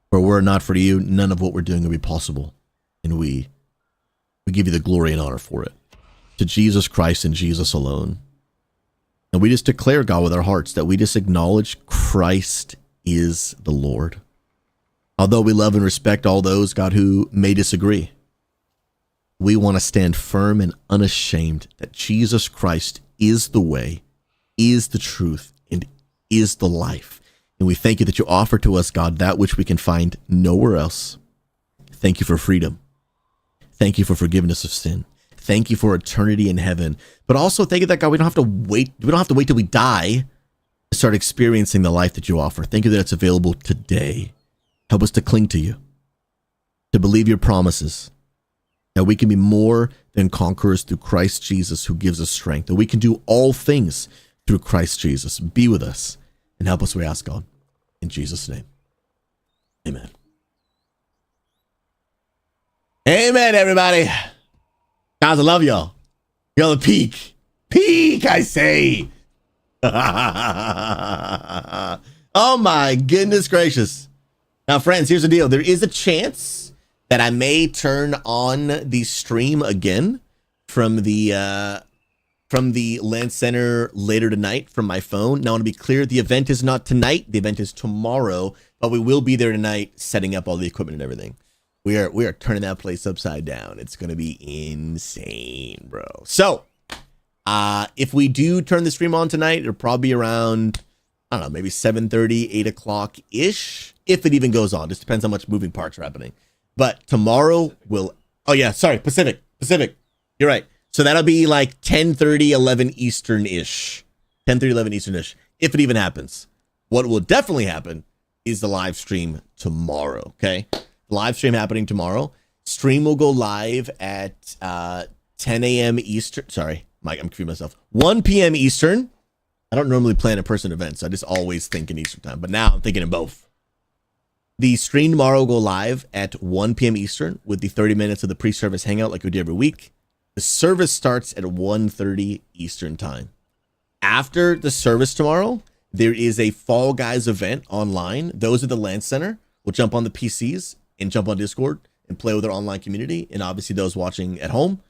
For were it not for you, none of what we're doing would be possible. And we give you the glory and honor for it. To Jesus Christ and Jesus alone. And we just declare, God, with our hearts that we just acknowledge Christ is the Lord. Although we love and respect all those, God, who may disagree, we want to stand firm and unashamed that Jesus Christ is the way, is the truth, and is the life. And we thank you that you offer to us, God, that which we can find nowhere else. Thank you for freedom. Thank you for forgiveness of sin. Thank you for eternity in heaven. But also thank you that, God, we don't have to wait. We don't have to wait till we die to start experiencing the life that you offer. Thank you that it's available today. Help us to cling to you, to believe your promises, that we can be more than conquerors through Christ Jesus who gives us strength, that we can do all things through Christ Jesus. Be with us and help us, we ask, God, in Jesus' name. Amen. Amen, everybody. Guys, I love y'all. You're the peak. Peak, I say. Oh, my goodness gracious. Now, friends, here's the deal. There is a chance that I may turn on the stream again from the Land Center later tonight from my phone. Now, I want to be clear, the event is not tonight. The event is tomorrow, but we will be there tonight setting up all the equipment and everything. We are turning that place upside down. It's going to be insane, bro. So, if we do turn the stream on tonight, it'll probably be around, I don't know, maybe 7:30, 8 o'clock-ish, if it even goes on. Just depends how much moving parts are happening. But tomorrow will, oh yeah, sorry, Pacific. You're right. So that'll be like 10:30, 11 Eastern-ish. 10:30, 11 Eastern-ish, if it even happens. What will definitely happen is the live stream tomorrow, okay? Live stream happening tomorrow. Stream will go live at 10 a.m. Eastern. Sorry, Mike, I'm confusing myself. 1 p.m. Eastern. I don't normally plan in-person events. I just always think in Eastern time, but now I'm thinking in both. The stream tomorrow will go live at 1 p.m. Eastern with the 30 minutes of the pre-service hangout like we do every week. The service starts at 1:30 Eastern time. After the service tomorrow, there is a Fall Guys event online. Those at the Land Center will jump on the PCs and jump on Discord and play with our online community. And obviously those watching at home,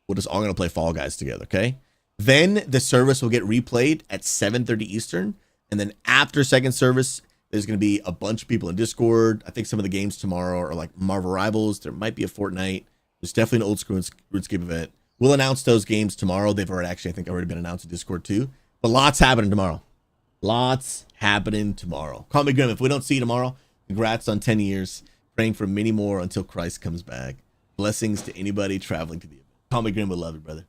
we're just all going to play Fall Guys together, okay? Then the service will get replayed at 7:30 Eastern. And then after second service, there's going to be a bunch of people in Discord. I think some of the games tomorrow are like Marvel Rivals. There might be a Fortnite. There's definitely an old school RuneScape event. We'll announce those games tomorrow. They've already actually, I think, already been announced in Discord too. But lots happening tomorrow. Lots happening tomorrow. Call me Grim. If we don't see you tomorrow, congrats on 10 years. Praying for many more until Christ comes back. Blessings to anybody traveling to the event. Call me Grim, beloved brother.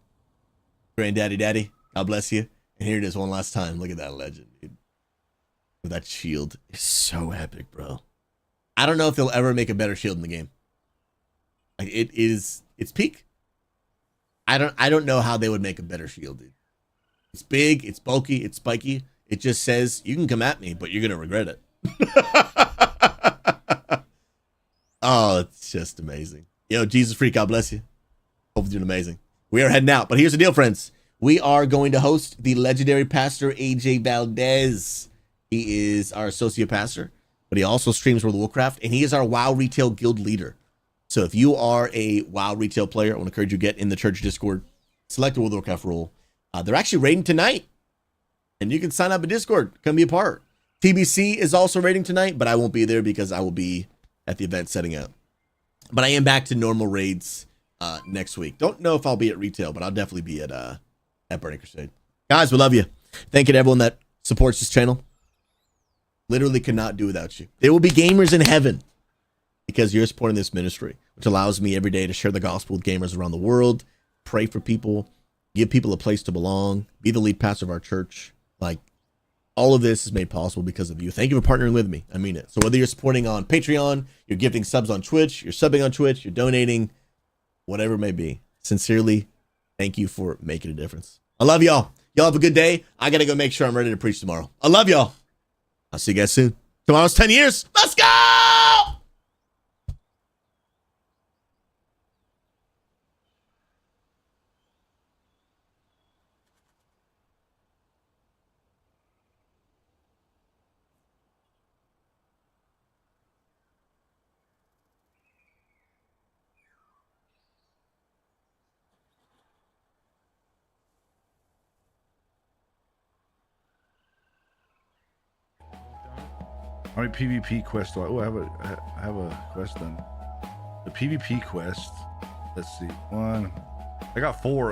Granddaddy, daddy, God bless you. And here it is one last time. Look at that legend, dude. That shield is so epic, bro. I don't know if they'll ever make a better shield in the game. Like it's peak. I don't know how they would make a better shield, dude. It's big, it's bulky, it's spiky. It just says, you can come at me, but you're going to regret it. Oh, it's just amazing. Yo, Jesus Freak, God bless you. Hope you're doing amazing. We are heading out, but here's the deal, friends. We are going to host the legendary pastor, AJ Valdez. He is our associate pastor, but he also streams World of Warcraft, and he is our WoW Retail Guild leader. So if you are a WoW retail player, I want to encourage you to get in the church Discord, select the World of Warcraft role. They're actually raiding tonight, and you can sign up in Discord, come be a part. TBC is also raiding tonight, but I won't be there because I will be at the event setting up. But I am back to normal raids next week. Don't know if I'll be at retail, but I'll definitely be at Burning Crusade. Guys, we love you. Thank you to everyone that supports this channel. Literally could not do without you. There will be gamers in heaven because you're supporting this ministry, which allows me every day to share the gospel with gamers around the world, pray for people, give people a place to belong, be the lead pastor of our church. Like, all of this is made possible because of you. Thank you for partnering with me. I mean it. So whether you're supporting on Patreon, you're gifting subs on Twitch, you're subbing on Twitch, you're donating, whatever it may be, sincerely, thank you for making a difference. I love y'all. Y'all have a good day. I got to go make sure I'm ready to preach tomorrow. I love y'all. I'll see you guys soon. Tomorrow's 10 years. Let's go! How many PvP quests do I have a quest done. The PvP quest. Let's see. One. I got 4